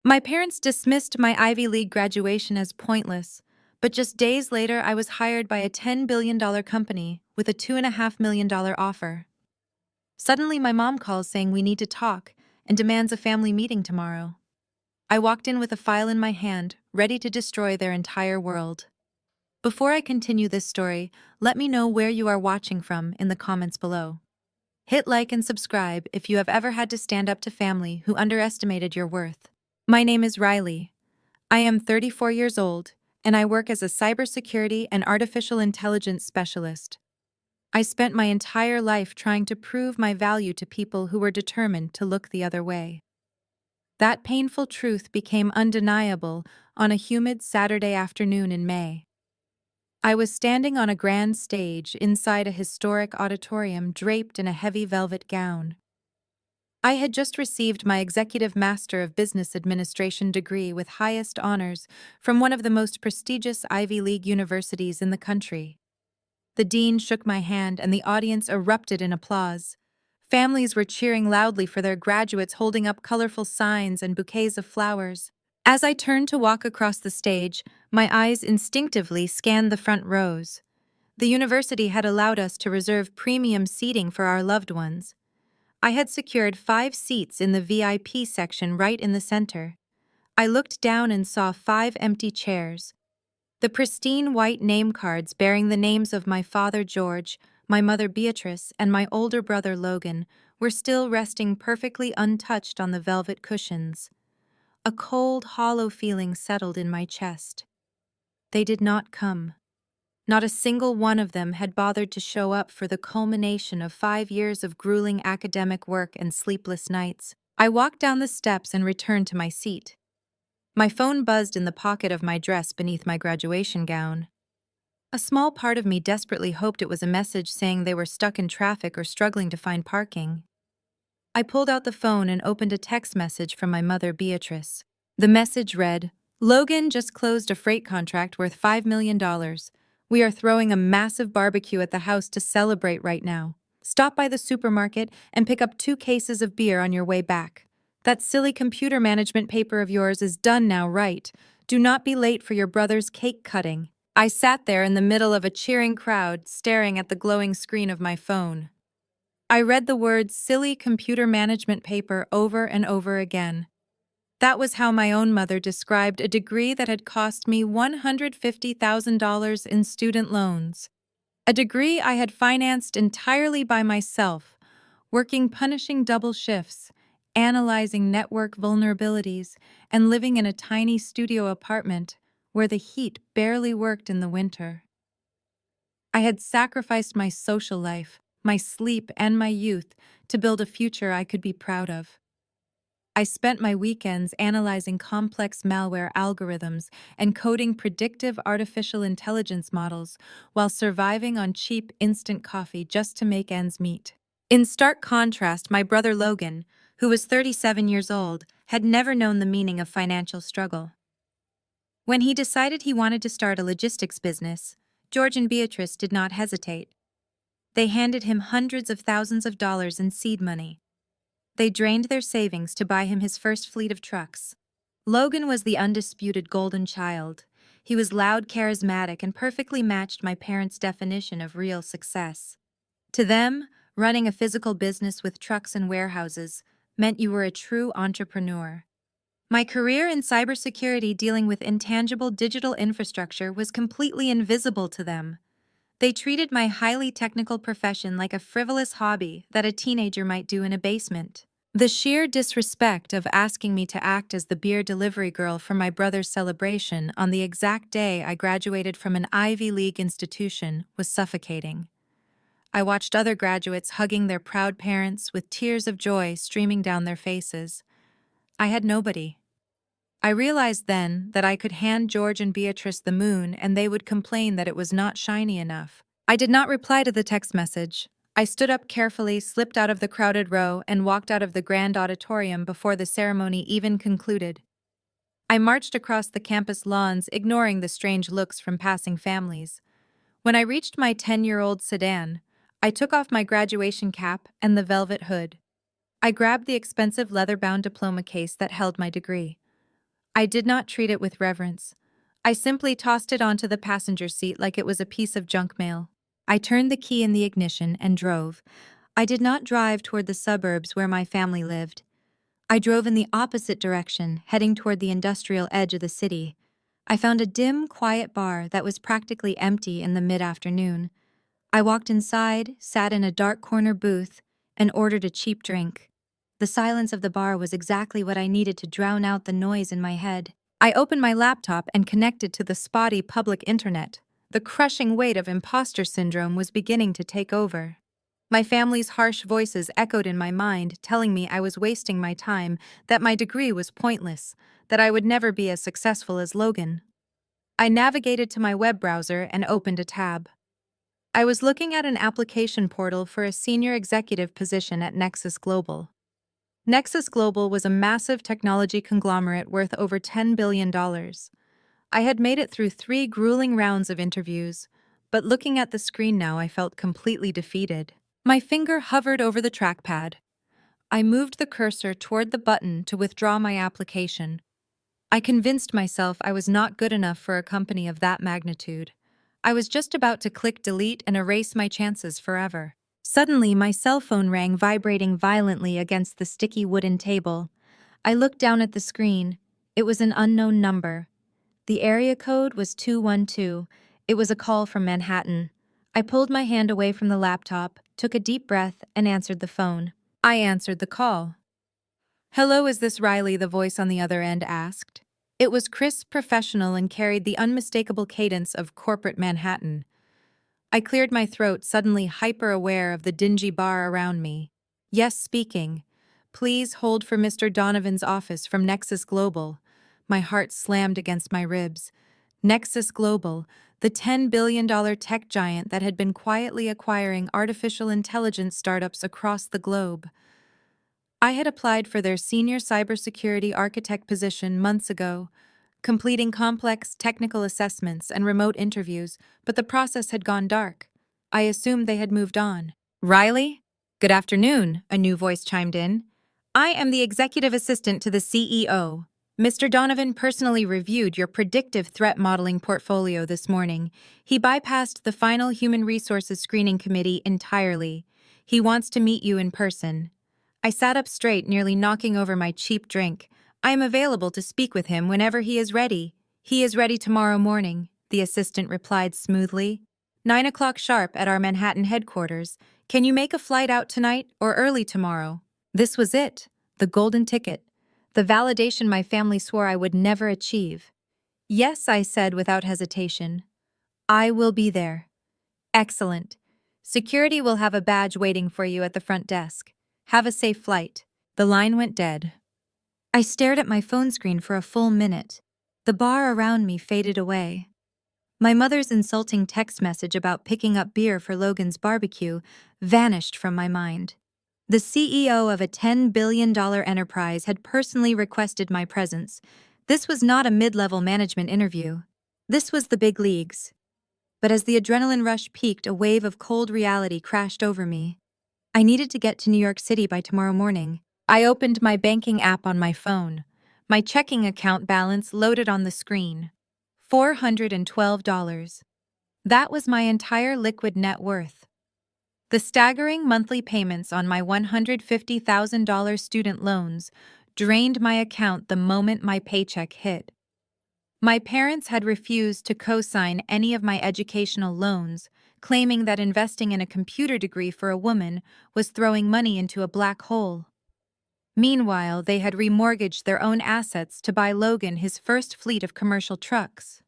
My parents dismissed my Ivy League graduation as pointless, but just days later I was hired by a $10 billion company with a $2.5 million offer. Suddenly my mom calls saying we need to talk and demands a family meeting tomorrow. I walked in with a file in my hand, ready to destroy their entire world. Before I continue this story, let me know where you are watching from in the comments below. Hit like and subscribe if you have ever had to stand up to family who underestimated your worth. My name is Riley. I am 34 years old, and I work as a cybersecurity and artificial intelligence specialist. I spent my entire life trying to prove my value to people who were determined to look the other way. That painful truth became undeniable on a humid Saturday afternoon in May. I was standing on a grand stage inside a historic auditorium draped in a heavy velvet gown. I had just received my Executive Master of Business Administration degree with highest honors from one of the most prestigious Ivy League universities in the country. The dean shook my hand and the audience erupted in applause. Families were cheering loudly for their graduates, holding up colorful signs and bouquets of flowers. As I turned to walk across the stage, my eyes instinctively scanned the front rows. The university had allowed us to reserve premium seating for our loved ones. I had secured 5 seats in the VIP section right in the center. I looked down and saw 5 empty chairs. The pristine white name cards bearing the names of my father George, my mother Beatrice, and my older brother Logan were still resting perfectly untouched on the velvet cushions. A cold, hollow feeling settled in my chest. They did not come. Not a single one of them had bothered to show up for the culmination of 5 years of grueling academic work and sleepless nights. I walked down the steps and returned to my seat. My phone buzzed in the pocket of my dress beneath my graduation gown. A small part of me desperately hoped it was a message saying they were stuck in traffic or struggling to find parking. I pulled out the phone and opened a text message from my mother Beatrice. The message read, "Logan just closed a freight contract worth $5 million. We are throwing a massive barbecue at the house to celebrate right now. Stop by the supermarket and pick up 2 cases of beer on your way back. That silly computer management paper of yours is done now, right? Do not be late for your brother's cake cutting." I sat there in the middle of a cheering crowd, staring at the glowing screen of my phone. I read the words "silly computer management paper" over and over again. That was how my own mother described a degree that had cost me $150,000 in student loans. A degree I had financed entirely by myself, working punishing double shifts, analyzing network vulnerabilities, and living in a tiny studio apartment where the heat barely worked in the winter. I had sacrificed my social life, my sleep, and my youth to build a future I could be proud of. I spent my weekends analyzing complex malware algorithms and coding predictive artificial intelligence models while surviving on cheap instant coffee just to make ends meet. In stark contrast, my brother Logan, who was 37 years old, had never known the meaning of financial struggle. When he decided he wanted to start a logistics business, George and Beatrice did not hesitate. They handed him hundreds of thousands of dollars in seed money. They drained their savings to buy him his first fleet of trucks. Logan was the undisputed golden child. He was loud, charismatic, and perfectly matched my parents' definition of real success. To them, running a physical business with trucks and warehouses meant you were a true entrepreneur. My career in cybersecurity dealing with intangible digital infrastructure was completely invisible to them. They treated my highly technical profession like a frivolous hobby that a teenager might do in a basement. The sheer disrespect of asking me to act as the beer delivery girl for my brother's celebration on the exact day I graduated from an Ivy League institution was suffocating. I watched other graduates hugging their proud parents with tears of joy streaming down their faces. I had nobody. I realized then that I could hand George and Beatrice the moon and they would complain that it was not shiny enough. I did not reply to the text message. I stood up carefully, slipped out of the crowded row, and walked out of the grand auditorium before the ceremony even concluded. I marched across the campus lawns, ignoring the strange looks from passing families. When I reached my 10-year-old sedan, I took off my graduation cap and the velvet hood. I grabbed the expensive leather-bound diploma case that held my degree. I did not treat it with reverence. I simply tossed it onto the passenger seat like it was a piece of junk mail. I turned the key in the ignition and drove. I did not drive toward the suburbs where my family lived. I drove in the opposite direction, heading toward the industrial edge of the city. I found a dim, quiet bar that was practically empty in the mid-afternoon. I walked inside, sat in a dark corner booth, and ordered a cheap drink. The silence of the bar was exactly what I needed to drown out the noise in my head. I opened my laptop and connected to the spotty public internet. The crushing weight of imposter syndrome was beginning to take over. My family's harsh voices echoed in my mind, telling me I was wasting my time, that my degree was pointless, that I would never be as successful as Logan. I navigated to my web browser and opened a tab. I was looking at an application portal for a senior executive position at Nexus Global. Nexus Global was a massive technology conglomerate worth over $10 billion. I had made it through 3 grueling rounds of interviews, but looking at the screen now, I felt completely defeated. My finger hovered over the trackpad. I moved the cursor toward the button to withdraw my application. I convinced myself I was not good enough for a company of that magnitude. I was just about to click delete and erase my chances forever. Suddenly, my cell phone rang, vibrating violently against the sticky wooden table. I looked down at the screen. It was an unknown number. The area code was 212. It was a call from Manhattan. I pulled my hand away from the laptop, took a deep breath, and answered the phone. I answered the call. "Hello, is this Riley?" the voice on the other end asked. It was crisp, professional, and carried the unmistakable cadence of corporate Manhattan. I cleared my throat, suddenly hyper-aware of the dingy bar around me. "Yes, speaking. Please hold for Mr. Donovan's office from Nexus Global." My heart slammed against my ribs. Nexus Global, the $10 billion tech giant that had been quietly acquiring artificial intelligence startups across the globe. I had applied for their senior cybersecurity architect position months ago, completing complex technical assessments and remote interviews, but the process had gone dark. I assumed they had moved on. "Riley? Good afternoon," a new voice chimed in. "I am the executive assistant to the CEO. Mr. Donovan personally reviewed your predictive threat modeling portfolio this morning. He bypassed the final human resources screening committee entirely. He wants to meet you in person." I sat up straight, nearly knocking over my cheap drink. "I am available to speak with him whenever he is ready." "He is ready tomorrow morning," the assistant replied smoothly. "9 o'clock sharp at our Manhattan headquarters. Can you make a flight out tonight or early tomorrow?" This was it, the golden ticket, the validation my family swore I would never achieve. "Yes," I said without hesitation. "I will be there." "Excellent. Security will have a badge waiting for you at the front desk. Have a safe flight." The line went dead. I stared at my phone screen for a full minute. The bar around me faded away. My mother's insulting text message about picking up beer for Logan's barbecue vanished from my mind. The CEO of a $10 billion enterprise had personally requested my presence. This was not a mid-level management interview. This was the big leagues. But as the adrenaline rush peaked, a wave of cold reality crashed over me. I needed to get to New York City by tomorrow morning. I opened my banking app on my phone. My checking account balance loaded on the screen. $412. That was my entire liquid net worth. The staggering monthly payments on my $150,000 student loans drained my account the moment my paycheck hit. My parents had refused to co-sign any of my educational loans, claiming that investing in a computer degree for a woman was throwing money into a black hole. Meanwhile, they had remortgaged their own assets to buy Logan his first fleet of commercial trucks.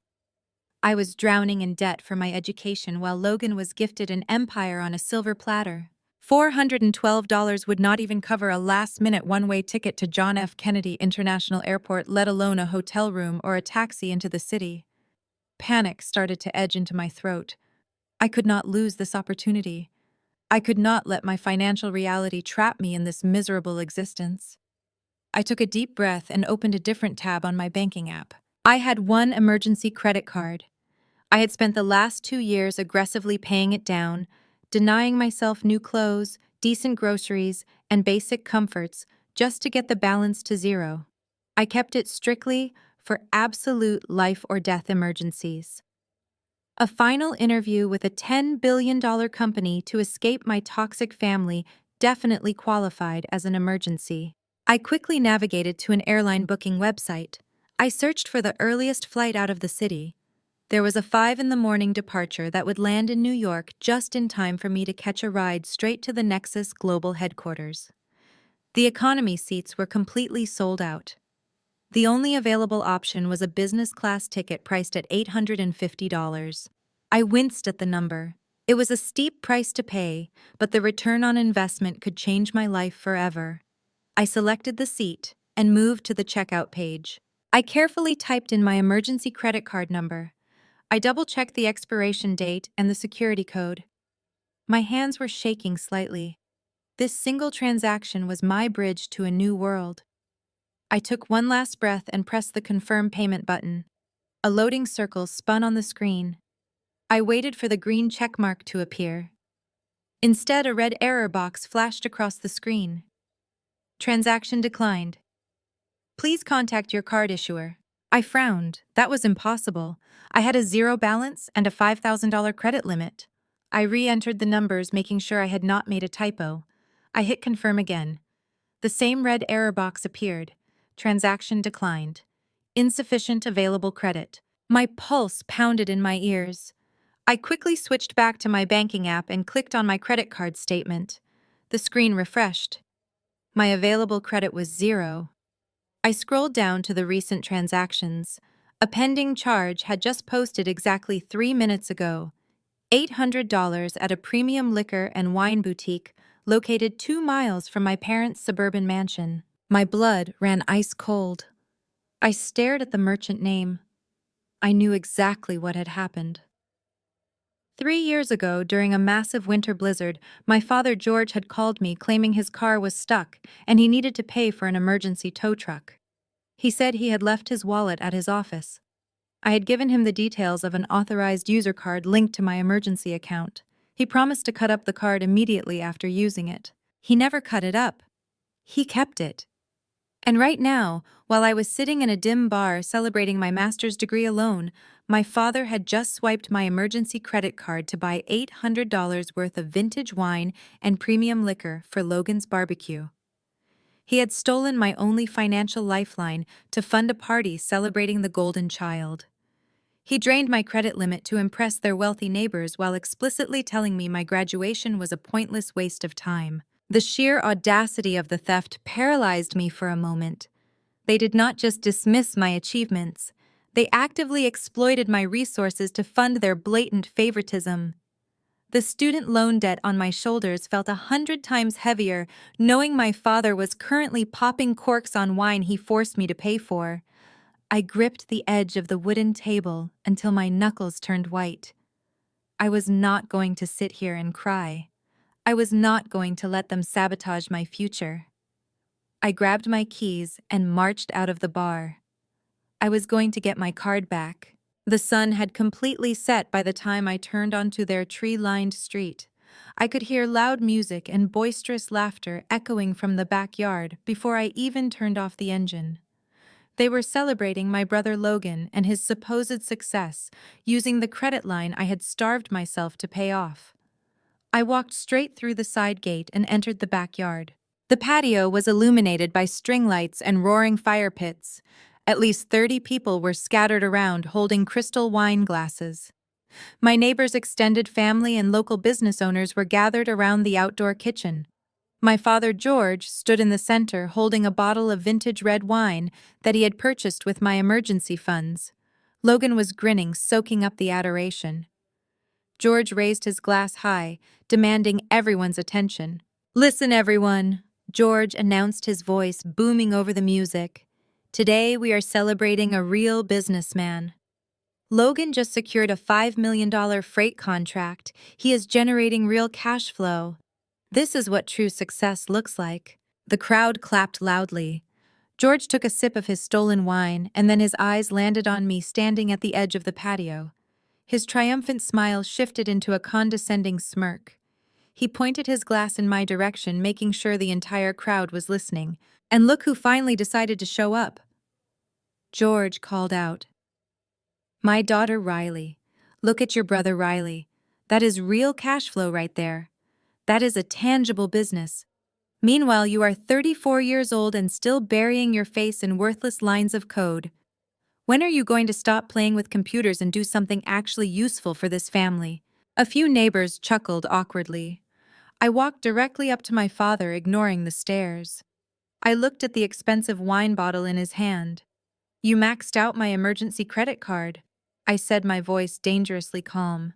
I was drowning in debt for my education while Logan was gifted an empire on a silver platter. $412 would not even cover a last-minute one-way ticket to John F. Kennedy International Airport, let alone a hotel room or a taxi into the city. Panic started to edge into my throat. I could not lose this opportunity. I could not let my financial reality trap me in this miserable existence. I took a deep breath and opened a different tab on my banking app. I had one emergency credit card. I had spent the last 2 years aggressively paying it down, denying myself new clothes, decent groceries, and basic comforts just to get the balance to zero. I kept it strictly for absolute life or death emergencies. A final interview with a $10 billion company to escape my toxic family definitely qualified as an emergency. I quickly navigated to an airline booking website. I searched for the earliest flight out of the city. There was a 5 in the morning departure that would land in New York just in time for me to catch a ride straight to the Nexus Global headquarters. The economy seats were completely sold out. The only available option was a business class ticket priced at $850. I winced at the number. It was a steep price to pay, but the return on investment could change my life forever. I selected the seat and moved to the checkout page. I carefully typed in my emergency credit card number. I double-checked the expiration date and the security code. My hands were shaking slightly. This single transaction was my bridge to a new world. I took one last breath and pressed the confirm payment button. A loading circle spun on the screen. I waited for the green checkmark to appear. Instead, a red error box flashed across the screen. Transaction declined. Please contact your card issuer. I frowned. That was impossible. I had a zero balance and a $5,000 credit limit. I re-entered the numbers, making sure I had not made a typo. I hit confirm again. The same red error box appeared. Transaction declined. Insufficient available credit. My pulse pounded in my ears. I quickly switched back to my banking app and clicked on my credit card statement. The screen refreshed. My available credit was zero. I scrolled down to the recent transactions. A pending charge had just posted exactly 3 minutes ago. $800 at a premium liquor and wine boutique located 2 miles from my parents' suburban mansion. My blood ran ice cold. I stared at the merchant name. I knew exactly what had happened. 3 years ago, during a massive winter blizzard, my father George had called me claiming his car was stuck and he needed to pay for an emergency tow truck. He said he had left his wallet at his office. I had given him the details of an authorized user card linked to my emergency account. He promised to cut up the card immediately after using it. He never cut it up. He kept it. And right now, while I was sitting in a dim bar celebrating my master's degree alone, my father had just swiped my emergency credit card to buy $800 worth of vintage wine and premium liquor for Logan's barbecue. He had stolen my only financial lifeline to fund a party celebrating the golden child. He drained my credit limit to impress their wealthy neighbors while explicitly telling me my graduation was a pointless waste of time. The sheer audacity of the theft paralyzed me for a moment. They did not just dismiss my achievements, they actively exploited my resources to fund their blatant favoritism. The student loan debt on my shoulders felt 100 times heavier, knowing my father was currently popping corks on wine he forced me to pay for. I gripped the edge of the wooden table until my knuckles turned white. I was not going to sit here and cry. I was not going to let them sabotage my future. I grabbed my keys and marched out of the bar. I was going to get my card back. The sun had completely set by the time I turned onto their tree-lined street. I could hear loud music and boisterous laughter echoing from the backyard before I even turned off the engine. They were celebrating my brother Logan and his supposed success, using the credit line I had starved myself to pay off. I walked straight through the side gate and entered the backyard. The patio was illuminated by string lights and roaring fire pits. At least 30 people were scattered around holding crystal wine glasses. My neighbors' extended family and local business owners were gathered around the outdoor kitchen. My father George stood in the center holding a bottle of vintage red wine that he had purchased with my emergency funds. Logan was grinning, soaking up the adoration. George raised his glass high, demanding everyone's attention. "Listen, everyone," George announced, his voice booming over the music. "Today we are celebrating a real businessman. Logan just secured a $5 million freight contract. He is generating real cash flow. This is what true success looks like." The crowd clapped loudly. George took a sip of his stolen wine, and then his eyes landed on me standing at the edge of the patio. His triumphant smile shifted into a condescending smirk. He pointed his glass in my direction, making sure the entire crowd was listening. And look who finally decided to show up. George called out. My daughter Riley. Look at your brother Riley. That is real cash flow right there. That is a tangible business. Meanwhile, you are 34 years old and still burying your face in worthless lines of code. When are you going to stop playing with computers and do something actually useful for this family? A few neighbors chuckled awkwardly. I walked directly up to my father, ignoring the stares. I looked at the expensive wine bottle in his hand. You maxed out my emergency credit card, I said, my voice dangerously calm.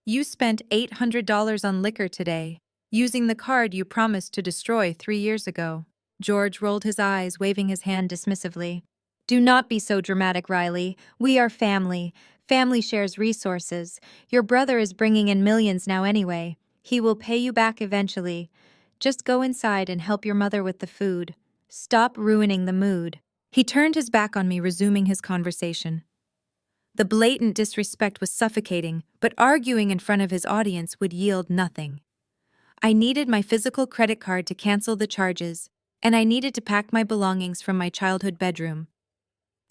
You spent $800 on liquor today, using the card you promised to destroy 3 years ago. George rolled his eyes, waving his hand dismissively. Do not be so dramatic, Riley. We are family. Family shares resources. Your brother is bringing in millions now anyway. He will pay you back eventually. Just go inside and help your mother with the food. Stop ruining the mood. He turned his back on me, resuming his conversation. The blatant disrespect was suffocating, but arguing in front of his audience would yield nothing. I needed my physical credit card to cancel the charges, and I needed to pack my belongings from my childhood bedroom.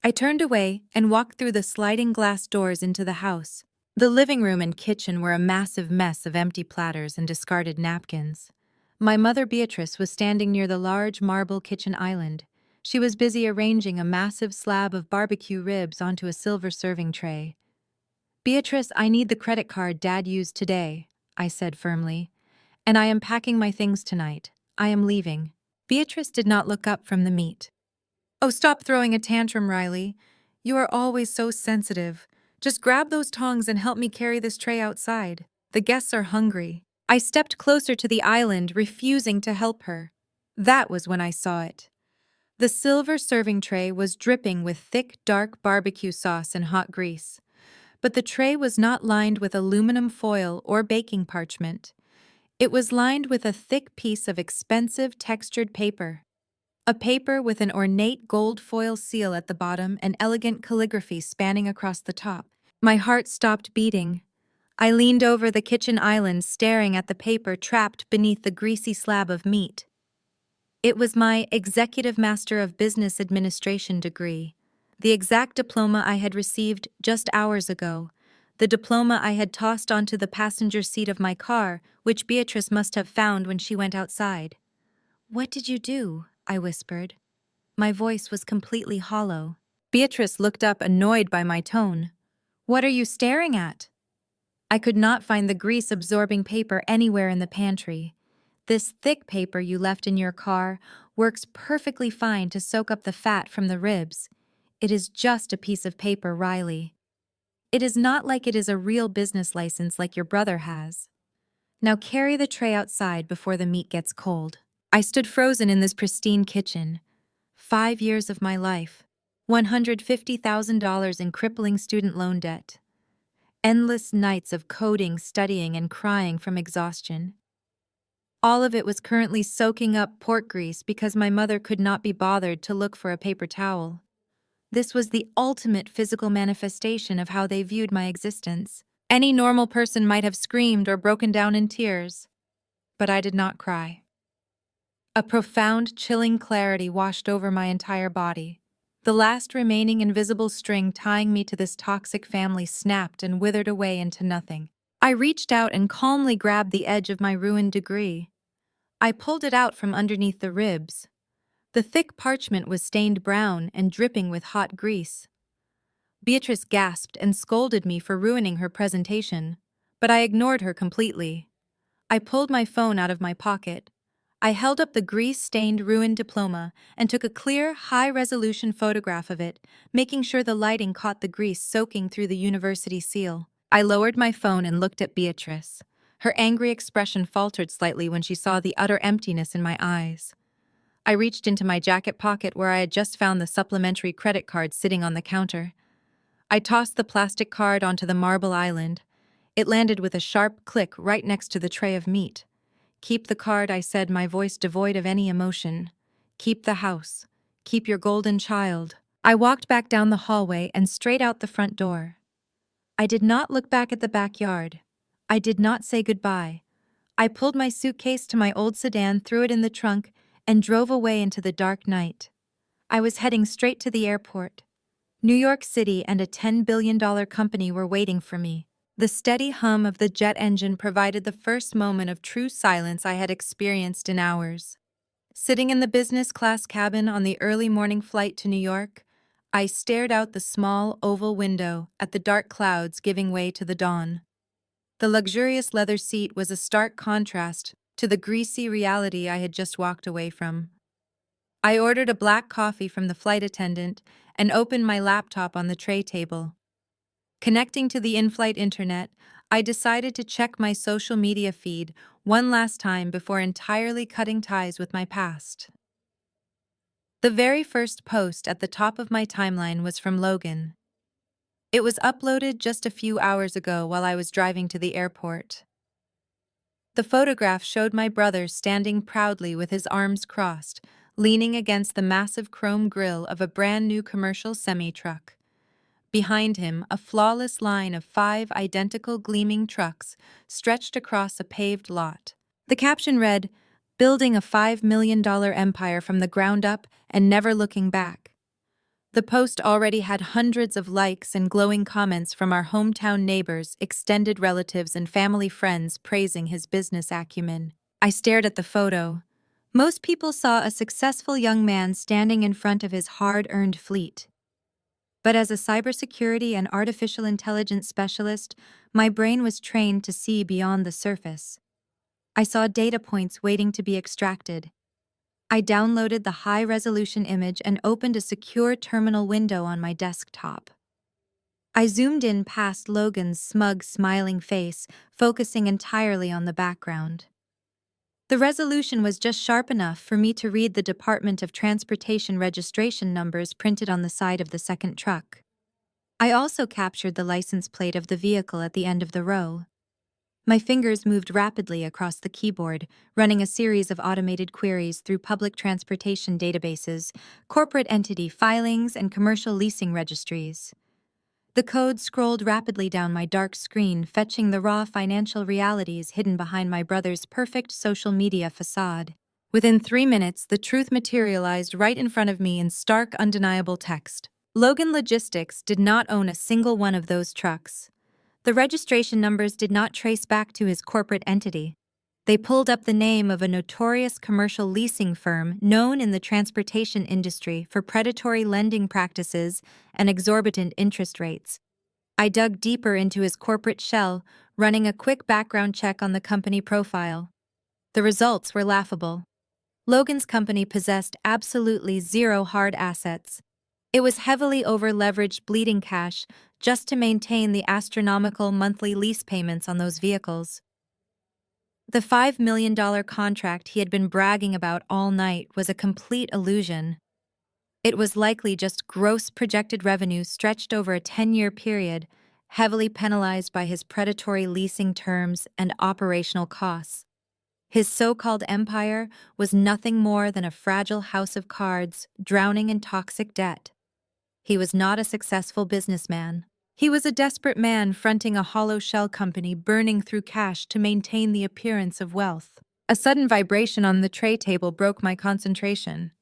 I turned away and walked through the sliding glass doors into the house. The living room and kitchen were a massive mess of empty platters and discarded napkins. My mother Beatrice was standing near the large marble kitchen island. She was busy arranging a massive slab of barbecue ribs onto a silver serving tray. Beatrice, I need the credit card Dad used today, I said firmly. And I am packing my things tonight. I am leaving. Beatrice did not look up from the meat. Oh, stop throwing a tantrum, Riley. You are always so sensitive. Just grab those tongs and help me carry this tray outside. The guests are hungry. I stepped closer to the island, refusing to help her. That was when I saw it. The silver serving tray was dripping with thick, dark barbecue sauce and hot grease. But the tray was not lined with aluminum foil or baking parchment. It was lined with a thick piece of expensive textured paper. A paper with an ornate gold foil seal at the bottom and elegant calligraphy spanning across the top. My heart stopped beating. I leaned over the kitchen island, staring at the paper trapped beneath the greasy slab of meat. It was my Executive Master of Business Administration degree, the exact diploma I had received just hours ago, the diploma I had tossed onto the passenger seat of my car, which Beatrice must have found when she went outside. What did you do? I whispered. My voice was completely hollow. Beatrice looked up, annoyed by my tone. What are you staring at? I could not find the grease-absorbing paper anywhere in the pantry. This thick paper you left in your car works perfectly fine to soak up the fat from the ribs. It is just a piece of paper, Riley. It is not like it is a real business license like your brother has. Now carry the tray outside before the meat gets cold. I stood frozen in this pristine kitchen. 5 years of my life. $150,000 in crippling student loan debt. Endless nights of coding, studying, and crying from exhaustion. All of it was currently soaking up pork grease because my mother could not be bothered to look for a paper towel. This was the ultimate physical manifestation of how they viewed my existence. Any normal person might have screamed or broken down in tears, but I did not cry. A profound, chilling clarity washed over my entire body. The last remaining invisible string tying me to this toxic family snapped and withered away into nothing. I reached out and calmly grabbed the edge of my ruined degree. I pulled it out from underneath the ribs. The thick parchment was stained brown and dripping with hot grease. Beatrice gasped and scolded me for ruining her presentation, but I ignored her completely. I pulled my phone out of my pocket. I held up the grease-stained, ruined diploma and took a clear, high-resolution photograph of it, making sure the lighting caught the grease soaking through the university seal. I lowered my phone and looked at Beatrice. Her angry expression faltered slightly when she saw the utter emptiness in my eyes. I reached into my jacket pocket where I had just found the supplementary credit card sitting on the counter. I tossed the plastic card onto the marble island. It landed with a sharp click right next to the tray of meat. Keep the card, I said, my voice devoid of any emotion. Keep the house. Keep your golden child. I walked back down the hallway and straight out the front door. I did not look back at the backyard. I did not say goodbye. I pulled my suitcase to my old sedan, threw it in the trunk, and drove away into the dark night. I was heading straight to the airport. New York City and a $10 billion company were waiting for me. The steady hum of the jet engine provided the first moment of true silence I had experienced in hours. Sitting in the business class cabin on the early morning flight to New York, I stared out the small, oval window at the dark clouds giving way to the dawn. The luxurious leather seat was a stark contrast to the greasy reality I had just walked away from. I ordered a black coffee from the flight attendant and opened my laptop on the tray table. Connecting to the in-flight internet, I decided to check my social media feed one last time before entirely cutting ties with my past. The very first post at the top of my timeline was from Logan. It was uploaded just a few hours ago while I was driving to the airport. The photograph showed my brother standing proudly with his arms crossed, leaning against the massive chrome grille of a brand new commercial semi-truck. Behind him, a flawless line of 5 identical gleaming trucks stretched across a paved lot. The caption read, "Building a $5 million empire from the ground up and never looking back." The post already had hundreds of likes and glowing comments from our hometown neighbors, extended relatives, and family friends praising his business acumen. I stared at the photo. Most people saw a successful young man standing in front of his hard-earned fleet. But as a cybersecurity and artificial intelligence specialist, my brain was trained to see beyond the surface. I saw data points waiting to be extracted. I downloaded the high-resolution image and opened a secure terminal window on my desktop. I zoomed in past Logan's smug, smiling face, focusing entirely on the background. The resolution was just sharp enough for me to read the Department of Transportation registration numbers printed on the side of the second truck. I also captured the license plate of the vehicle at the end of the row. My fingers moved rapidly across the keyboard, running a series of automated queries through public transportation databases, corporate entity filings, and commercial leasing registries. The code scrolled rapidly down my dark screen, fetching the raw financial realities hidden behind my brother's perfect social media facade. Within 3 minutes, the truth materialized right in front of me in stark, undeniable text. Logan Logistics did not own a single one of those trucks. The registration numbers did not trace back to his corporate entity. They pulled up the name of a notorious commercial leasing firm known in the transportation industry for predatory lending practices and exorbitant interest rates. I dug deeper into his corporate shell, running a quick background check on the company profile. The results were laughable. Logan's company possessed absolutely zero hard assets. It was heavily over-leveraged bleeding cash just to maintain the astronomical monthly lease payments on those vehicles. The $5 million contract he had been bragging about all night was a complete illusion. It was likely just gross projected revenue stretched over a 10-year period, heavily penalized by his predatory leasing terms and operational costs. His so-called empire was nothing more than a fragile house of cards drowning in toxic debt. He was not a successful businessman. He was a desperate man fronting a hollow shell company burning through cash to maintain the appearance of wealth. A sudden vibration on the tray table broke my concentration.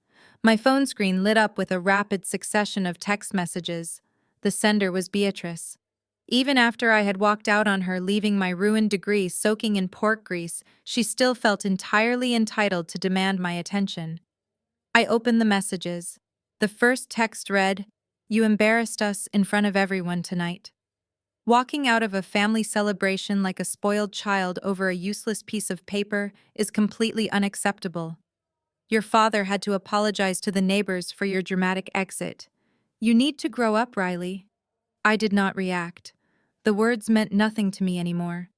My phone screen lit up with a rapid succession of text messages. The sender was Beatrice. Even after I had walked out on her, leaving my ruined degree soaking in pork grease, she still felt entirely entitled to demand my attention. I opened the messages. The first text read, "You embarrassed us in front of everyone tonight. Walking out of a family celebration like a spoiled child over a useless piece of paper is completely unacceptable. Your father had to apologize to the neighbors for your dramatic exit. You need to grow up, Riley." I did not react. The words meant nothing to me anymore.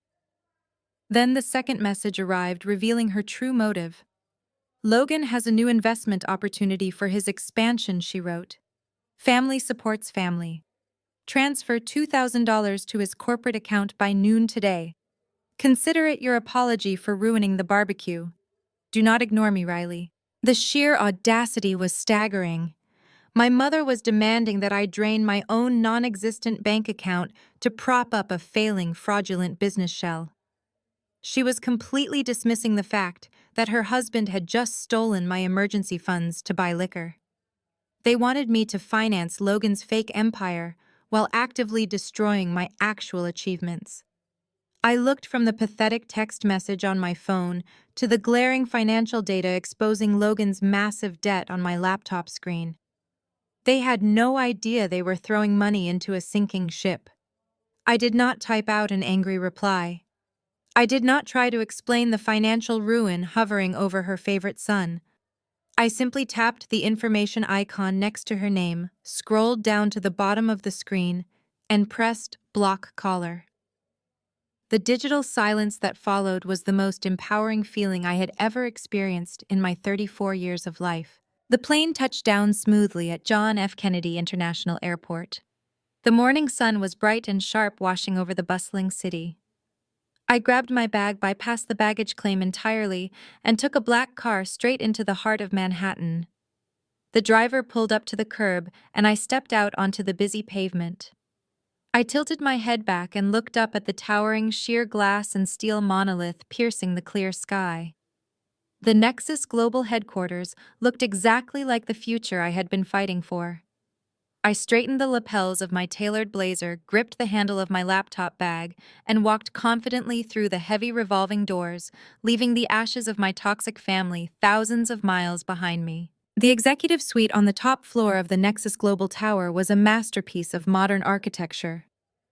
Then the second message arrived, revealing her true motive. "Logan has a new investment opportunity for his expansion," she wrote. "Family supports family. Transfer $2,000 to his corporate account by noon today. Consider it your apology for ruining the barbecue. Do not ignore me, Riley." The sheer audacity was staggering. My mother was demanding that I drain my own non-existent bank account to prop up a failing, fraudulent business shell. She was completely dismissing the fact that her husband had just stolen my emergency funds to buy liquor. They wanted me to finance Logan's fake empire while actively destroying my actual achievements. I looked from the pathetic text message on my phone to the glaring financial data exposing Logan's massive debt on my laptop screen. They had no idea they were throwing money into a sinking ship. I did not type out an angry reply. I did not try to explain the financial ruin hovering over her favorite son. I simply tapped the information icon next to her name, scrolled down to the bottom of the screen, and pressed block caller. The digital silence that followed was the most empowering feeling I had ever experienced in my 34 years of life. The plane touched down smoothly at John F. Kennedy International Airport. The morning sun was bright and sharp, washing over the bustling city. I grabbed my bag, bypassed the baggage claim entirely, and took a black car straight into the heart of Manhattan. The driver pulled up to the curb, and I stepped out onto the busy pavement. I tilted my head back and looked up at the towering sheer glass and steel monolith piercing the clear sky. The Nexus Global headquarters looked exactly like the future I had been fighting for. I straightened the lapels of my tailored blazer, gripped the handle of my laptop bag, and walked confidently through the heavy revolving doors, leaving the ashes of my toxic family thousands of miles behind me. The executive suite on the top floor of the Nexus Global Tower was a masterpiece of modern architecture.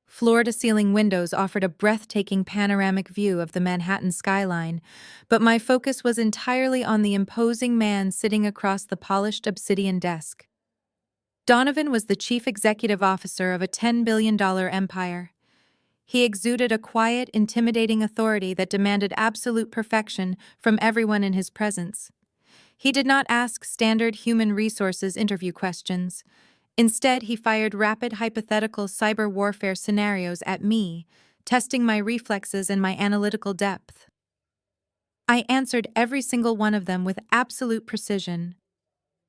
Floor-to-ceiling windows offered a breathtaking panoramic view of the Manhattan skyline, but my focus was entirely on the imposing man sitting across the polished obsidian desk. Donovan was the chief executive officer of a $10 billion empire. He exuded a quiet, intimidating authority that demanded absolute perfection from everyone in his presence. He did not ask standard human resources interview questions. Instead, he fired rapid hypothetical cyber warfare scenarios at me, testing my reflexes and my analytical depth. I answered every single one of them with absolute precision.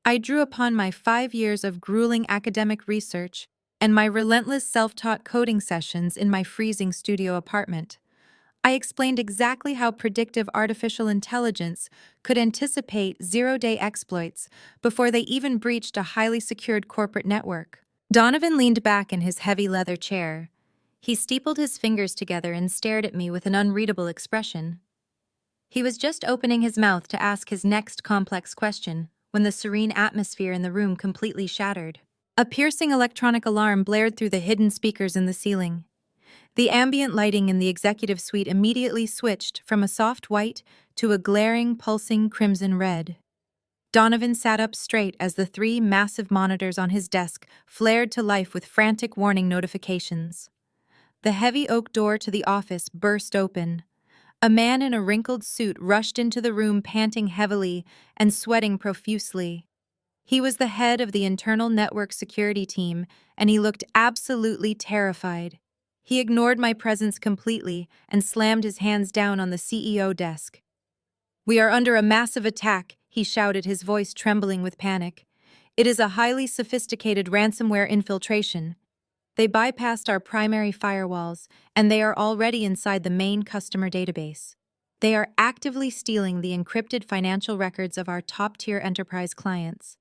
I drew upon my 5 years of grueling academic research and my relentless self-taught coding sessions in my freezing studio apartment. I explained exactly how predictive artificial intelligence could anticipate zero-day exploits before they even breached a highly secured corporate network. Donovan leaned back in his heavy leather chair. He steepled his fingers together and stared at me with an unreadable expression. He was just opening his mouth to ask his next complex question when the serene atmosphere in the room completely shattered. A piercing electronic alarm blared through the hidden speakers in the ceiling. The ambient lighting in the executive suite immediately switched from a soft white to a glaring, pulsing crimson red. Donovan sat up straight as the 3 massive monitors on his desk flared to life with frantic warning notifications. The heavy oak door to the office burst open. A man in a wrinkled suit rushed into the room, panting heavily and sweating profusely. He was the head of the internal network security team, and he looked absolutely terrified. He ignored my presence completely and slammed his hands down on the CEO desk. "We are under a massive attack," he shouted, his voice trembling with panic. "It is a highly sophisticated ransomware infiltration. They bypassed our primary firewalls, and they are already inside the main customer database. They are actively stealing the encrypted financial records of our top-tier enterprise clients.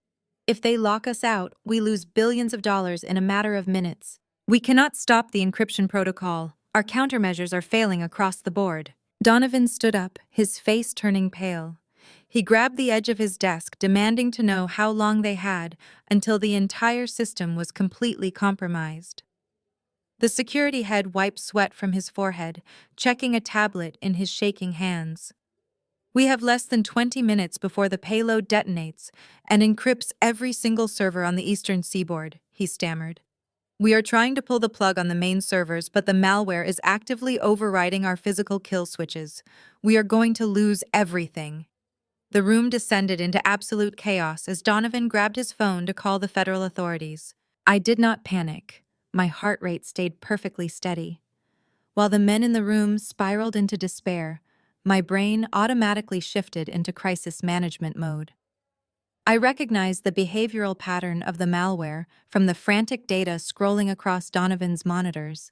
If they lock us out, we lose billions of dollars in a matter of minutes. We cannot stop the encryption protocol. Our countermeasures are failing across the board." Donovan stood up, his face turning pale. He grabbed the edge of his desk, demanding to know how long they had until the entire system was completely compromised. The security head wiped sweat from his forehead, checking a tablet in his shaking hands. "We have less than 20 minutes before the payload detonates and encrypts every single server on the eastern seaboard," he stammered. "We are trying to pull the plug on the main servers, but the malware is actively overriding our physical kill switches. We are going to lose everything." The room descended into absolute chaos as Donovan grabbed his phone to call the federal authorities. I did not panic. My heart rate stayed perfectly steady. While the men in the room spiraled into despair, my brain automatically shifted into crisis management mode. I recognized the behavioral pattern of the malware from the frantic data scrolling across Donovan's monitors.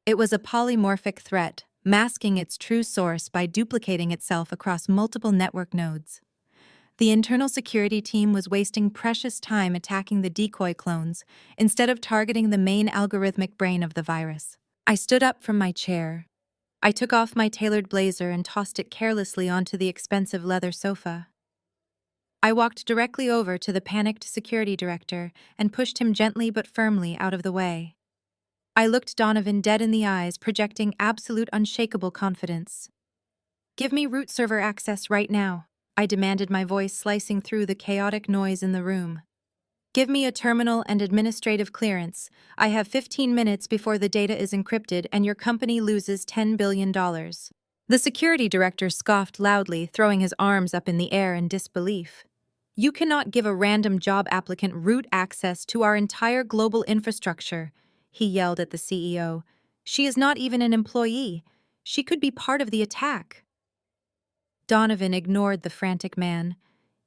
It was a polymorphic threat, masking its true source by duplicating itself across multiple network nodes. The internal security team was wasting precious time attacking the decoy clones instead of targeting the main algorithmic brain of the virus. I stood up from my chair. I took off my tailored blazer and tossed it carelessly onto the expensive leather sofa. I walked directly over to the panicked security director and pushed him gently but firmly out of the way. I looked Donovan dead in the eyes, projecting absolute unshakable confidence. "Give me root server access right now," I demanded, my voice slicing through the chaotic noise in the room. "Give me a terminal and administrative clearance. I have 15 minutes before the data is encrypted and your company loses $10 billion. The security director scoffed loudly, throwing his arms up in the air in disbelief. "You cannot give a random job applicant root access to our entire global infrastructure," he yelled at the CEO. "She is not even an employee. She could be part of the attack." Donovan ignored the frantic man.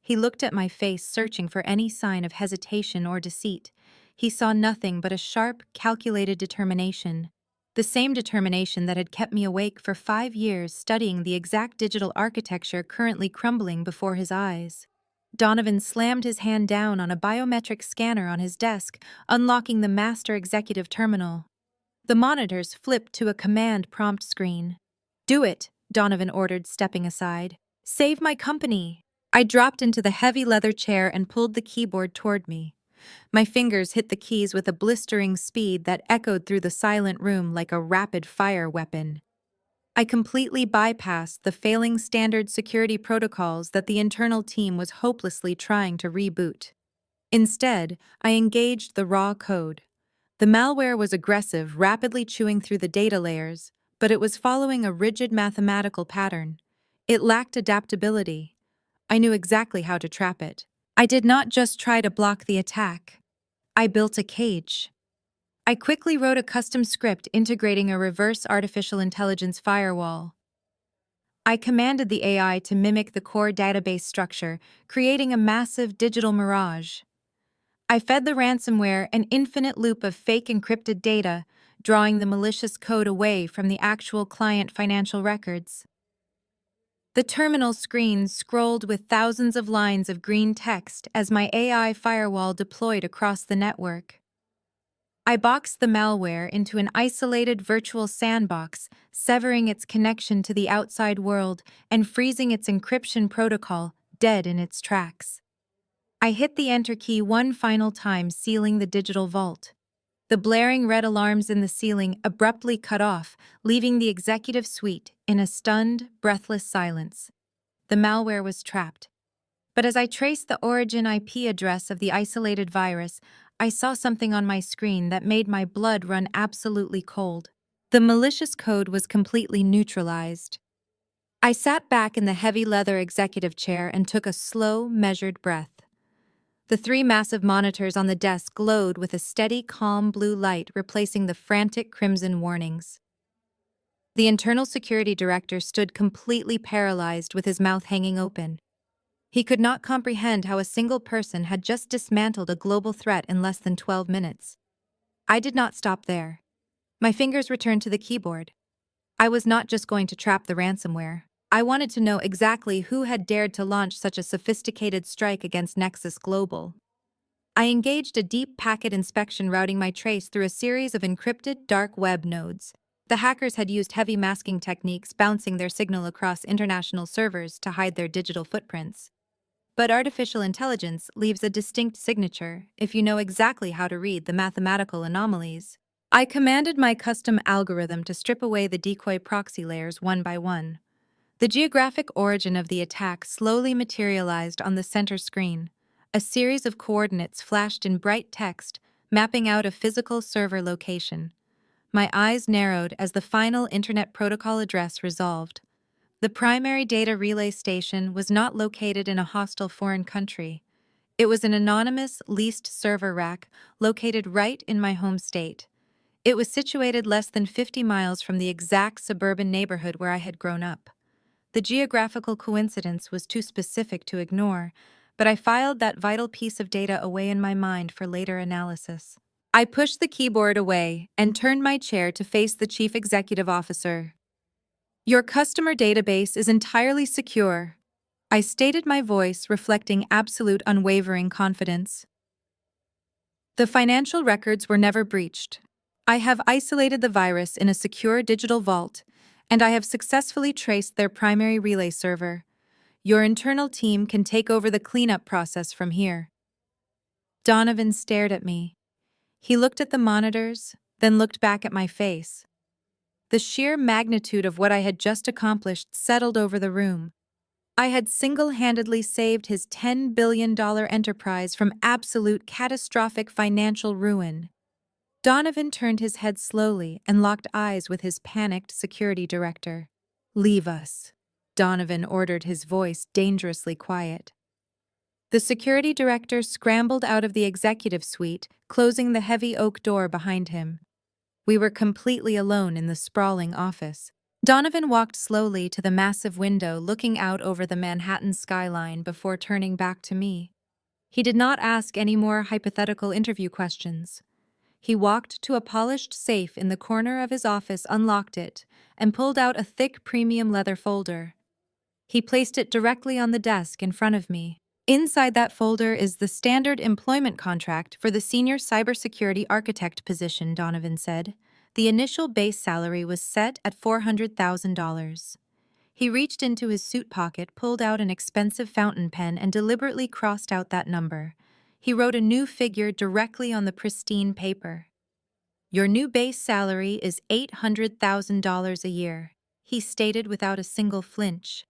He looked at my face, searching for any sign of hesitation or deceit. He saw nothing but a sharp, calculated determination. The same determination that had kept me awake for 5 years studying the exact digital architecture currently crumbling before his eyes. Donovan slammed his hand down on a biometric scanner on his desk, unlocking the master executive terminal. The monitors flipped to a command prompt screen. "Do it," Donovan ordered, stepping aside. "Save my company." I dropped into the heavy leather chair and pulled the keyboard toward me. My fingers hit the keys with a blistering speed that echoed through the silent room like a rapid-fire weapon. I completely bypassed the failing standard security protocols that the internal team was hopelessly trying to reboot. Instead, I engaged the raw code. The malware was aggressive, rapidly chewing through the data layers, but it was following a rigid mathematical pattern. It lacked adaptability. I knew exactly how to trap it. I did not just try to block the attack. I built a cage. I quickly wrote a custom script integrating a reverse artificial intelligence firewall. I commanded the AI to mimic the core database structure, creating a massive digital mirage. I fed the ransomware an infinite loop of fake encrypted data, drawing the malicious code away from the actual client financial records. The terminal screen scrolled with thousands of lines of green text as my AI firewall deployed across the network. I boxed the malware into an isolated virtual sandbox, severing its connection to the outside world and freezing its encryption protocol dead in its tracks. I hit the enter key one final time, sealing the digital vault. The blaring red alarms in the ceiling abruptly cut off, leaving the executive suite in a stunned, breathless silence. The malware was trapped. But as I traced the origin IP address of the isolated virus, I saw something on my screen that made my blood run absolutely cold. The malicious code was completely neutralized. I sat back in the heavy leather executive chair and took a slow, measured breath. The 3 massive monitors on the desk glowed with a steady, calm blue light, replacing the frantic crimson warnings. The internal security director stood completely paralyzed with his mouth hanging open. He could not comprehend how a single person had just dismantled a global threat in less than 12 minutes. I did not stop there. My fingers returned to the keyboard. I was not just going to trap the ransomware. I wanted to know exactly who had dared to launch such a sophisticated strike against Nexus Global. I engaged a deep packet inspection, routing my trace through a series of encrypted dark web nodes. The hackers had used heavy masking techniques, bouncing their signal across international servers to hide their digital footprints. But artificial intelligence leaves a distinct signature if you know exactly how to read the mathematical anomalies. I commanded my custom algorithm to strip away the decoy proxy layers one by one. The geographic origin of the attack slowly materialized on the center screen. A series of coordinates flashed in bright text, mapping out a physical server location. My eyes narrowed as the final Internet Protocol address resolved. The primary data relay station was not located in a hostile foreign country. It was an anonymous, leased server rack located right in my home state. It was situated less than 50 miles from the exact suburban neighborhood where I had grown up. The geographical coincidence was too specific to ignore, but I filed that vital piece of data away in my mind for later analysis. I pushed the keyboard away and turned my chair to face the chief executive officer. "Your customer database is entirely secure," I stated, my voice reflecting absolute unwavering confidence. The financial records were never breached. I have isolated the virus in a secure digital vault, and I have successfully traced their primary relay server. Your internal team can take over the cleanup process from here. Donovan stared at me. He looked at the monitors, then looked back at my face. The sheer magnitude of what I had just accomplished settled over the room. I had single-handedly saved his $10 billion enterprise from absolute catastrophic financial ruin. Donovan turned his head slowly and locked eyes with his panicked security director. "Leave us," Donovan ordered, his voice dangerously quiet. The security director scrambled out of the executive suite, closing the heavy oak door behind him. We were completely alone in the sprawling office. Donovan walked slowly to the massive window looking out over the Manhattan skyline before turning back to me. He did not ask any more hypothetical interview questions. He walked to a polished safe in the corner of his office, unlocked it, and pulled out a thick premium leather folder. He placed it directly on the desk in front of me. Inside that folder is the standard employment contract for the senior cybersecurity architect position, Donovan said. The initial base salary was set at $400,000. He reached into his suit pocket, pulled out an expensive fountain pen, and deliberately crossed out that number. He wrote a new figure directly on the pristine paper. "Your new base salary is $800,000 a year," he stated without a single flinch.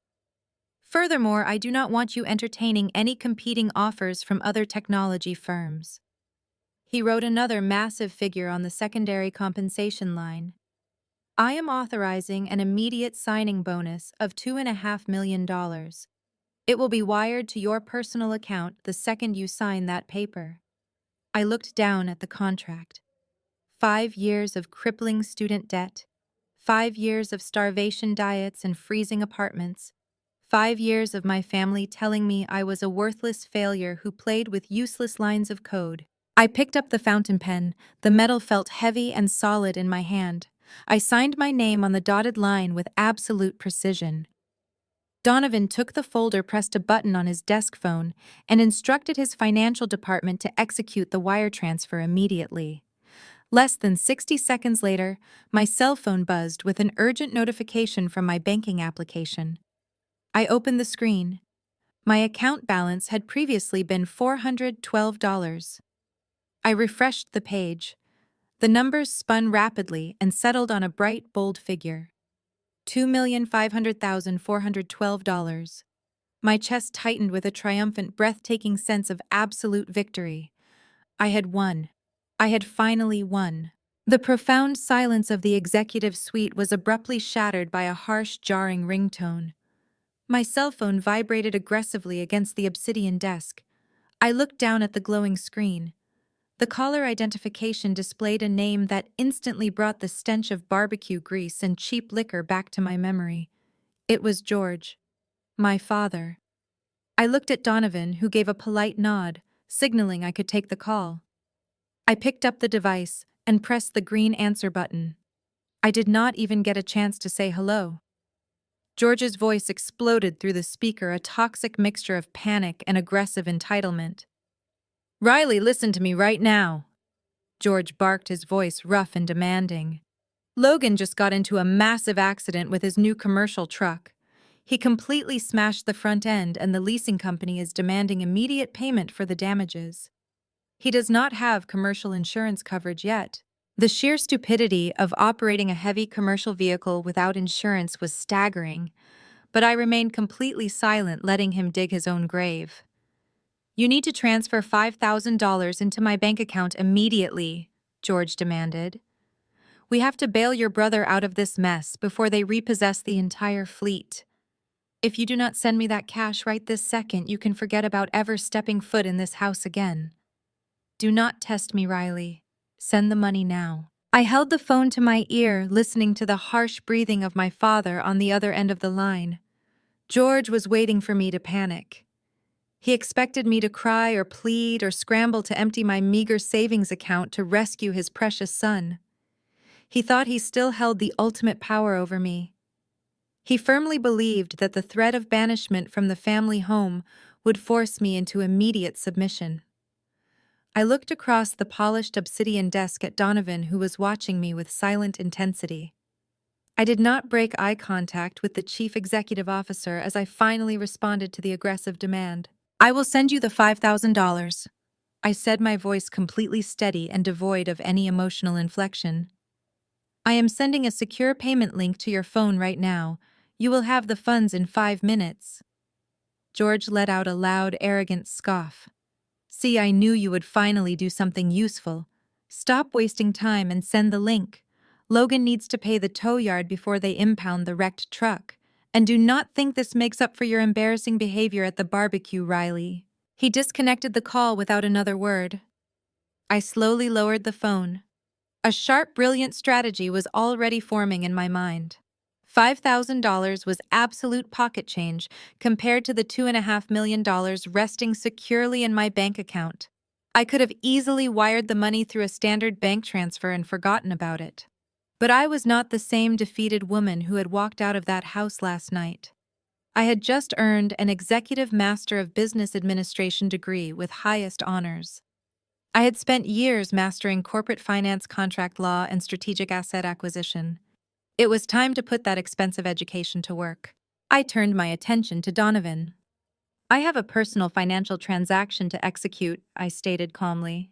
"Furthermore, I do not want you entertaining any competing offers from other technology firms." He wrote another massive figure on the secondary compensation line. "I am authorizing an immediate signing bonus of $2.5 million. It will be wired to your personal account the second you sign that paper." I looked down at the contract. 5 years of crippling student debt, 5 years of starvation diets and freezing apartments, 5 years of my family telling me I was a worthless failure who played with useless lines of code. I picked up the fountain pen. The metal felt heavy and solid in my hand. I signed my name on the dotted line with absolute precision. Donovan took the folder, pressed a button on his desk phone, and instructed his financial department to execute the wire transfer immediately. Less than 60 seconds later, my cell phone buzzed with an urgent notification from my banking application. I opened the screen. My account balance had previously been $412. I refreshed the page. The numbers spun rapidly and settled on a bright, bold figure. $2,500,412. My chest tightened with a triumphant, breathtaking sense of absolute victory. I had won. I had finally won. The profound silence of the executive suite was abruptly shattered by a harsh, jarring ringtone. My cell phone vibrated aggressively against the obsidian desk. I looked down at the glowing screen. The caller identification displayed a name that instantly brought the stench of barbecue grease and cheap liquor back to my memory. It was George, my father. I looked at Donovan, who gave a polite nod, signaling I could take the call. I picked up the device and pressed the green answer button. I did not even get a chance to say hello. George's voice exploded through the speaker, a toxic mixture of panic and aggressive entitlement. "Riley, listen to me right now," George barked, his voice rough and demanding. "Logan just got into a massive accident with his new commercial truck. He completely smashed the front end, and the leasing company is demanding immediate payment for the damages. He does not have commercial insurance coverage yet." The sheer stupidity of operating a heavy commercial vehicle without insurance was staggering, but I remained completely silent, letting him dig his own grave. "You need to transfer $5,000 into my bank account immediately," George demanded. "We have to bail your brother out of this mess before they repossess the entire fleet. If you do not send me that cash right this second, you can forget about ever stepping foot in this house again. Do not test me, Riley. Send the money now." I held the phone to my ear, listening to the harsh breathing of my father on the other end of the line. George was waiting for me to panic. He expected me to cry or plead or scramble to empty my meager savings account to rescue his precious son. He thought he still held the ultimate power over me. He firmly believed that the threat of banishment from the family home would force me into immediate submission. I looked across the polished obsidian desk at Donovan, who was watching me with silent intensity. I did not break eye contact with the chief executive officer as I finally responded to the aggressive demand. "I will send you the $5,000. I said, my voice completely steady and devoid of any emotional inflection. "I am sending a secure payment link to your phone right now. You will have the funds in 5 minutes. George let out a loud, arrogant scoff. "See, I knew you would finally do something useful. Stop wasting time and send the link. Logan needs to pay the tow yard before they impound the wrecked truck. And do not think this makes up for your embarrassing behavior at the barbecue, Riley." He disconnected the call without another word. I slowly lowered the phone. A sharp, brilliant strategy was already forming in my mind. $5,000 was absolute pocket change compared to the $2.5 million resting securely in my bank account. I could have easily wired the money through a standard bank transfer and forgotten about it. But I was not the same defeated woman who had walked out of that house last night. I had just earned an Executive Master of Business Administration degree with highest honors. I had spent years mastering corporate finance, contract law, and strategic asset acquisition. It was time to put that expensive education to work. I turned my attention to Donovan. "I have a personal financial transaction to execute," I stated calmly.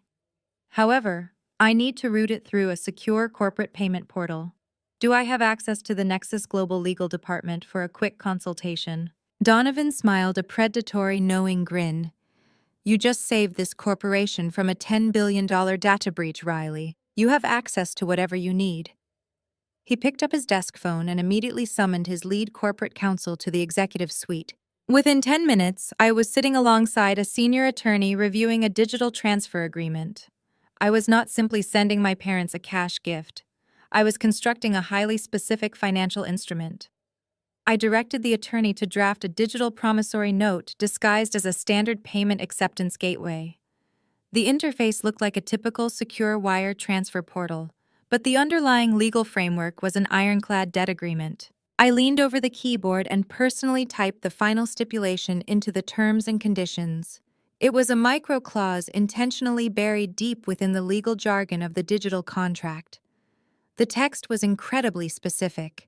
"However, I need to route it through a secure corporate payment portal. Do I have access to the Nexus Global Legal Department for a quick consultation?" Donovan smiled a predatory, knowing grin. "You just saved this corporation from a $10 billion data breach, Riley. You have access to whatever you need." He picked up his desk phone and immediately summoned his lead corporate counsel to the executive suite. Within 10 minutes, I was sitting alongside a senior attorney reviewing a digital transfer agreement. I was not simply sending my parents a cash gift. I was constructing a highly specific financial instrument. I directed the attorney to draft a digital promissory note disguised as a standard payment acceptance gateway. The interface looked like a typical secure wire transfer portal, but the underlying legal framework was an ironclad debt agreement. I leaned over the keyboard and personally typed the final stipulation into the terms and conditions. It was a micro-clause intentionally buried deep within the legal jargon of the digital contract. The text was incredibly specific.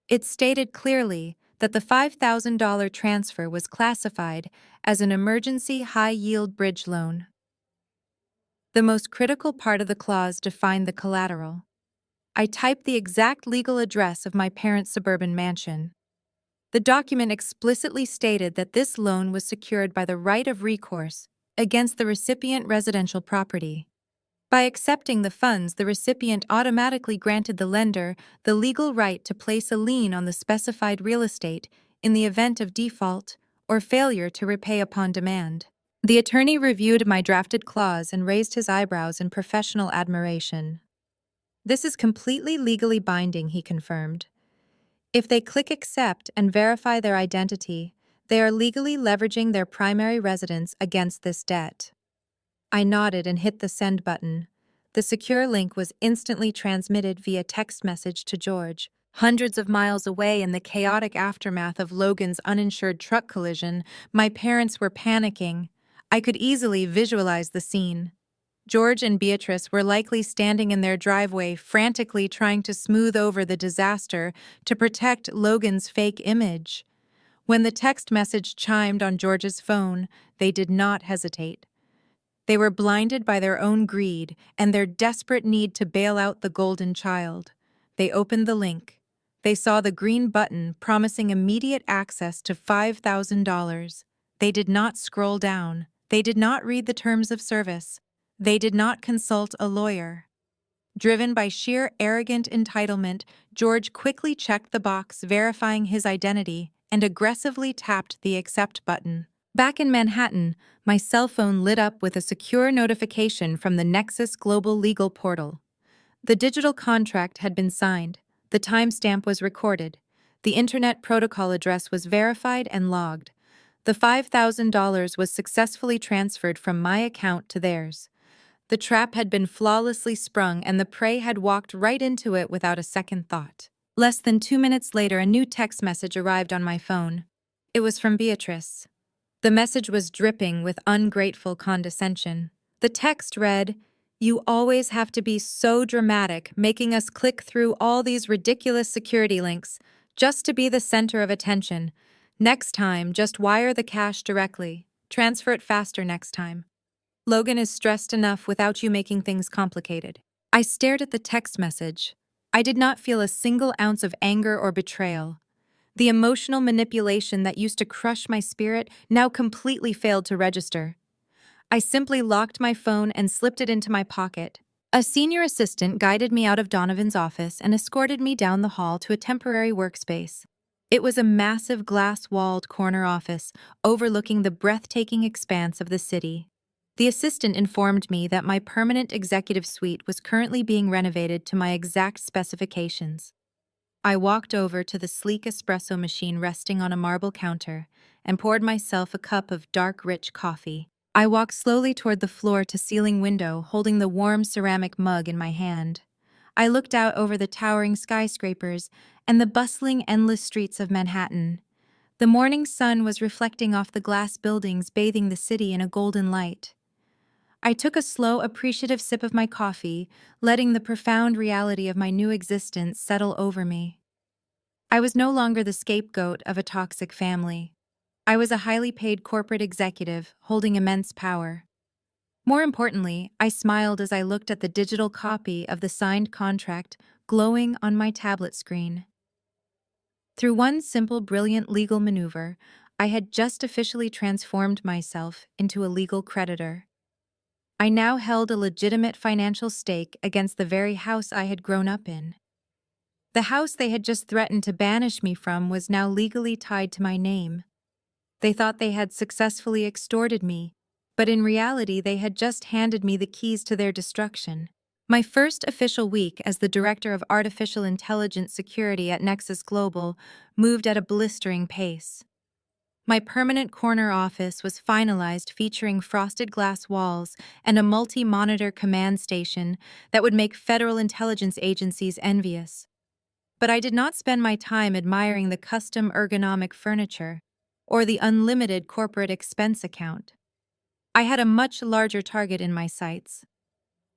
It stated clearly that the $5,000 transfer was classified as an emergency high-yield bridge loan. The most critical part of the clause defined the collateral. I typed the exact legal address of my parents' suburban mansion. The document explicitly stated that this loan was secured by the right of recourse against the recipient residential property. By accepting the funds, the recipient automatically granted the lender the legal right to place a lien on the specified real estate in the event of default or failure to repay upon demand. The attorney reviewed my drafted clause and raised his eyebrows in professional admiration. "This is completely legally binding," he confirmed. "If they click accept and verify their identity, they are legally leveraging their primary residence against this debt." I nodded and hit the send button. The secure link was instantly transmitted via text message to George. Hundreds of miles away in the chaotic aftermath of Logan's uninsured truck collision, my parents were panicking. I could easily visualize the scene. George and Beatrice were likely standing in their driveway, frantically trying to smooth over the disaster to protect Logan's fake image. When the text message chimed on George's phone, they did not hesitate. They were blinded by their own greed and their desperate need to bail out the golden child. They opened the link. They saw the green button promising immediate access to $5,000. They did not scroll down. They did not read the terms of service. They did not consult a lawyer. Driven by sheer arrogant entitlement, George quickly checked the box verifying his identity and aggressively tapped the accept button. Back in Manhattan, my cell phone lit up with a secure notification from the Nexus Global Legal Portal. The digital contract had been signed, the timestamp was recorded, the Internet protocol address was verified and logged. The $5,000 was successfully transferred from my account to theirs. The trap had been flawlessly sprung and the prey had walked right into it without a second thought. Less than 2 minutes later, a new text message arrived on my phone. It was from Beatrice. The message was dripping with ungrateful condescension. The text read, "You always have to be so dramatic, making us click through all these ridiculous security links just to be the center of attention. Next time, just wire the cash directly. Transfer it faster next time. Logan is stressed enough without you making things complicated." I stared at the text message. I did not feel a single ounce of anger or betrayal. The emotional manipulation that used to crush my spirit now completely failed to register. I simply locked my phone and slipped it into my pocket. A senior assistant guided me out of Donovan's office and escorted me down the hall to a temporary workspace. It was a massive glass-walled corner office overlooking the breathtaking expanse of the city. The assistant informed me that my permanent executive suite was currently being renovated to my exact specifications. I walked over to the sleek espresso machine resting on a marble counter and poured myself a cup of dark, rich coffee. I walked slowly toward the floor-to-ceiling window, holding the warm ceramic mug in my hand. I looked out over the towering skyscrapers and the bustling, endless streets of Manhattan. The morning sun was reflecting off the glass buildings, bathing the city in a golden light. I took a slow, appreciative sip of my coffee, letting the profound reality of my new existence settle over me. I was no longer the scapegoat of a toxic family. I was a highly paid corporate executive holding immense power. More importantly, I smiled as I looked at the digital copy of the signed contract glowing on my tablet screen. Through one simple, brilliant legal maneuver, I had just officially transformed myself into a legal creditor. I now held a legitimate financial stake against the very house I had grown up in. The house they had just threatened to banish me from was now legally tied to my name. They thought they had successfully extorted me, but in reality they had just handed me the keys to their destruction. My first official week as the Director of Artificial Intelligence Security at Nexus Global moved at a blistering pace. My permanent corner office was finalized, featuring frosted glass walls and a multi-monitor command station that would make federal intelligence agencies envious. But I did not spend my time admiring the custom ergonomic furniture or the unlimited corporate expense account. I had a much larger target in my sights.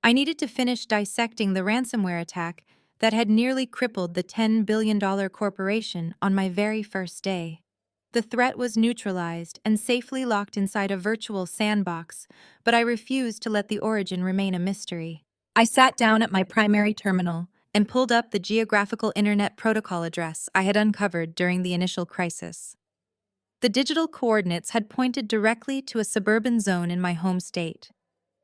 I needed to finish dissecting the ransomware attack that had nearly crippled the $10 billion corporation on my very first day. The threat was neutralized and safely locked inside a virtual sandbox, but I refused to let the origin remain a mystery. I sat down at my primary terminal and pulled up the geographical internet protocol address I had uncovered during the initial crisis. The digital coordinates had pointed directly to a suburban zone in my home state.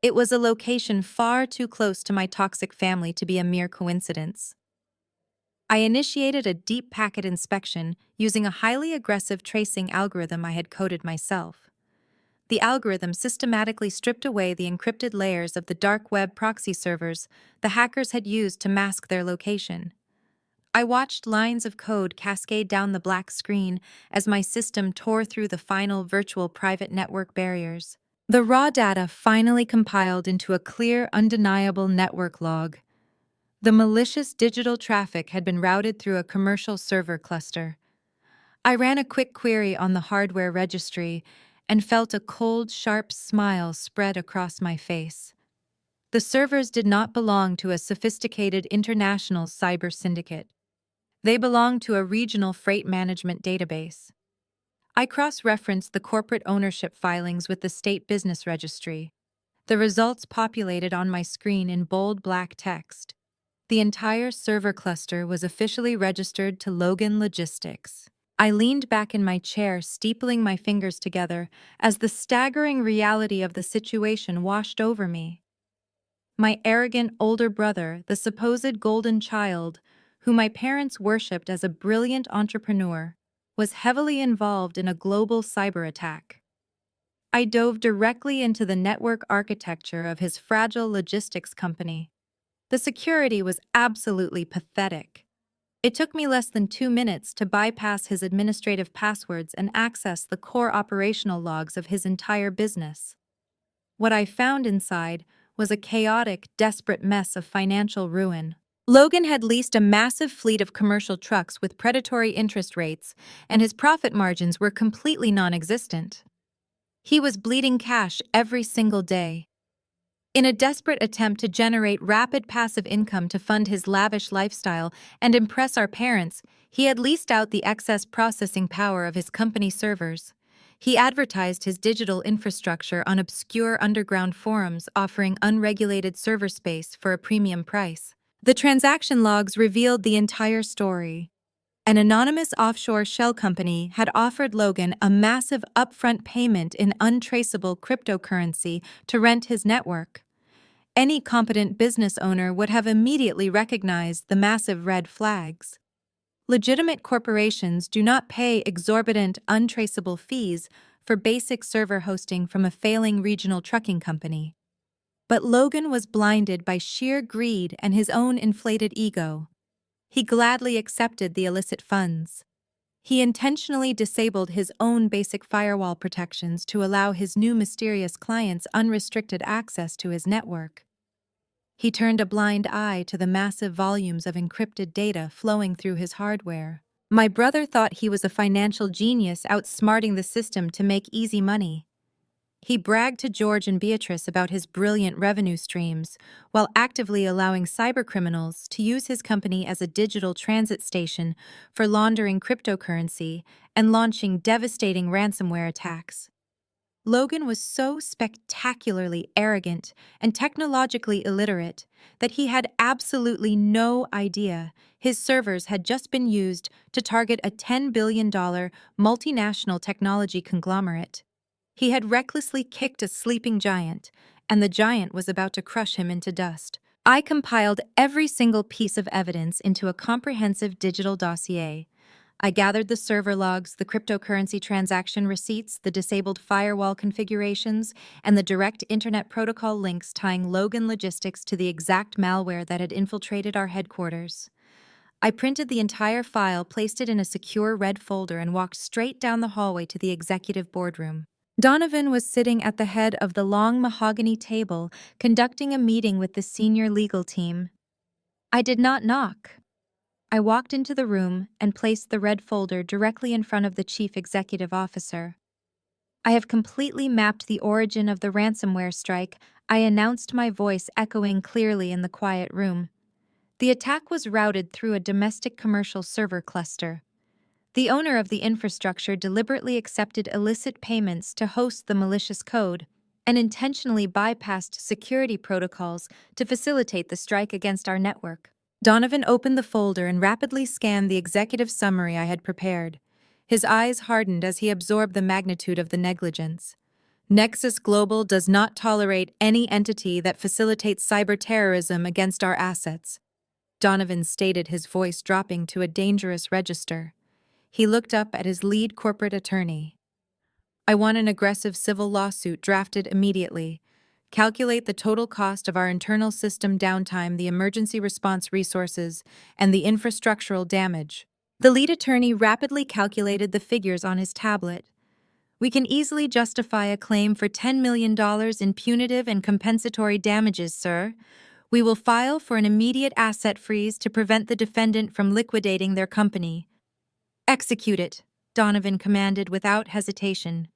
It was a location far too close to my toxic family to be a mere coincidence. I initiated a deep packet inspection using a highly aggressive tracing algorithm I had coded myself. The algorithm systematically stripped away the encrypted layers of the dark web proxy servers the hackers had used to mask their location. I watched lines of code cascade down the black screen as my system tore through the final virtual private network barriers. The raw data finally compiled into a clear, undeniable network log. The malicious digital traffic had been routed through a commercial server cluster. I ran a quick query on the hardware registry and felt a cold, sharp smile spread across my face. The servers did not belong to a sophisticated international cyber syndicate. They belonged to a regional freight management database. I cross-referenced the corporate ownership filings with the state business registry. The results populated on my screen in bold black text. The entire server cluster was officially registered to Logan Logistics. I leaned back in my chair, steepling my fingers together as the staggering reality of the situation washed over me. My arrogant older brother, the supposed golden child, who my parents worshipped as a brilliant entrepreneur, was heavily involved in a global cyber attack. I dove directly into the network architecture of his fragile logistics company. The security was absolutely pathetic. It took me less than 2 minutes to bypass his administrative passwords and access the core operational logs of his entire business. What I found inside was a chaotic, desperate mess of financial ruin. Logan had leased a massive fleet of commercial trucks with predatory interest rates, and his profit margins were completely non-existent. He was bleeding cash every single day. In a desperate attempt to generate rapid passive income to fund his lavish lifestyle and impress our parents, he had leased out the excess processing power of his company servers. He advertised his digital infrastructure on obscure underground forums offering unregulated server space for a premium price. The transaction logs revealed the entire story. An anonymous offshore shell company had offered Logan a massive upfront payment in untraceable cryptocurrency to rent his network. Any competent business owner would have immediately recognized the massive red flags. Legitimate corporations do not pay exorbitant, untraceable fees for basic server hosting from a failing regional trucking company. But Logan was blinded by sheer greed and his own inflated ego. He gladly accepted the illicit funds. He intentionally disabled his own basic firewall protections to allow his new mysterious clients unrestricted access to his network. He turned a blind eye to the massive volumes of encrypted data flowing through his hardware. My brother thought he was a financial genius outsmarting the system to make easy money. He bragged to George and Beatrice about his brilliant revenue streams, while actively allowing cybercriminals to use his company as a digital transit station for laundering cryptocurrency and launching devastating ransomware attacks. Logan was so spectacularly arrogant and technologically illiterate that he had absolutely no idea his servers had just been used to target a $10 billion multinational technology conglomerate. He had recklessly kicked a sleeping giant, and the giant was about to crush him into dust. I compiled every single piece of evidence into a comprehensive digital dossier. I gathered the server logs, the cryptocurrency transaction receipts, the disabled firewall configurations, and the direct internet protocol links tying Logan Logistics to the exact malware that had infiltrated our headquarters. I printed the entire file, placed it in a secure red folder, and walked straight down the hallway to the executive boardroom. Donovan was sitting at the head of the long mahogany table, conducting a meeting with the senior legal team. I did not knock. I walked into the room and placed the red folder directly in front of the chief executive officer. I have completely mapped the origin of the ransomware strike, I announced, my voice echoing clearly in the quiet room. The attack was routed through a domestic commercial server cluster. The owner of the infrastructure deliberately accepted illicit payments to host the malicious code and intentionally bypassed security protocols to facilitate the strike against our network. Donovan opened the folder and rapidly scanned the executive summary I had prepared. His eyes hardened as he absorbed the magnitude of the negligence. Nexus Global does not tolerate any entity that facilitates cyber terrorism against our assets, Donovan stated, his voice dropping to a dangerous register. He looked up at his lead corporate attorney. I want an aggressive civil lawsuit drafted immediately. Calculate the total cost of our internal system downtime, the emergency response resources, and the infrastructural damage. The lead attorney rapidly calculated the figures on his tablet. We can easily justify a claim for $10 million in punitive and compensatory damages, sir. We will file for an immediate asset freeze to prevent the defendant from liquidating their company. Execute it, Donovan commanded without hesitation.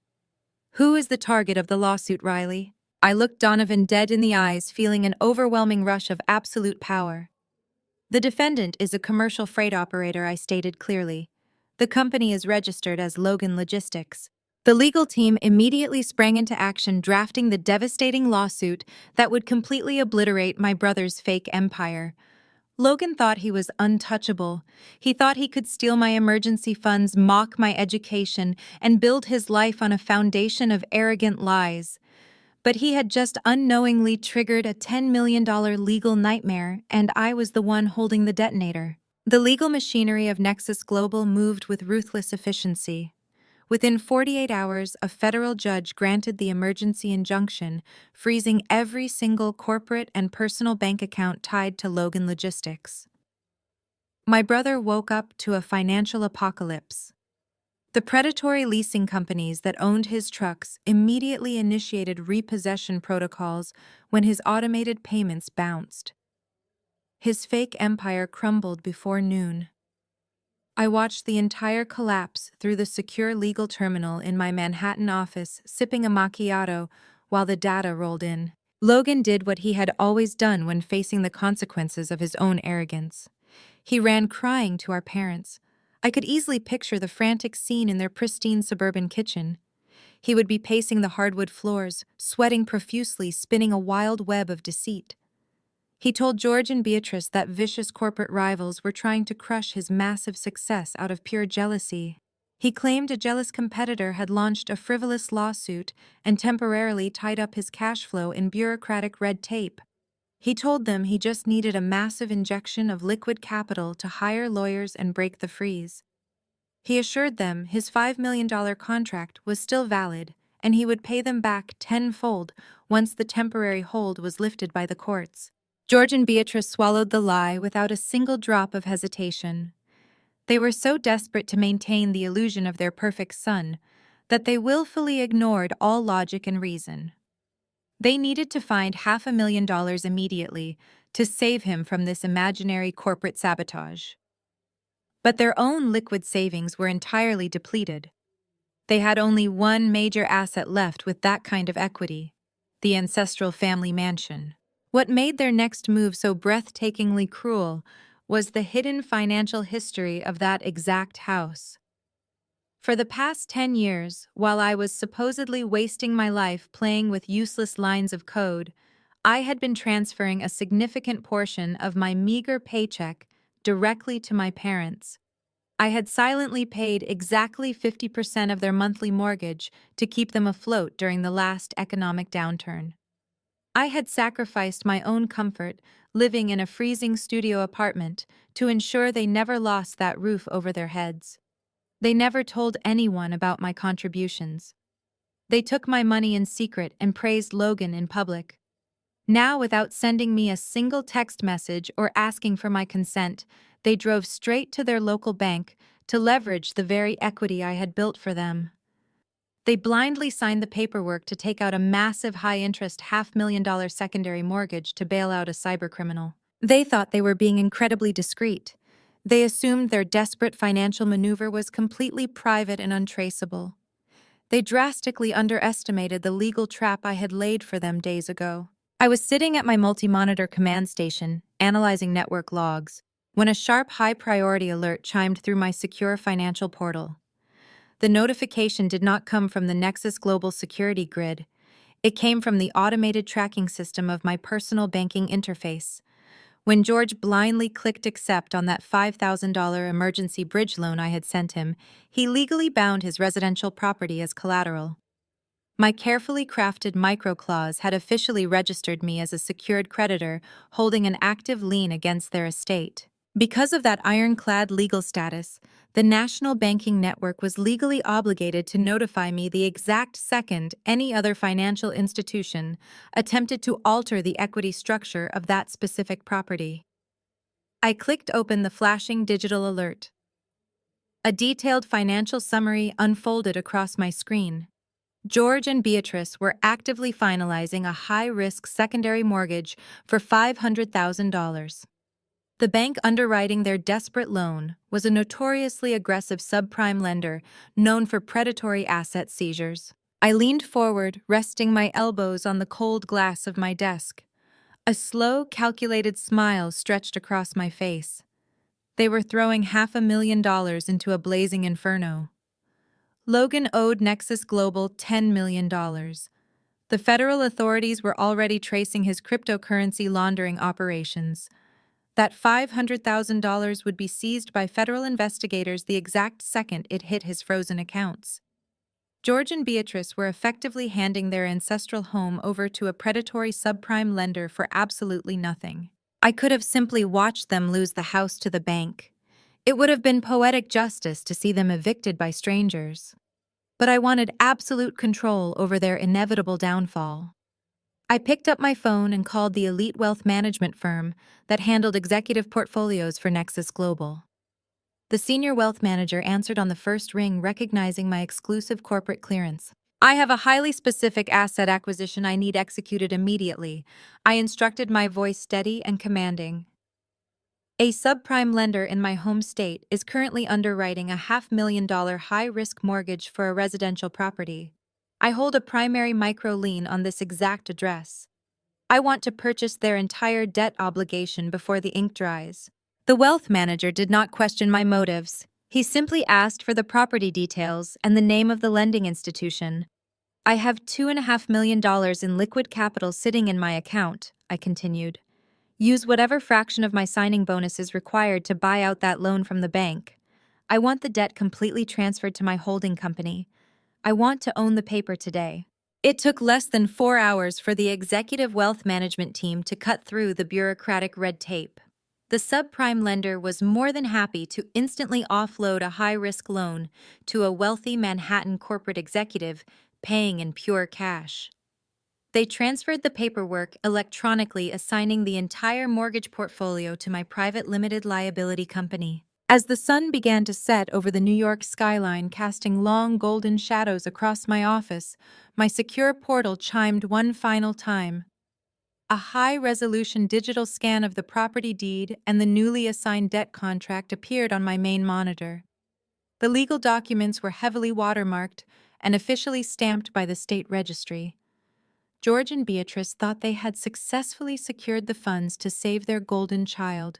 Who is the target of the lawsuit, Riley? I looked Donovan dead in the eyes, feeling an overwhelming rush of absolute power. The defendant is a commercial freight operator, I stated clearly. The company is registered as Logan Logistics. The legal team immediately sprang into action, drafting the devastating lawsuit that would completely obliterate my brother's fake empire. Logan thought he was untouchable. He thought he could steal my emergency funds, mock my education, and build his life on a foundation of arrogant lies. But he had just unknowingly triggered a $10 million legal nightmare, and I was the one holding the detonator. The legal machinery of Nexus Global moved with ruthless efficiency. Within 48 hours, a federal judge granted the emergency injunction, freezing every single corporate and personal bank account tied to Logan Logistics. My brother woke up to a financial apocalypse. The predatory leasing companies that owned his trucks immediately initiated repossession protocols when his automated payments bounced. His fake empire crumbled before noon. I watched the entire collapse through the secure legal terminal in my Manhattan office, sipping a macchiato while the data rolled in. Logan did what he had always done when facing the consequences of his own arrogance. He ran crying to our parents. I could easily picture the frantic scene in their pristine suburban kitchen. He would be pacing the hardwood floors, sweating profusely, spinning a wild web of deceit. He told George and Beatrice that vicious corporate rivals were trying to crush his massive success out of pure jealousy. He claimed a jealous competitor had launched a frivolous lawsuit and temporarily tied up his cash flow in bureaucratic red tape. He told them he just needed a massive injection of liquid capital to hire lawyers and break the freeze. He assured them his $5 million contract was still valid and he would pay them back tenfold once the temporary hold was lifted by the courts. George and Beatrice swallowed the lie without a single drop of hesitation. They were so desperate to maintain the illusion of their perfect son that they willfully ignored all logic and reason. They needed to find $500,000 immediately to save him from this imaginary corporate sabotage. But their own liquid savings were entirely depleted. They had only one major asset left with that kind of equity: the ancestral family mansion. What made their next move so breathtakingly cruel was the hidden financial history of that exact house. For the past 10 years, while I was supposedly wasting my life playing with useless lines of code, I had been transferring a significant portion of my meager paycheck directly to my parents. I had silently paid exactly 50% of their monthly mortgage to keep them afloat during the last economic downturn. I had sacrificed my own comfort, living in a freezing studio apartment, to ensure they never lost that roof over their heads. They never told anyone about my contributions. They took my money in secret and praised Logan in public. Now, without sending me a single text message or asking for my consent, they drove straight to their local bank to leverage the very equity I had built for them. They blindly signed the paperwork to take out a massive high-interest $500,000 secondary mortgage to bail out a cybercriminal. They thought they were being incredibly discreet. They assumed their desperate financial maneuver was completely private and untraceable. They drastically underestimated the legal trap I had laid for them days ago. I was sitting at my multi-monitor command station, analyzing network logs, when a sharp high-priority alert chimed through my secure financial portal. The notification did not come from the Nexus Global Security Grid. It came from the automated tracking system of my personal banking interface. When George blindly clicked accept on that $5,000 emergency bridge loan I had sent him, he legally bound his residential property as collateral. My carefully crafted microclause had officially registered me as a secured creditor holding an active lien against their estate. Because of that ironclad legal status, the national banking network was legally obligated to notify me the exact second any other financial institution attempted to alter the equity structure of that specific property. I clicked open the flashing digital alert. A detailed financial summary unfolded across my screen. George and Beatrice were actively finalizing a high-risk secondary mortgage for $500,000. The bank underwriting their desperate loan was a notoriously aggressive subprime lender known for predatory asset seizures. I leaned forward, resting my elbows on the cold glass of my desk. A slow, calculated smile stretched across my face. They were throwing $500,000 into a blazing inferno. Logan owed Nexus Global $10 million. The federal authorities were already tracing his cryptocurrency laundering operations. That $500,000 would be seized by federal investigators the exact second it hit his frozen accounts. George and Beatrice were effectively handing their ancestral home over to a predatory subprime lender for absolutely nothing. I could have simply watched them lose the house to the bank. It would have been poetic justice to see them evicted by strangers. But I wanted absolute control over their inevitable downfall. I picked up my phone and called the elite wealth management firm that handled executive portfolios for Nexus Global. The senior wealth manager answered on the first ring, recognizing my exclusive corporate clearance. "I have a highly specific asset acquisition I need executed immediately," I instructed, my voice steady and commanding. A subprime lender in my home state is currently underwriting a $500,000 high-risk mortgage for a residential property. I hold a primary micro lien on this exact address. I want to purchase their entire debt obligation before the ink dries. The wealth manager did not question my motives. He simply asked for the property details and the name of the lending institution. I have $2.5 million in liquid capital sitting in my account, I continued. Use whatever fraction of my signing bonus is required to buy out that loan from the bank. I want the debt completely transferred to my holding company. I want to own the paper today. It took less than 4 hours for the executive wealth management team to cut through the bureaucratic red tape. The subprime lender was more than happy to instantly offload a high-risk loan to a wealthy Manhattan corporate executive paying in pure cash. They transferred the paperwork electronically, assigning the entire mortgage portfolio to my private limited liability company. As the sun began to set over the New York skyline, casting long golden shadows across my office, my secure portal chimed one final time. A high-resolution digital scan of the property deed and the newly assigned debt contract appeared on my main monitor. The legal documents were heavily watermarked and officially stamped by the state registry. George and Beatrice thought they had successfully secured the funds to save their golden child.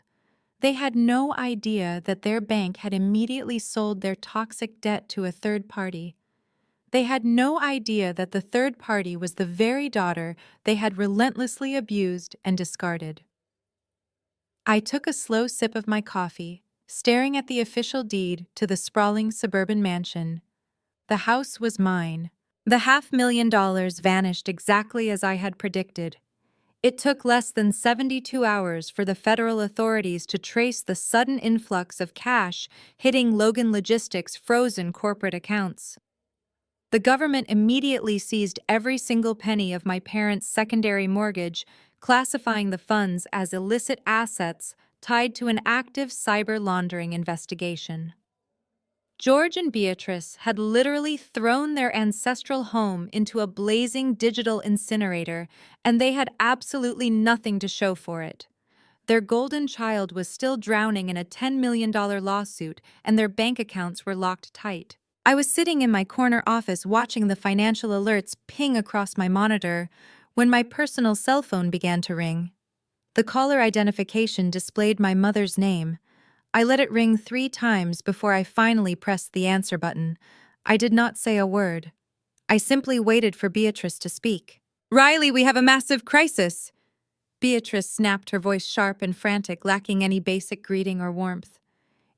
They had no idea that their bank had immediately sold their toxic debt to a third party. They had no idea that the third party was the very daughter they had relentlessly abused and discarded. I took a slow sip of my coffee, staring at the official deed to the sprawling suburban mansion. The house was mine. The $500,000 vanished exactly as I had predicted. It took less than 72 hours for the federal authorities to trace the sudden influx of cash hitting Logan Logistics' frozen corporate accounts. The government immediately seized every single penny of my parents' secondary mortgage, classifying the funds as illicit assets tied to an active cyber laundering investigation. George and Beatrice had literally thrown their ancestral home into a blazing digital incinerator, and they had absolutely nothing to show for it. Their golden child was still drowning in a $10 million lawsuit, and their bank accounts were locked tight. I was sitting in my corner office watching the financial alerts ping across my monitor when my personal cell phone began to ring. The caller identification displayed my mother's name. I let it ring 3 times before I finally pressed the answer button. I did not say a word. I simply waited for Beatrice to speak. "Riley, we have a massive crisis!" Beatrice snapped, her voice sharp and frantic, lacking any basic greeting or warmth.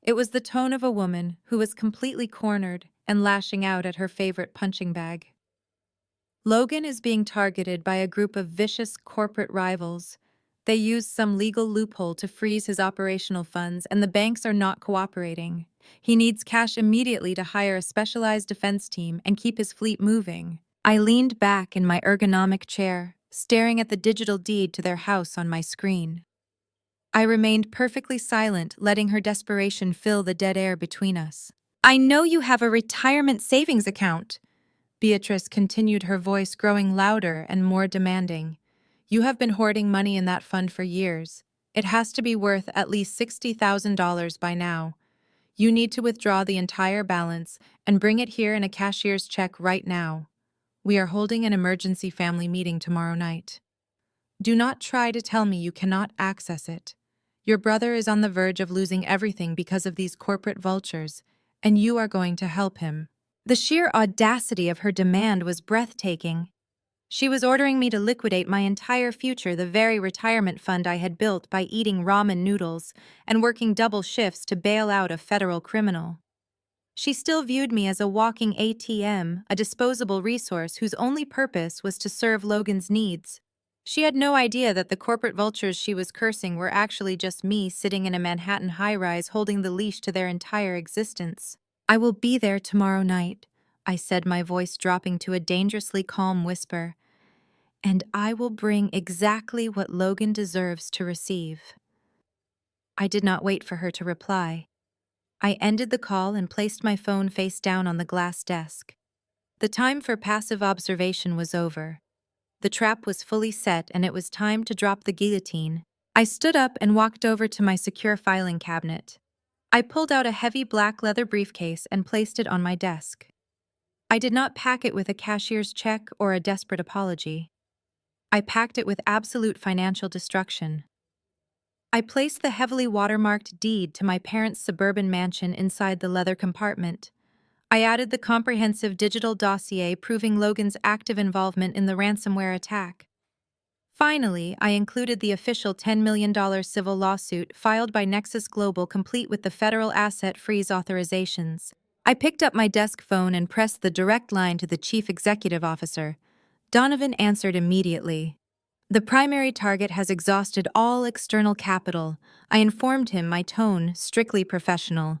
It was the tone of a woman who was completely cornered and lashing out at her favorite punching bag. Logan is being targeted by a group of vicious corporate rivals. They used some legal loophole to freeze his operational funds, and the banks are not cooperating. He needs cash immediately to hire a specialized defense team and keep his fleet moving. I leaned back in my ergonomic chair, staring at the digital deed to their house on my screen. I remained perfectly silent, letting her desperation fill the dead air between us. "I know you have a retirement savings account," Beatrice continued, her voice growing louder and more demanding. "You have been hoarding money in that fund for years. It has to be worth at least $60,000 by now. You need to withdraw the entire balance and bring it here in a cashier's check right now. We are holding an emergency family meeting tomorrow night. Do not try to tell me you cannot access it. Your brother is on the verge of losing everything because of these corporate vultures, and you are going to help him." The sheer audacity of her demand was breathtaking. She was ordering me to liquidate my entire future, the very retirement fund I had built by eating ramen noodles and working double shifts to bail out a federal criminal. She still viewed me as a walking ATM, a disposable resource whose only purpose was to serve Logan's needs. She had no idea that the corporate vultures she was cursing were actually just me sitting in a Manhattan high-rise holding the leash to their entire existence. "I will be there tomorrow night," I said, my voice dropping to a dangerously calm whisper. "And I will bring exactly what Logan deserves to receive." I did not wait for her to reply. I ended the call and placed my phone face down on the glass desk. The time for passive observation was over. The trap was fully set, and it was time to drop the guillotine. I stood up and walked over to my secure filing cabinet. I pulled out a heavy black leather briefcase and placed it on my desk. I did not pack it with a cashier's check or a desperate apology. I packed it with absolute financial destruction. I placed the heavily watermarked deed to my parents' suburban mansion inside the leather compartment. I added the comprehensive digital dossier proving Logan's active involvement in the ransomware attack. Finally, I included the official $10 million civil lawsuit filed by Nexus Global complete with the federal asset freeze authorizations. I picked up my desk phone and pressed the direct line to the chief executive officer. Donovan answered immediately. The primary target has exhausted all external capital. I informed him, my tone strictly professional.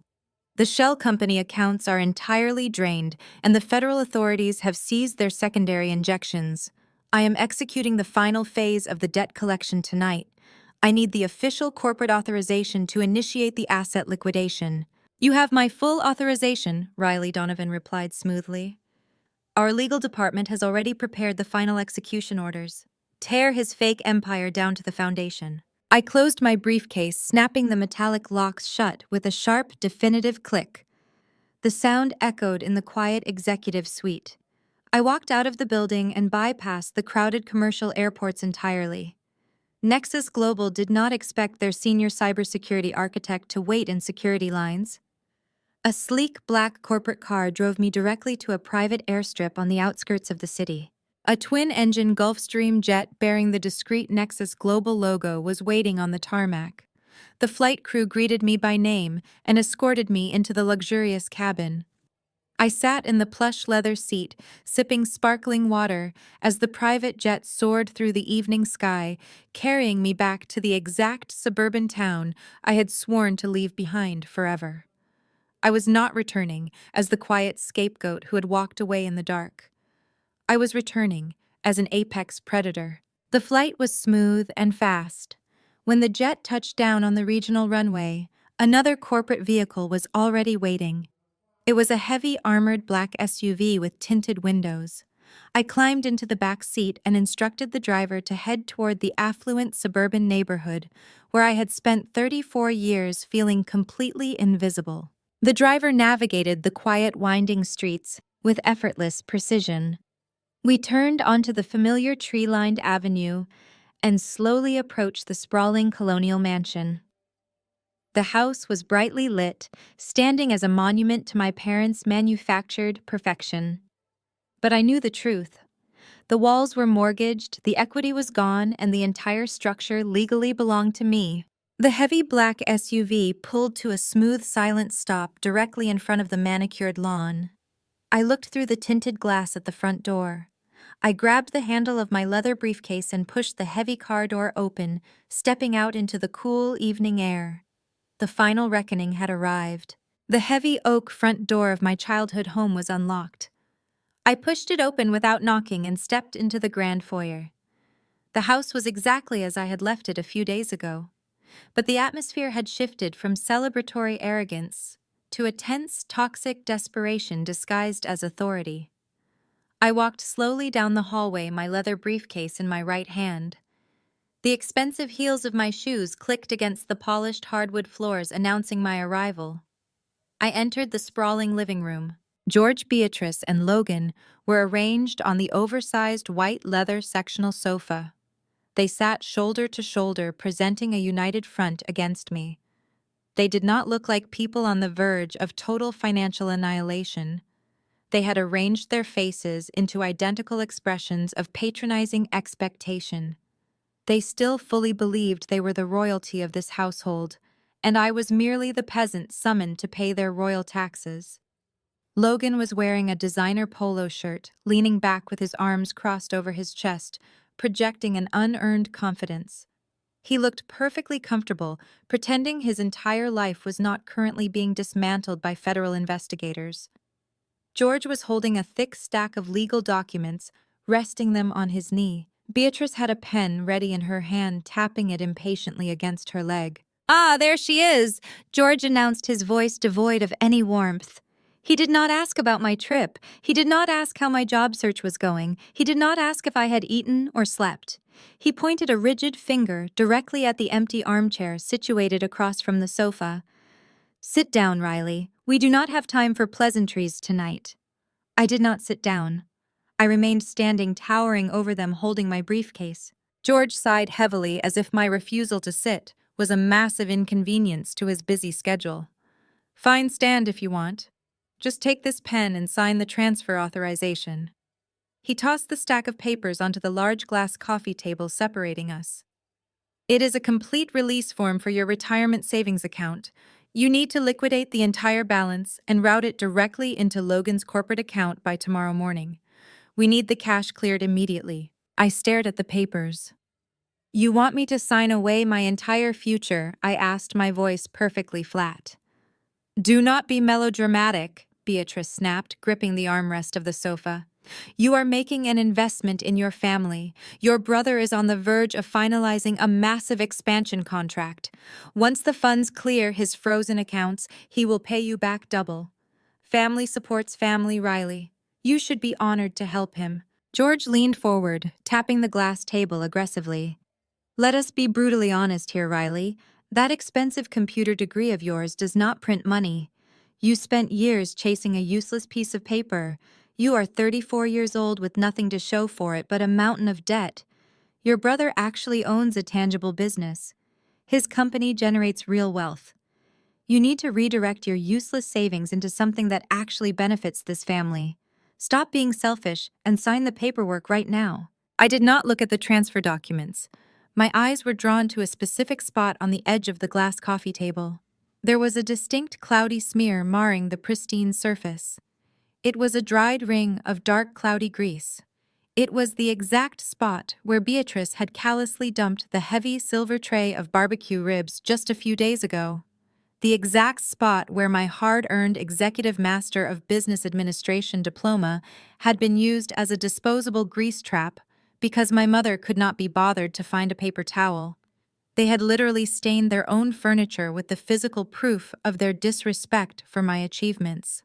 The shell company accounts are entirely drained, and the federal authorities have seized their secondary injections. I am executing the final phase of the debt collection tonight. I need the official corporate authorization to initiate the asset liquidation. You have my full authorization, Riley Donovan replied smoothly. Our legal department has already prepared the final execution orders. Tear his fake empire down to the foundation. I closed my briefcase, snapping the metallic locks shut with a sharp, definitive click. The sound echoed in the quiet executive suite. I walked out of the building and bypassed the crowded commercial airports entirely. Nexus Global did not expect their senior cybersecurity architect to wait in security lines. A sleek black corporate car drove me directly to a private airstrip on the outskirts of the city. A twin-engine Gulfstream jet bearing the discreet Nexus Global logo was waiting on the tarmac. The flight crew greeted me by name and escorted me into the luxurious cabin. I sat in the plush leather seat, sipping sparkling water as the private jet soared through the evening sky, carrying me back to the exact suburban town I had sworn to leave behind forever. I was not returning as the quiet scapegoat who had walked away in the dark. I was returning as an apex predator. The flight was smooth and fast. When the jet touched down on the regional runway, another corporate vehicle was already waiting. It was a heavy armored black SUV with tinted windows. I climbed into the back seat and instructed the driver to head toward the affluent suburban neighborhood where I had spent 34 years feeling completely invisible. The driver navigated the quiet, winding streets with effortless precision. We turned onto the familiar tree-lined avenue and slowly approached the sprawling colonial mansion. The house was brightly lit, standing as a monument to my parents' manufactured perfection. But I knew the truth. The walls were mortgaged, the equity was gone, and the entire structure legally belonged to me. The heavy black SUV pulled to a smooth, silent stop directly in front of the manicured lawn. I looked through the tinted glass at the front door. I grabbed the handle of my leather briefcase and pushed the heavy car door open, stepping out into the cool evening air. The final reckoning had arrived. The heavy oak front door of my childhood home was unlocked. I pushed it open without knocking and stepped into the grand foyer. The house was exactly as I had left it a few days ago, but the atmosphere had shifted from celebratory arrogance to a tense, toxic desperation disguised as authority. I walked slowly down the hallway, my leather briefcase in my right hand. The expensive heels of my shoes clicked against the polished hardwood floors, announcing my arrival. I entered the sprawling living room. George, Beatrice, and Logan were arranged on the oversized white leather sectional sofa. They sat shoulder to shoulder, presenting a united front against me. They did not look like people on the verge of total financial annihilation. They had arranged their faces into identical expressions of patronizing expectation. They still fully believed they were the royalty of this household, and I was merely the peasant summoned to pay their royal taxes. Logan was wearing a designer polo shirt, leaning back with his arms crossed over his chest, projecting an unearned confidence. He looked perfectly comfortable, pretending his entire life was not currently being dismantled by federal investigators. George was holding a thick stack of legal documents, resting them on his knee. Beatrice had a pen ready in her hand, tapping it impatiently against her leg. "Ah, there she is," George announced, his voice devoid of any warmth. He did not ask about my trip. He did not ask how my job search was going. He did not ask if I had eaten or slept. He pointed a rigid finger directly at the empty armchair situated across from the sofa. "Sit down, Riley. We do not have time for pleasantries tonight." I did not sit down. I remained standing, towering over them, holding my briefcase. George sighed heavily as if my refusal to sit was a massive inconvenience to his busy schedule. "Fine, stand if you want. Just take this pen and sign the transfer authorization." He tossed the stack of papers onto the large glass coffee table separating us. "It is a complete release form for your retirement savings account. You need to liquidate the entire balance and route it directly into Logan's corporate account by tomorrow morning. We need the cash cleared immediately." I stared at the papers. "You want me to sign away my entire future?" I asked, my voice perfectly flat. "Do not be melodramatic," Beatrice snapped, gripping the armrest of the sofa. "You are making an investment in your family. Your brother is on the verge of finalizing a massive expansion contract. Once the funds clear his frozen accounts, he will pay you back double. Family supports family, Riley. You should be honored to help him." George leaned forward, tapping the glass table aggressively. "Let us be brutally honest here, Riley. That expensive computer degree of yours does not print money. You spent years chasing a useless piece of paper. You are 34 years old with nothing to show for it but a mountain of debt. Your brother actually owns a tangible business. His company generates real wealth. You need to redirect your useless savings into something that actually benefits this family. Stop being selfish and sign the paperwork right now." I did not look at the transfer documents. My eyes were drawn to a specific spot on the edge of the glass coffee table. There was a distinct cloudy smear marring the pristine surface. It was a dried ring of dark cloudy grease. It was the exact spot where Beatrice had callously dumped the heavy silver tray of barbecue ribs just a few days ago. The exact spot where my hard-earned Executive Master of Business Administration diploma had been used as a disposable grease trap because my mother could not be bothered to find a paper towel. They had literally stained their own furniture with the physical proof of their disrespect for my achievements.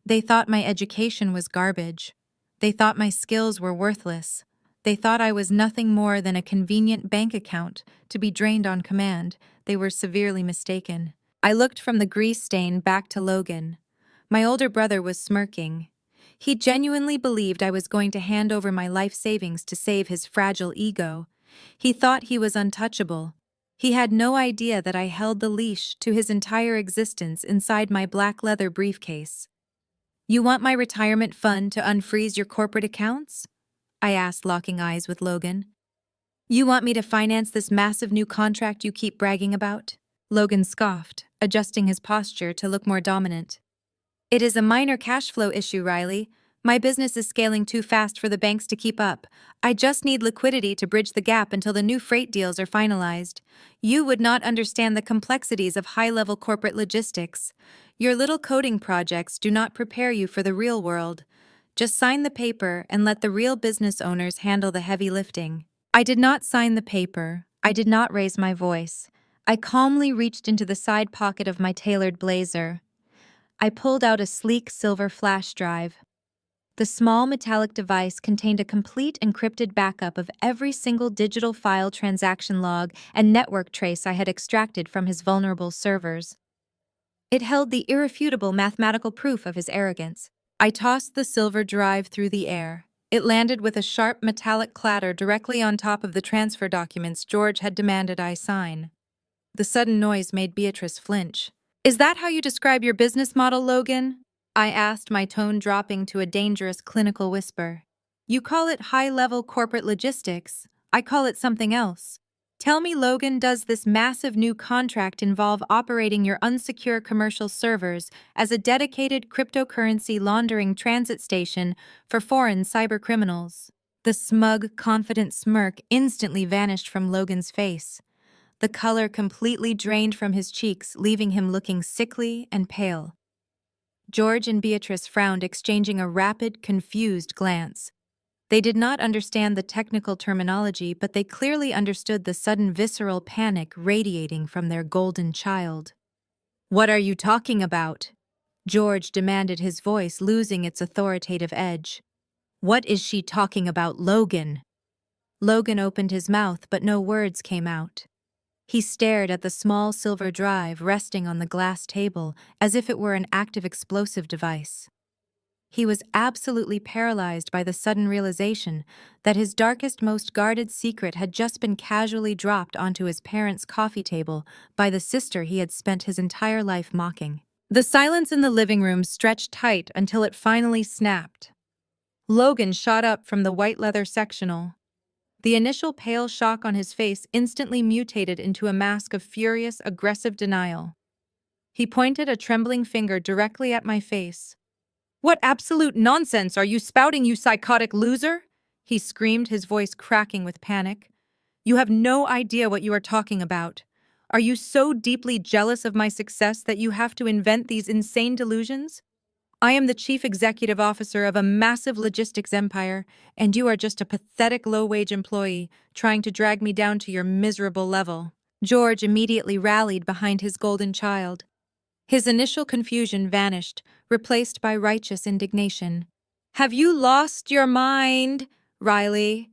They thought my education was garbage. They thought my skills were worthless. They thought I was nothing more than a convenient bank account to be drained on command. They were severely mistaken. I looked from the grease stain back to Logan. My older brother was smirking. He genuinely believed I was going to hand over my life savings to save his fragile ego. He thought he was untouchable. He had no idea that I held the leash to his entire existence inside my black leather briefcase. "You want my retirement fund to unfreeze your corporate accounts?" I asked, locking eyes with Logan. "You want me to finance this massive new contract you keep bragging about?" Logan scoffed, adjusting his posture to look more dominant. "It is a minor cash flow issue, Riley. My business is scaling too fast for the banks to keep up. I just need liquidity to bridge the gap until the new freight deals are finalized. You would not understand the complexities of high-level corporate logistics. Your little coding projects do not prepare you for the real world. Just sign the paper and let the real business owners handle the heavy lifting." I did not sign the paper. I did not raise my voice. I calmly reached into the side pocket of my tailored blazer. I pulled out a sleek silver flash drive. The small metallic device contained a complete encrypted backup of every single digital file, transaction log, and network trace I had extracted from his vulnerable servers. It held the irrefutable mathematical proof of his arrogance. I tossed the silver drive through the air. It landed with a sharp metallic clatter directly on top of the transfer documents George had demanded I sign. The sudden noise made Beatrice flinch. "Is that how you describe your business model, Logan?" I asked, my tone dropping to a dangerous clinical whisper. "You call it high-level corporate logistics. I call it something else. Tell me, Logan, does this massive new contract involve operating your unsecure commercial servers as a dedicated cryptocurrency laundering transit station for foreign cybercriminals?" The smug, confident smirk instantly vanished from Logan's face. The color completely drained from his cheeks, leaving him looking sickly and pale. George and Beatrice frowned, exchanging a rapid, confused glance. They did not understand the technical terminology, but they clearly understood the sudden visceral panic radiating from their golden child. "What are you talking about?" George demanded, his voice losing its authoritative edge. "What is she talking about, Logan?" Logan opened his mouth, but no words came out. He stared at the small silver drive resting on the glass table as if it were an active explosive device. He was absolutely paralyzed by the sudden realization that his darkest, most guarded secret had just been casually dropped onto his parents' coffee table by the sister he had spent his entire life mocking. The silence in the living room stretched tight until it finally snapped. Logan shot up from the white leather sectional. The initial pale shock on his face instantly mutated into a mask of furious, aggressive denial. He pointed a trembling finger directly at my face. "What absolute nonsense are you spouting, you psychotic loser?" he screamed, his voice cracking with panic. "You have no idea what you are talking about. Are you so deeply jealous of my success that you have to invent these insane delusions? I am the chief executive officer of a massive logistics empire, and you are just a pathetic low-wage employee trying to drag me down to your miserable level." George immediately rallied behind his golden child. His initial confusion vanished, replaced by righteous indignation. "Have you lost your mind, Riley?"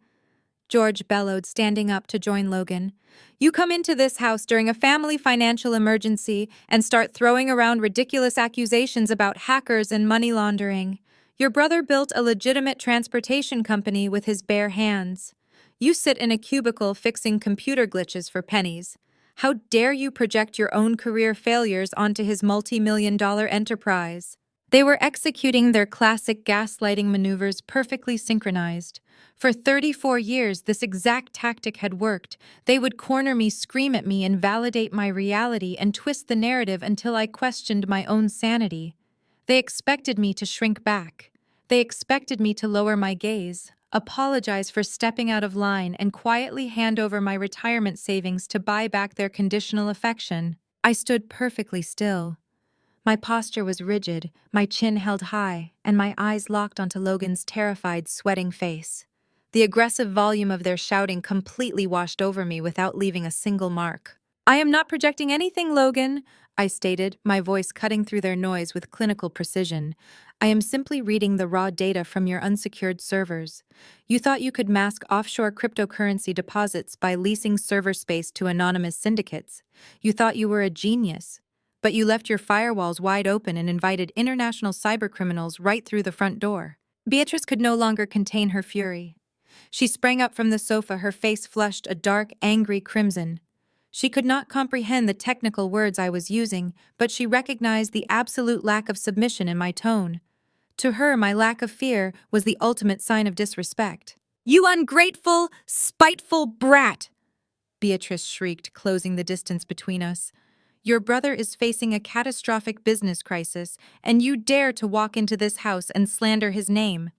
George bellowed, standing up to join Logan. "You come into this house during a family financial emergency and start throwing around ridiculous accusations about hackers and money laundering. Your brother built a legitimate transportation company with his bare hands. You sit in a cubicle fixing computer glitches for pennies. How dare you project your own career failures onto his multi-million-dollar enterprise?" They were executing their classic gaslighting maneuvers perfectly synchronized. For 34 years, this exact tactic had worked. They would corner me, scream at me, invalidate my reality, and twist the narrative until I questioned my own sanity. They expected me to shrink back. They expected me to lower my gaze, apologize for stepping out of line, and quietly hand over my retirement savings to buy back their conditional affection. I stood perfectly still. My posture was rigid, my chin held high, and my eyes locked onto Logan's terrified, sweating face. The aggressive volume of their shouting completely washed over me without leaving a single mark. "I am not projecting anything, Logan," I stated, my voice cutting through their noise with clinical precision. "I am simply reading the raw data from your unsecured servers. You thought you could mask offshore cryptocurrency deposits by leasing server space to anonymous syndicates. You thought you were a genius. But you left your firewalls wide open and invited international cybercriminals right through the front door." Beatrice could no longer contain her fury. She sprang up from the sofa, her face flushed a dark, angry crimson. She could not comprehend the technical words I was using, but she recognized the absolute lack of submission in my tone. To her, my lack of fear was the ultimate sign of disrespect. "You ungrateful, spiteful brat!" Beatrice shrieked, closing the distance between us. "Your brother is facing a catastrophic business crisis, and you dare to walk into this house and slander his name.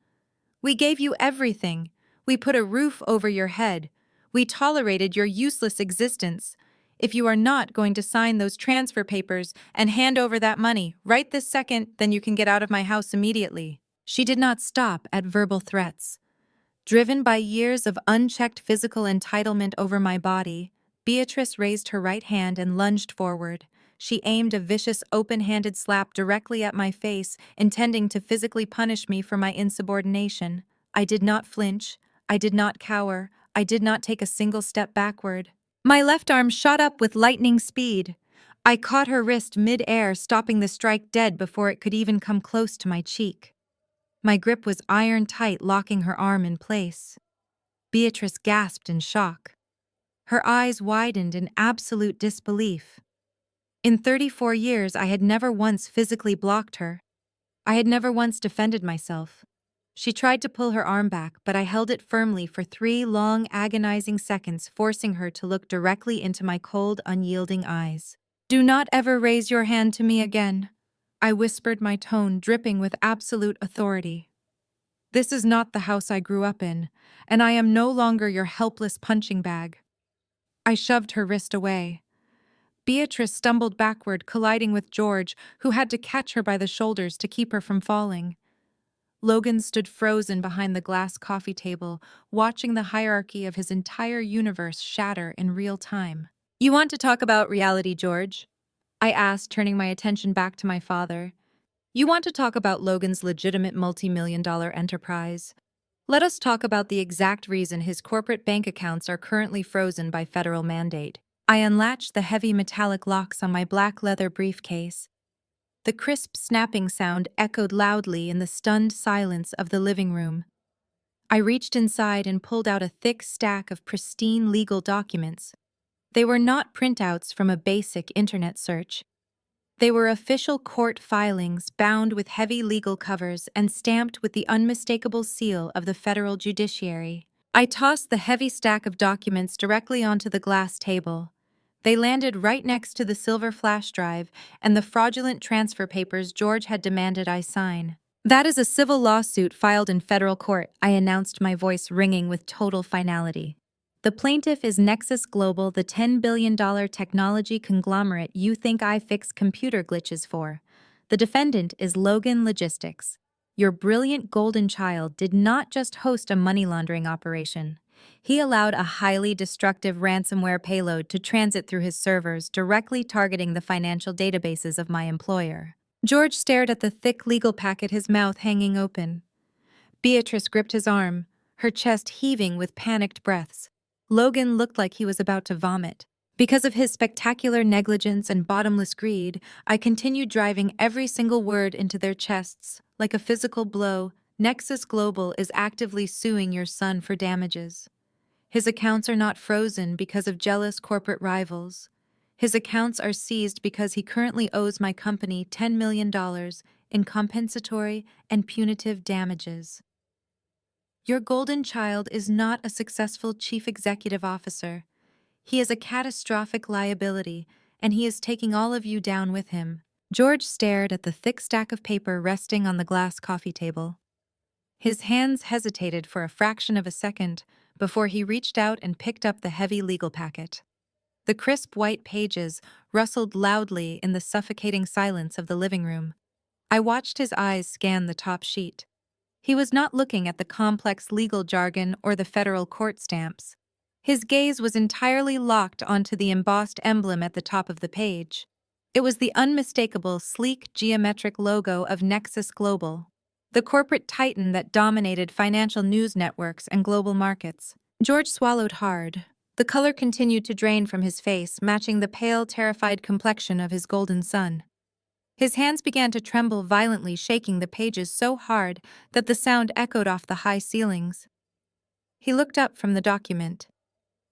We gave you everything. We put a roof over your head. We tolerated your useless existence. If you are not going to sign those transfer papers and hand over that money right this second, then you can get out of my house immediately." She did not stop at verbal threats. Driven by years of unchecked physical entitlement over my body, Beatrice raised her right hand and lunged forward. She aimed a vicious, open-handed slap directly at my face, intending to physically punish me for my insubordination. I did not flinch. I did not cower. I did not take a single step backward. My left arm shot up with lightning speed. I caught her wrist mid-air, stopping the strike dead before it could even come close to my cheek. My grip was iron-tight, locking her arm in place. Beatrice gasped in shock. Her eyes widened in absolute disbelief. In 34 years, I had never once physically blocked her. I had never once defended myself. She tried to pull her arm back, but I held it firmly for 3 long, agonizing seconds, forcing her to look directly into my cold, unyielding eyes. "Do not ever raise your hand to me again," I whispered, my tone dripping with absolute authority. "This is not the house I grew up in, and I am no longer your helpless punching bag." I shoved her wrist away. Beatrice stumbled backward, colliding with George, who had to catch her by the shoulders to keep her from falling. Logan stood frozen behind the glass coffee table, watching the hierarchy of his entire universe shatter in real time. "You want to talk about reality, George?" I asked, turning my attention back to my father. "You want to talk about Logan's legitimate multi-million-dollar enterprise? Let us talk about the exact reason his corporate bank accounts are currently frozen by federal mandate. I unlatched the heavy metallic locks on my black leather briefcase. The crisp snapping sound echoed loudly in the stunned silence of the living room. I reached inside and pulled out a thick stack of pristine legal documents. They were not printouts from a basic internet search. They were official court filings bound with heavy legal covers and stamped with the unmistakable seal of the federal judiciary. I tossed the heavy stack of documents directly onto the glass table. They landed right next to the silver flash drive and the fraudulent transfer papers George had demanded I sign. "That is a civil lawsuit filed in federal court," I announced, my voice ringing with total finality. "The plaintiff is Nexus Global, the $10 billion technology conglomerate you think I fix computer glitches for. The defendant is Logan Logistics. Your brilliant golden child did not just host a money laundering operation. He allowed a highly destructive ransomware payload to transit through his servers, directly targeting the financial databases of my employer." George stared at the thick legal packet, his mouth hanging open. Beatrice gripped his arm, her chest heaving with panicked breaths. Logan looked like he was about to vomit. Because of his spectacular negligence and bottomless greed, I continued driving every single word into their chests, like a physical blow. "Nexus Global is actively suing your son for damages. His accounts are not frozen because of jealous corporate rivals. His accounts are seized because he currently owes my company $10 million in compensatory and punitive damages. Your golden child is not a successful chief executive officer. He is a catastrophic liability, and he is taking all of you down with him." George stared at the thick stack of paper resting on the glass coffee table. His hands hesitated for a fraction of a second before he reached out and picked up the heavy legal packet. The crisp white pages rustled loudly in the suffocating silence of the living room. I watched his eyes scan the top sheet. He was not looking at the complex legal jargon or the federal court stamps. His gaze was entirely locked onto the embossed emblem at the top of the page. It was the unmistakable, sleek, geometric logo of Nexus Global, the corporate titan that dominated financial news networks and global markets. George swallowed hard. The color continued to drain from his face, matching the pale, terrified complexion of his golden son. His hands began to tremble violently, shaking the pages so hard that the sound echoed off the high ceilings. He looked up from the document.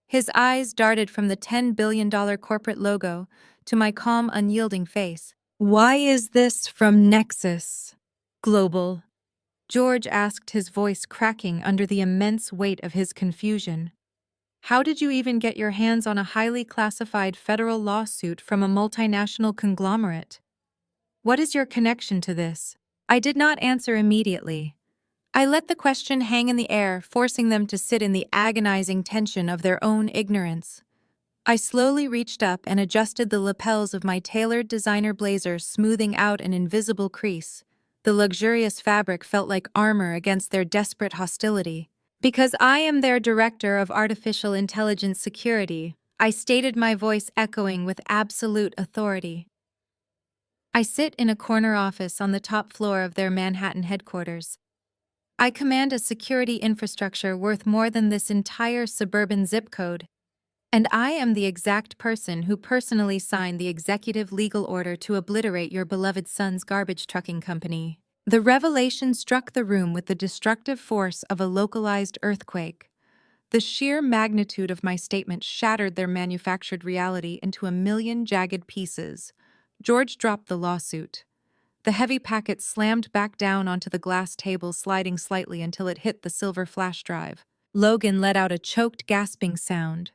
His eyes darted from the $10 billion corporate logo to my calm, unyielding face. "Why is this from Nexus Global?" George asked, his voice cracking under the immense weight of his confusion. "How did you even get your hands on a highly classified federal lawsuit from a multinational conglomerate? What is your connection to this?" I did not answer immediately. I let the question hang in the air, forcing them to sit in the agonizing tension of their own ignorance. I slowly reached up and adjusted the lapels of my tailored designer blazer, smoothing out an invisible crease. The luxurious fabric felt like armor against their desperate hostility. "Because I am their director of artificial intelligence security," I stated, my voice echoing with absolute authority. "I sit in a corner office on the top floor of their Manhattan headquarters. I command a security infrastructure worth more than this entire suburban zip code. And I am the exact person who personally signed the executive legal order to obliterate your beloved son's garbage trucking company." The revelation struck the room with the destructive force of a localized earthquake. The sheer magnitude of my statement shattered their manufactured reality into a million jagged pieces. George dropped the lawsuit. The heavy packet slammed back down onto the glass table, sliding slightly until it hit the silver flash drive. Logan let out a choked, gasping sound.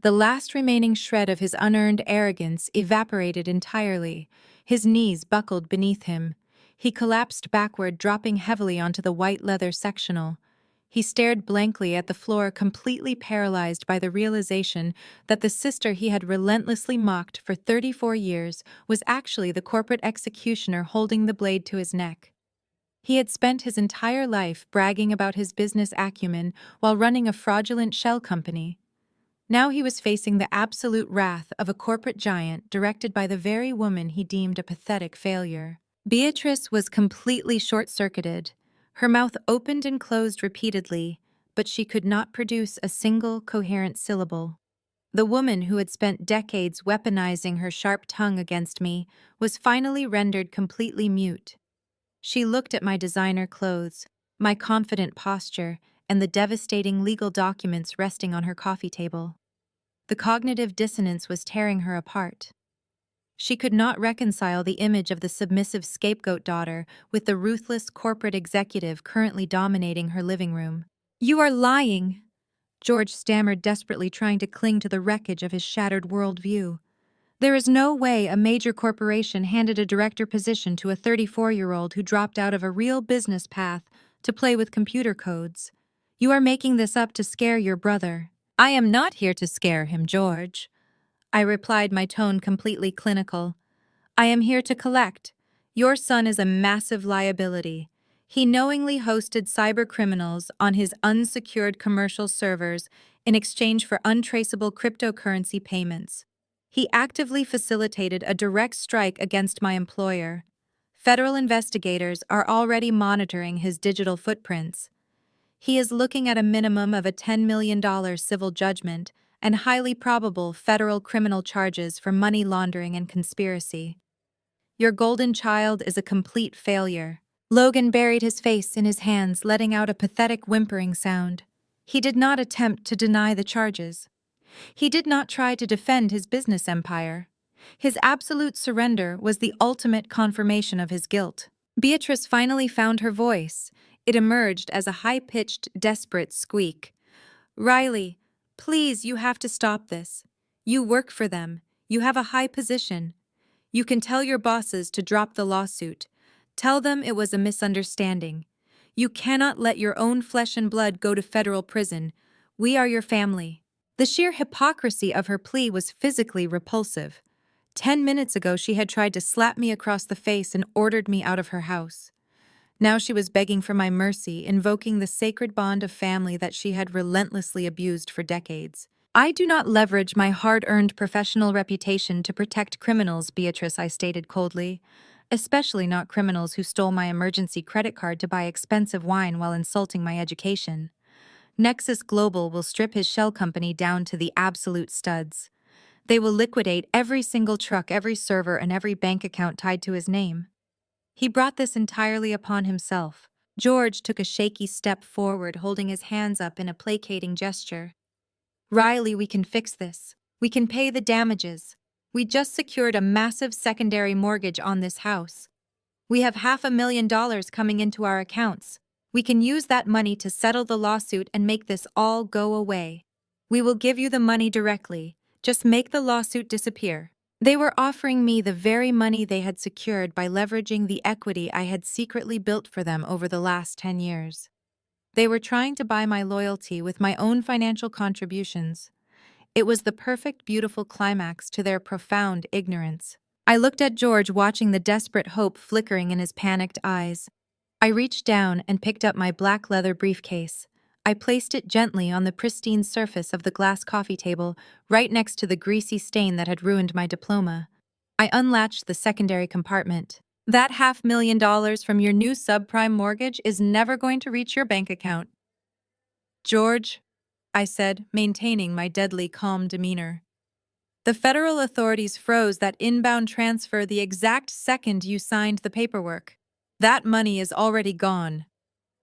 The last remaining shred of his unearned arrogance evaporated entirely. His knees buckled beneath him. He collapsed backward, dropping heavily onto the white leather sectional. He stared blankly at the floor, completely paralyzed by the realization that the sister he had relentlessly mocked for 34 years was actually the corporate executioner holding the blade to his neck. He had spent his entire life bragging about his business acumen while running a fraudulent shell company. Now he was facing the absolute wrath of a corporate giant directed by the very woman he deemed a pathetic failure. Beatrice was completely short-circuited. Her mouth opened and closed repeatedly, but she could not produce a single coherent syllable. The woman who had spent decades weaponizing her sharp tongue against me was finally rendered completely mute. She looked at my designer clothes, my confident posture, and the devastating legal documents resting on her coffee table. The cognitive dissonance was tearing her apart. She could not reconcile the image of the submissive scapegoat daughter with the ruthless corporate executive currently dominating her living room. "You are lying," George stammered, desperately trying to cling to the wreckage of his shattered worldview. "There is no way a major corporation handed a director position to a 34-year-old who dropped out of a real business path to play with computer codes. You are making this up to scare your brother." "I am not here to scare him, George," I replied, my tone completely clinical. "I am here to collect. Your son is a massive liability. He knowingly hosted cybercriminals on his unsecured commercial servers in exchange for untraceable cryptocurrency payments. He actively facilitated a direct strike against my employer. Federal investigators are already monitoring his digital footprints. He is looking at a minimum of a $10 million civil judgment and highly probable federal criminal charges for money laundering and conspiracy. Your golden child is a complete failure." Logan buried his face in his hands, letting out a pathetic whimpering sound. He did not attempt to deny the charges. He did not try to defend his business empire. His absolute surrender was the ultimate confirmation of his guilt. Beatrice finally found her voice. It emerged as a high-pitched, desperate squeak. "Riley, please, you have to stop this. You work for them. You have a high position. You can tell your bosses to drop the lawsuit. Tell them it was a misunderstanding. You cannot let your own flesh and blood go to federal prison. We are your family." The sheer hypocrisy of her plea was physically repulsive. 10 minutes ago, she had tried to slap me across the face and ordered me out of her house. Now she was begging for my mercy, invoking the sacred bond of family that she had relentlessly abused for decades. "I do not leverage my hard-earned professional reputation to protect criminals, Beatrice," I stated coldly. "Especially not criminals who stole my emergency credit card to buy expensive wine while insulting my education. Nexus Global will strip his shell company down to the absolute studs. They will liquidate every single truck, every server, and every bank account tied to his name." He brought this entirely upon himself. George took a shaky step forward, holding his hands up in a placating gesture. "Riley, we can fix this. We can pay the damages. We just secured a massive secondary mortgage on this house. We have $500,000 coming into our accounts. We can use that money to settle the lawsuit and make this all go away. We will give you the money directly. Just make the lawsuit disappear." They were offering me the very money they had secured by leveraging the equity I had secretly built for them over the last 10 years. They were trying to buy my loyalty with my own financial contributions. It was the perfect, beautiful climax to their profound ignorance. I looked at George, watching the desperate hope flickering in his panicked eyes. I reached down and picked up my black leather briefcase. I placed it gently on the pristine surface of the glass coffee table, right next to the greasy stain that had ruined my diploma. I unlatched the secondary compartment. "That $500,000 from your new subprime mortgage is never going to reach your bank account." "George," I said, maintaining my deadly calm demeanor, "the federal authorities froze that inbound transfer the exact second you signed the paperwork. That money is already gone."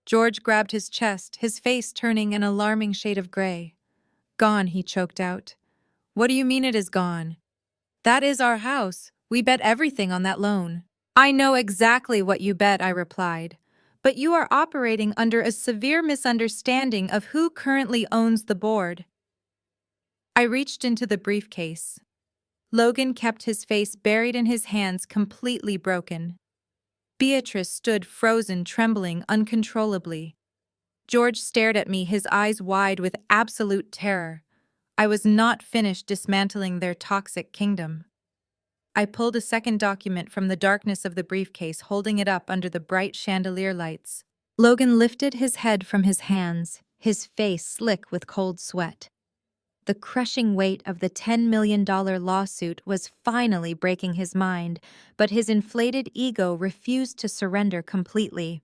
George grabbed his chest, his face turning an alarming shade of gray. "Gone," he choked out. "What do you mean it is gone? That is our house. We bet everything on that loan." "I know exactly what you bet," I replied. "But you are operating under a severe misunderstanding of who currently owns the board." I reached into the briefcase. Logan kept his face buried in his hands, completely broken. Beatrice stood frozen, trembling uncontrollably. George stared at me, his eyes wide with absolute terror. I was not finished dismantling their toxic kingdom. I pulled a second document from the darkness of the briefcase, holding it up under the bright chandelier lights. Logan lifted his head from his hands, his face slick with cold sweat. The crushing weight of the $10 million lawsuit was finally breaking his mind, but his inflated ego refused to surrender completely.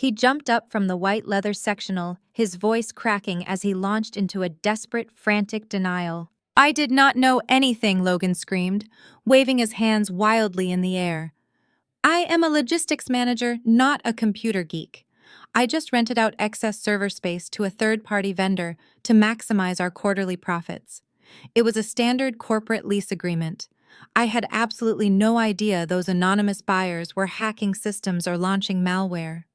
He jumped up from the white leather sectional, his voice cracking as he launched into a desperate, frantic denial. "I did not know anything," Logan screamed, waving his hands wildly in the air. "I am a logistics manager, not a computer geek. I just rented out excess server space to a third-party vendor to maximize our quarterly profits. It was a standard corporate lease agreement. I had absolutely no idea those anonymous buyers were hacking systems or launching malware.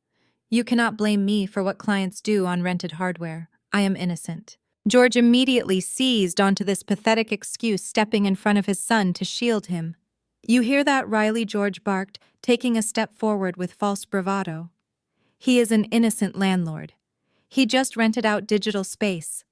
You cannot blame me for what clients do on rented hardware. I am innocent." George immediately seized onto this pathetic excuse, stepping in front of his son to shield him. "You hear that, Riley?" George barked, taking a step forward with false bravado. "He is an innocent landlord. He just rented out digital space.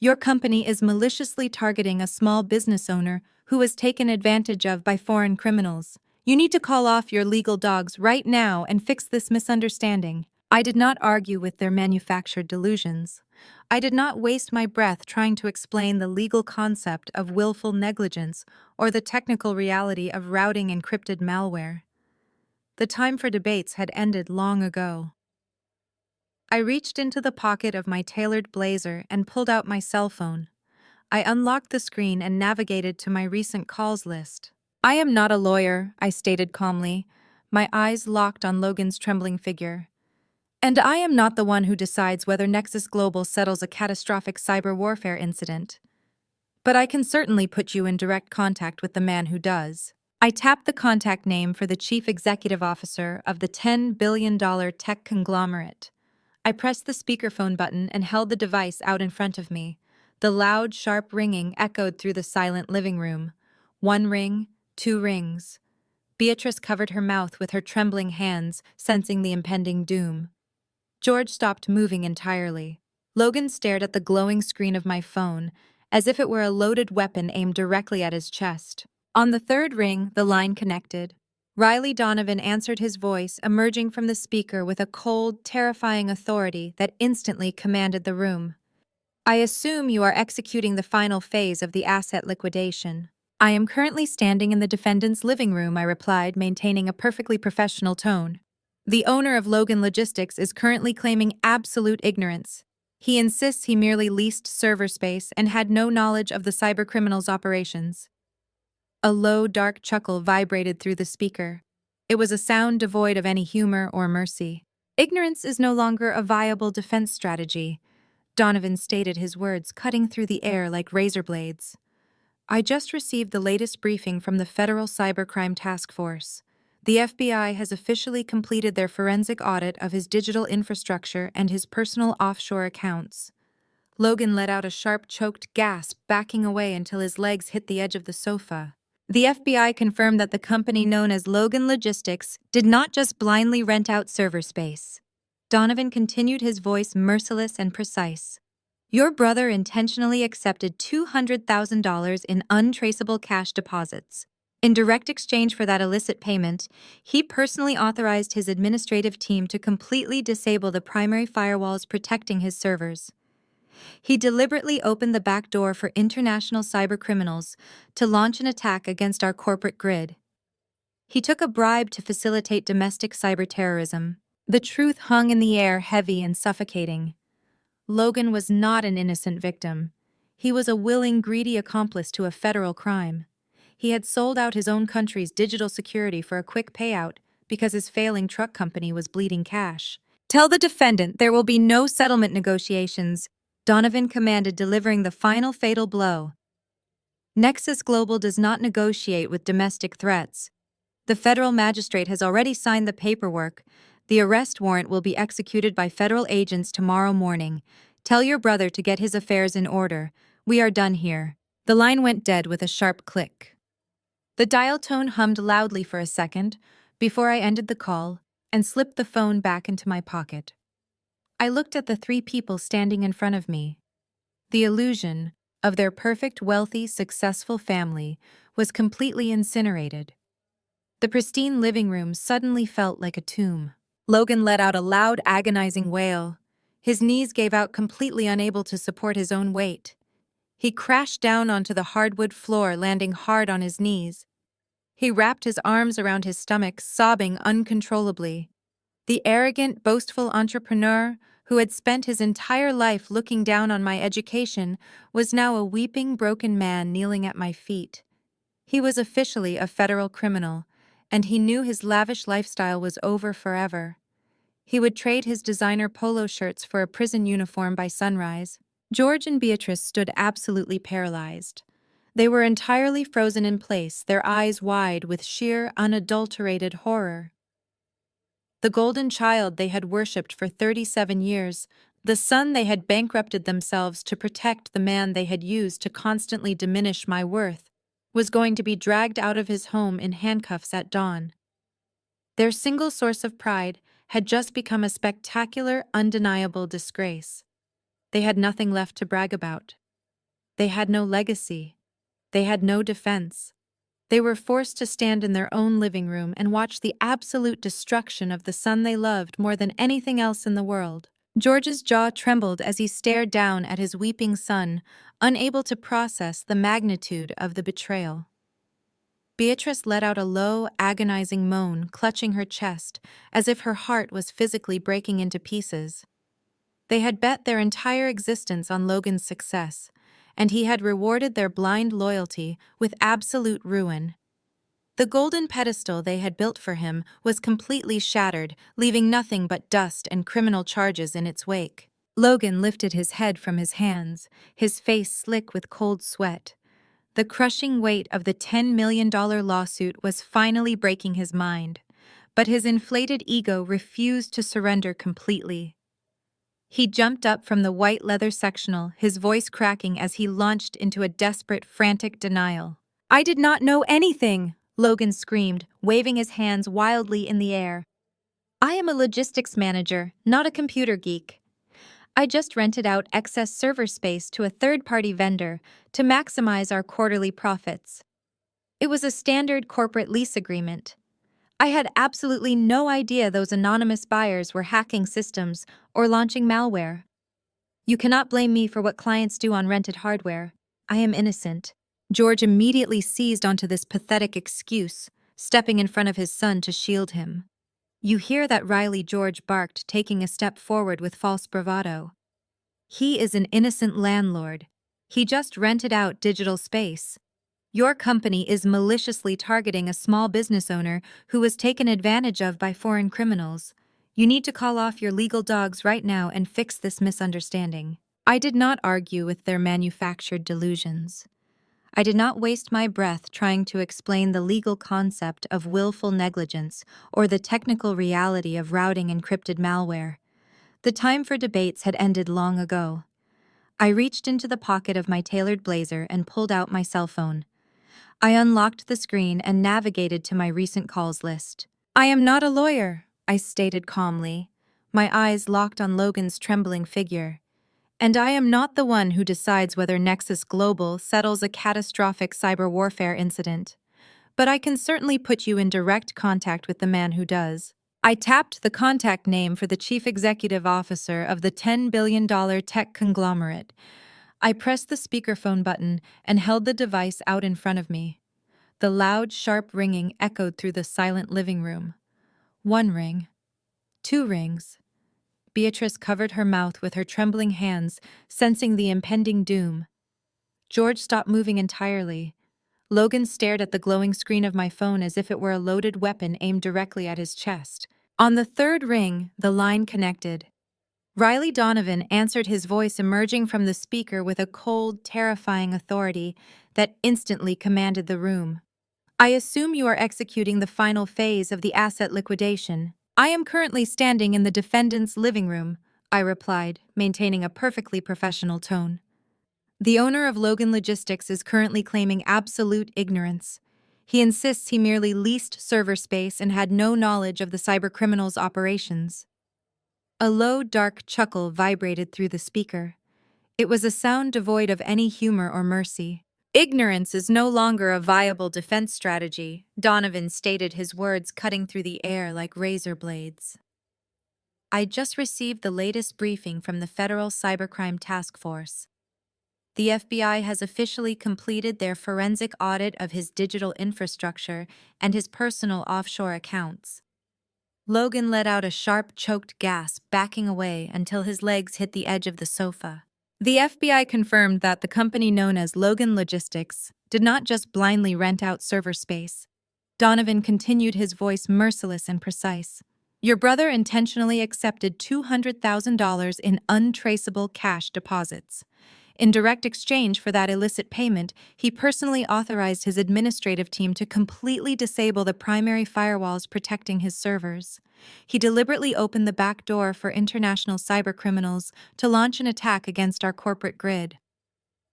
Your company is maliciously targeting a small business owner who was taken advantage of by foreign criminals. You need to call off your legal dogs right now and fix this misunderstanding." I did not argue with their manufactured delusions. I did not waste my breath trying to explain the legal concept of willful negligence or the technical reality of routing encrypted malware. The time for debates had ended long ago. I reached into the pocket of my tailored blazer and pulled out my cell phone. I unlocked the screen and navigated to my recent calls list. "I am not a lawyer," I stated calmly, my eyes locked on Logan's trembling figure. "And I am not the one who decides whether Nexus Global settles a catastrophic cyber warfare incident. But I can certainly put you in direct contact with the man who does." I tapped the contact name for the chief executive officer of the $10 billion tech conglomerate. I pressed the speakerphone button and held the device out in front of me. The loud, sharp ringing echoed through the silent living room. One ring, two rings. Beatrice covered her mouth with her trembling hands, sensing the impending doom. George stopped moving entirely. Logan stared at the glowing screen of my phone, as if it were a loaded weapon aimed directly at his chest. On the third ring, the line connected. Riley Donovan answered his voice, emerging from the speaker with a cold, terrifying authority that instantly commanded the room. "I assume you are executing the final phase of the asset liquidation." "I am currently standing in the defendant's living room," I replied, maintaining a perfectly professional tone. "The owner of Logan Logistics is currently claiming absolute ignorance. He insists he merely leased server space and had no knowledge of the cybercriminal's operations." A low, dark chuckle vibrated through the speaker. It was a sound devoid of any humor or mercy. "Ignorance is no longer a viable defense strategy," Donovan stated, his words cutting through the air like razor blades. "I just received the latest briefing from the Federal Cybercrime Task Force. The FBI has officially completed their forensic audit of his digital infrastructure and his personal offshore accounts." Logan let out a sharp, choked gasp, backing away until his legs hit the edge of the sofa. "The FBI confirmed that the company known as Logan Logistics did not just blindly rent out server space." Donovan continued, his voice merciless and precise. "Your brother intentionally accepted $200,000 in untraceable cash deposits. In direct exchange for that illicit payment, he personally authorized his administrative team to completely disable the primary firewalls protecting his servers. He deliberately opened the back door for international cybercriminals to launch an attack against our corporate grid. He took a bribe to facilitate domestic cyber terrorism." The truth hung in the air, heavy and suffocating. Logan was not an innocent victim. He was a willing, greedy accomplice to a federal crime. He had sold out his own country's digital security for a quick payout because his failing truck company was bleeding cash. "Tell the defendant there will be no settlement negotiations," Donovan commanded, delivering the final fatal blow. "Nexus Global does not negotiate with domestic threats. The federal magistrate has already signed the paperwork. The arrest warrant will be executed by federal agents tomorrow morning. Tell your brother to get his affairs in order. We are done here." The line went dead with a sharp click. The dial tone hummed loudly for a second before I ended the call and slipped the phone back into my pocket. I looked at the three people standing in front of me. The illusion of their perfect, wealthy, successful family was completely incinerated. The pristine living room suddenly felt like a tomb. Logan let out a loud, agonizing wail. His knees gave out, completely unable to support his own weight. He crashed down onto the hardwood floor, landing hard on his knees. He wrapped his arms around his stomach, sobbing uncontrollably. The arrogant, boastful entrepreneur who had spent his entire life looking down on my education was now a weeping, broken man kneeling at my feet. He was officially a federal criminal, and he knew his lavish lifestyle was over forever. He would trade his designer polo shirts for a prison uniform by sunrise. George and Beatrice stood absolutely paralyzed. They were entirely frozen in place, their eyes wide with sheer, unadulterated horror. The golden child they had worshipped for 37 years, the son they had bankrupted themselves to protect the man they had used to constantly diminish my worth, was going to be dragged out of his home in handcuffs at dawn. Their single source of pride had just become a spectacular, undeniable disgrace. They had nothing left to brag about. They had no legacy. They had no defense. They were forced to stand in their own living room and watch the absolute destruction of the son they loved more than anything else in the world. George's jaw trembled as he stared down at his weeping son, unable to process the magnitude of the betrayal. Beatrice let out a low, agonizing moan, clutching her chest, as if her heart was physically breaking into pieces. They had bet their entire existence on Logan's success, and he had rewarded their blind loyalty with absolute ruin. The golden pedestal they had built for him was completely shattered, leaving nothing but dust and criminal charges in its wake. Logan lifted his head from his hands, his face slick with cold sweat. The crushing weight of the $10 million lawsuit was finally breaking his mind, but his inflated ego refused to surrender completely. He jumped up from the white leather sectional, his voice cracking as he launched into a desperate, frantic denial. "I did not know anything!" Logan screamed, waving his hands wildly in the air. "I am a logistics manager, not a computer geek. I just rented out excess server space to a third-party vendor to maximize our quarterly profits. It was a standard corporate lease agreement. I had absolutely no idea those anonymous buyers were hacking systems or launching malware. You cannot blame me for what clients do on rented hardware. I am innocent." George immediately seized onto this pathetic excuse, stepping in front of his son to shield him. You hear that Riley George barked, taking a step forward with false bravado. He is an innocent landlord. He just rented out digital space. Your company is maliciously targeting a small business owner who was taken advantage of by foreign criminals. You need to call off your legal dogs right now and fix this misunderstanding. I did not argue with their manufactured delusions. I did not waste my breath trying to explain the legal concept of willful negligence or the technical reality of routing encrypted malware. The time for debates had ended long ago. I reached into the pocket of my tailored blazer and pulled out my cell phone. I unlocked the screen and navigated to my recent calls list. "I am not a lawyer," I stated calmly, my eyes locked on Logan's trembling figure. "And I am not the one who decides whether Nexus Global settles a catastrophic cyber warfare incident. But I can certainly put you in direct contact with the man who does." I tapped the contact name for the chief executive officer of the $10 billion tech conglomerate. I pressed the speakerphone button and held the device out in front of me. The loud, sharp ringing echoed through the silent living room. One ring. Two rings. Beatrice covered her mouth with her trembling hands, sensing the impending doom. George stopped moving entirely. Logan stared at the glowing screen of my phone as if it were a loaded weapon aimed directly at his chest. On the third ring, the line connected. Riley Donovan answered, his voice emerging from the speaker with a cold, terrifying authority that instantly commanded the room. "I assume you are executing the final phase of the asset liquidation. I am currently standing in the defendant's living room," I replied, maintaining a perfectly professional tone. "The owner of Logan Logistics is currently claiming absolute ignorance. He insists he merely leased server space and had no knowledge of the cybercriminal's operations." A low, dark chuckle vibrated through the speaker. It was a sound devoid of any humor or mercy. "Ignorance is no longer a viable defense strategy," Donovan stated, his words cutting through the air like razor blades. "I just received the latest briefing from the Federal Cybercrime Task Force. The FBI has officially completed their forensic audit of his digital infrastructure and his personal offshore accounts. Logan let out a sharp, choked gasp, backing away until his legs hit the edge of the sofa. The FBI confirmed that the company known as Logan Logistics did not just blindly rent out server space. Donovan continued, his voice merciless and precise. Your brother intentionally accepted $200,000 in untraceable cash deposits. In direct exchange for that illicit payment, he personally authorized his administrative team to completely disable the primary firewalls protecting his servers. He deliberately opened the back door for international cybercriminals to launch an attack against our corporate grid.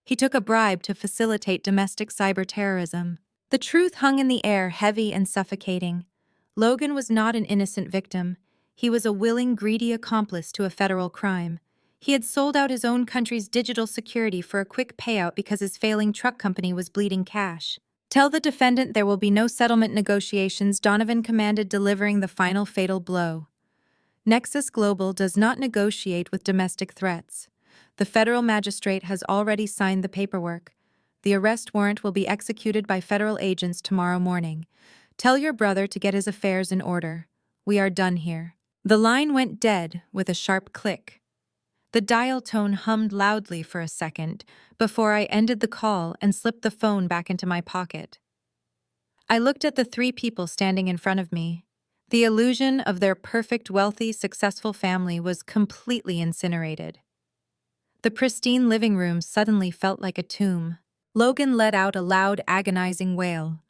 He took a bribe to facilitate domestic cyber terrorism. The truth hung in the air, heavy and suffocating. Logan was not an innocent victim. He was a willing, greedy accomplice to a federal crime. He had sold out his own country's digital security for a quick payout because his failing truck company was bleeding cash. Tell the defendant there will be no settlement negotiations, Donovan commanded, delivering the final fatal blow. Nexus Global does not negotiate with domestic threats. The federal magistrate has already signed the paperwork. The arrest warrant will be executed by federal agents tomorrow morning. Tell your brother to get his affairs in order. We are done here. The line went dead with a sharp click. The dial tone hummed loudly for a second before I ended the call and slipped the phone back into my pocket. I looked at the three people standing in front of me. The illusion of their perfect, wealthy, successful family was completely incinerated. The pristine living room suddenly felt like a tomb. Logan let out a loud, agonizing wail.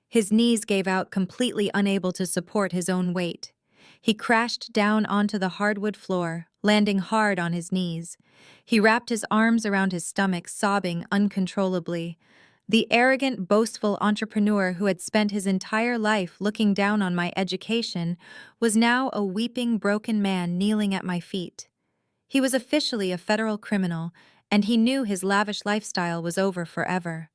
His knees gave out, completely unable to support his own weight. He crashed down onto the hardwood floor, landing hard on his knees. He wrapped his arms around his stomach, sobbing uncontrollably. The arrogant, boastful entrepreneur who had spent his entire life looking down on my education was now a weeping, broken man kneeling at my feet. He was officially a federal criminal, and he knew his lavish lifestyle was over forever.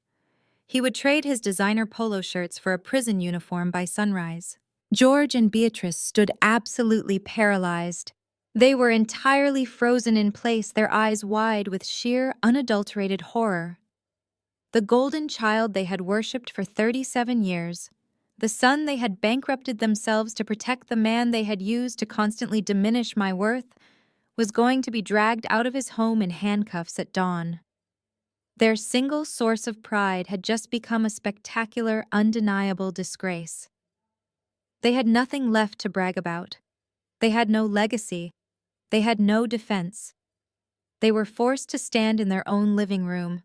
He would trade his designer polo shirts for a prison uniform by sunrise. George and Beatrice stood absolutely paralyzed. They were entirely frozen in place, their eyes wide with sheer, unadulterated horror. The golden child they had worshipped for 37 years, the son they had bankrupted themselves to protect, the man they had used to constantly diminish my worth, was going to be dragged out of his home in handcuffs at dawn. Their single source of pride had just become a spectacular, undeniable disgrace. They had nothing left to brag about. They had no legacy. They had no defense. They were forced to stand in their own living room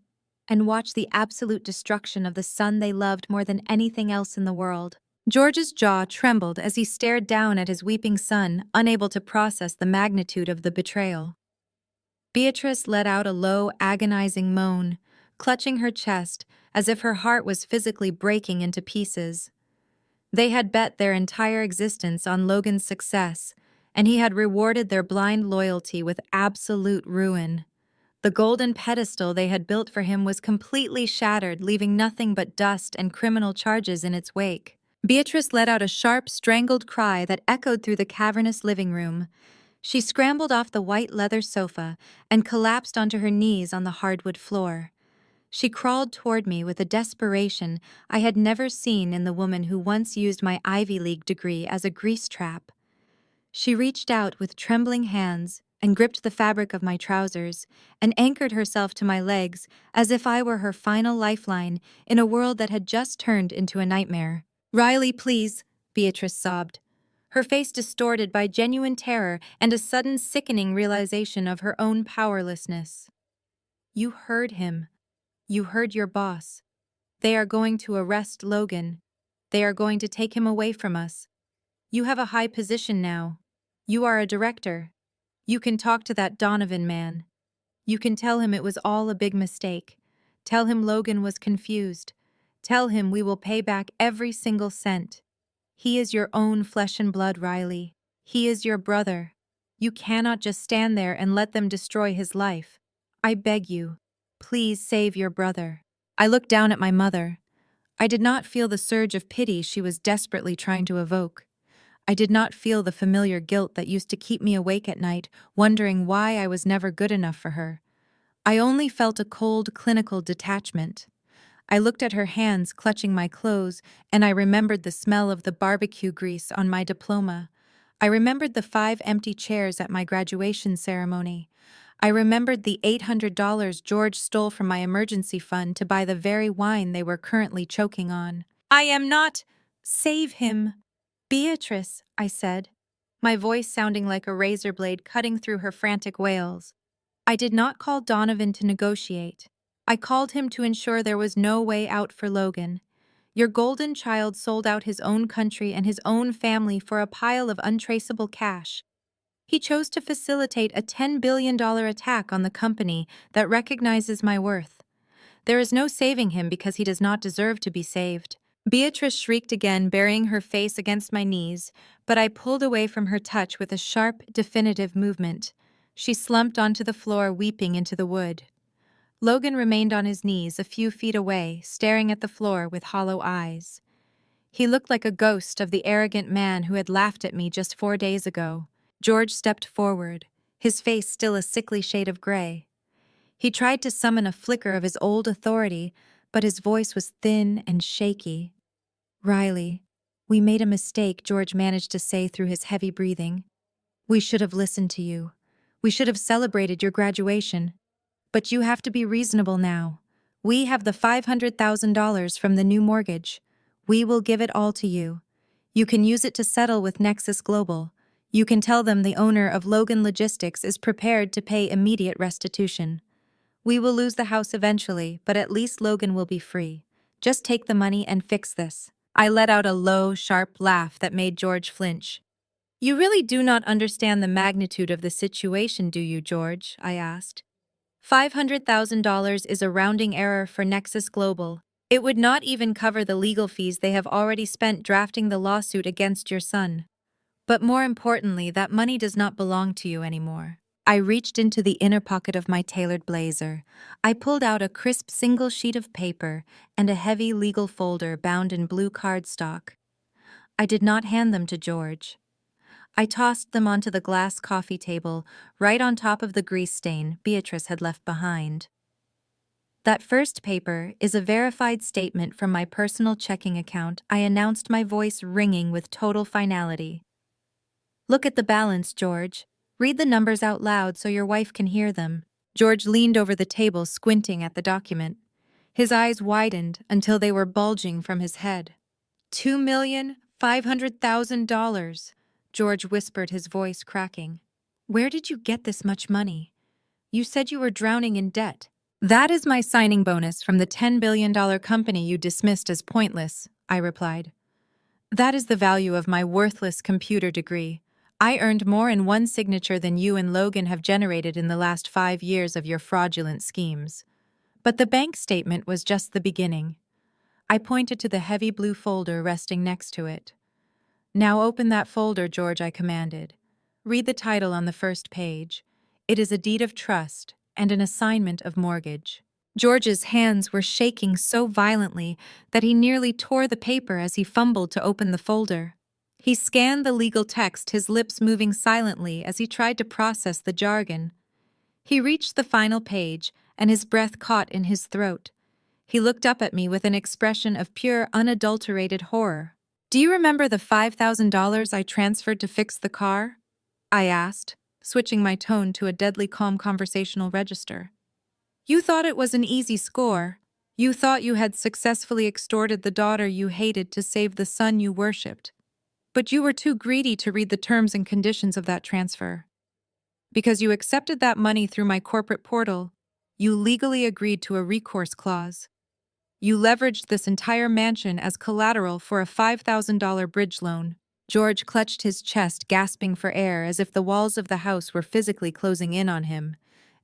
and watch the absolute destruction of the son they loved more than anything else in the world. George's jaw trembled as he stared down at his weeping son, unable to process the magnitude of the betrayal. Beatrice let out a low, agonizing moan, clutching her chest as if her heart was physically breaking into pieces. They had bet their entire existence on Logan's success, and he had rewarded their blind loyalty with absolute ruin. The golden pedestal they had built for him was completely shattered, leaving nothing but dust and criminal charges in its wake. Beatrice let out a sharp, strangled cry that echoed through the cavernous living room. She scrambled off the white leather sofa and collapsed onto her knees on the hardwood floor. She crawled toward me with a desperation I had never seen in the woman who once used my Ivy League degree as a grease trap. She reached out with trembling hands and gripped the fabric of my trousers and anchored herself to my legs as if I were her final lifeline in a world that had just turned into a nightmare. "Riley, please," Beatrice sobbed, her face distorted by genuine terror and a sudden sickening realization of her own powerlessness. "You heard him. You heard your boss. They are going to arrest Logan. They are going to take him away from us. You have a high position now. You are a director. You can talk to that Donovan man. You can tell him it was all a big mistake. Tell him Logan was confused. Tell him we will pay back every single cent. He is your own flesh and blood, Riley. He is your brother. You cannot just stand there and let them destroy his life. I beg you, please save your brother." I looked down at my mother. I did not feel the surge of pity she was desperately trying to evoke. I did not feel the familiar guilt that used to keep me awake at night, wondering why I was never good enough for her. I only felt a cold, clinical detachment. I looked at her hands clutching my clothes, and I remembered the smell of the barbecue grease on my diploma. I remembered the 5 empty chairs at my graduation ceremony. I remembered the $800 George stole from my emergency fund to buy the very wine they were currently choking on. I am not. Save him. Beatrice, I said, my voice sounding like a razor blade cutting through her frantic wails. I did not call Donovan to negotiate. I called him to ensure there was no way out for Logan. Your golden child sold out his own country and his own family for a pile of untraceable cash. He chose to facilitate a $10 billion attack on the company that recognizes my worth. There is no saving him because he does not deserve to be saved. Beatrice shrieked again, burying her face against my knees, but I pulled away from her touch with a sharp, definitive movement. She slumped onto the floor, weeping into the wood. Logan remained on his knees a few feet away, staring at the floor with hollow eyes. He looked like a ghost of the arrogant man who had laughed at me just 4 days ago. George stepped forward, his face still a sickly shade of gray. He tried to summon a flicker of his old authority, but his voice was thin and shaky. Riley, we made a mistake, George managed to say through his heavy breathing. We should have listened to you. We should have celebrated your graduation. But you have to be reasonable now. We have the $500,000 from the new mortgage. We will give it all to you. You can use it to settle with Nexus Global. You can tell them the owner of Logan Logistics is prepared to pay immediate restitution. We will lose the house eventually, but at least Logan will be free. Just take the money and fix this. I let out a low, sharp laugh that made George flinch. You really do not understand the magnitude of the situation, do you, George? I asked. $500,000 is a rounding error for Nexus Global. It would not even cover the legal fees they have already spent drafting the lawsuit against your son. But more importantly, that money does not belong to you anymore. I reached into the inner pocket of my tailored blazer. I pulled out a crisp single sheet of paper and a heavy legal folder bound in blue cardstock. I did not hand them to George. I tossed them onto the glass coffee table, right on top of the grease stain Beatrice had left behind. That first paper is a verified statement from my personal checking account, I announced, my voice ringing with total finality. Look at the balance, George. Read the numbers out loud so your wife can hear them. George leaned over the table, squinting at the document. His eyes widened until they were bulging from his head. $2,500,000, George whispered, his voice cracking. Where did you get this much money? You said you were drowning in debt. That is my signing bonus from the $10 billion company you dismissed as pointless, I replied. That is the value of my worthless computer degree. I earned more in one signature than you and Logan have generated in the last 5 years of your fraudulent schemes. But the bank statement was just the beginning. I pointed to the heavy blue folder resting next to it. Now open that folder, George, I commanded. Read the title on the first page. It is a deed of trust and an assignment of mortgage. George's hands were shaking so violently that he nearly tore the paper as he fumbled to open the folder. He scanned the legal text, his lips moving silently as he tried to process the jargon. He reached the final page, and his breath caught in his throat. He looked up at me with an expression of pure, unadulterated horror. Do you remember the $5,000 I transferred to fix the car? I asked, switching my tone to a deadly calm conversational register. You thought it was an easy score. You thought you had successfully extorted the daughter you hated to save the son you worshipped. But you were too greedy to read the terms and conditions of that transfer. Because you accepted that money through my corporate portal, you legally agreed to a recourse clause. You leveraged this entire mansion as collateral for a $5,000 bridge loan. George clutched his chest, gasping for air as if the walls of the house were physically closing in on him.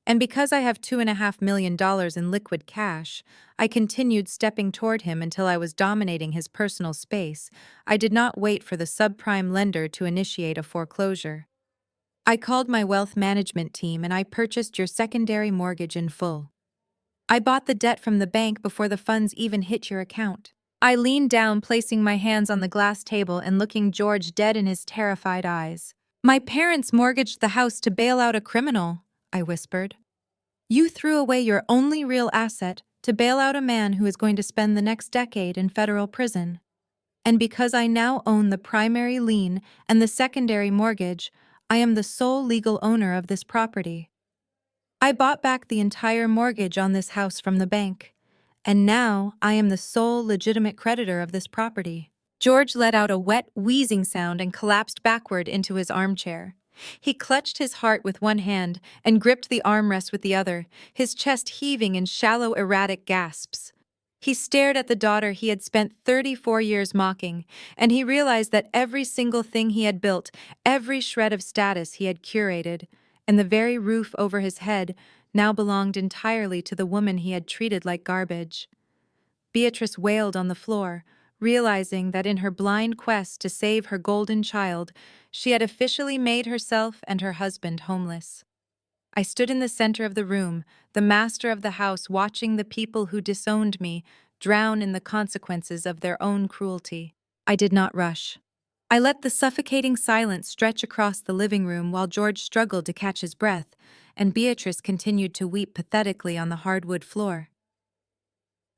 And because I have $2.5 million in liquid cash, I continued stepping toward him until I was dominating his personal space. I did not wait for the subprime lender to initiate a foreclosure. I called my wealth management team and I purchased your secondary mortgage in full. I bought the debt from the bank before the funds even hit your account. I leaned down, placing my hands on the glass table and looking George dead in his terrified eyes. My parents mortgaged the house to bail out a criminal, I whispered. You threw away your only real asset to bail out a man who is going to spend the next decade in federal prison. And because I now own the primary lien and the secondary mortgage, I am the sole legal owner of this property. I bought back the entire mortgage on this house from the bank, and now I am the sole legitimate creditor of this property. George let out a wet, wheezing sound and collapsed backward into his armchair. He clutched his heart with one hand and gripped the armrest with the other, his chest heaving in shallow, erratic gasps. He stared at the daughter he had spent 34 years mocking, and he realized that every single thing he had built, every shred of status he had curated, and the very roof over his head now belonged entirely to the woman he had treated like garbage. Beatrice wailed on the floor, realizing that in her blind quest to save her golden child, she had officially made herself and her husband homeless. I stood in the center of the room, the master of the house, watching the people who disowned me drown in the consequences of their own cruelty. I did not rush. I let the suffocating silence stretch across the living room while George struggled to catch his breath, and Beatrice continued to weep pathetically on the hardwood floor.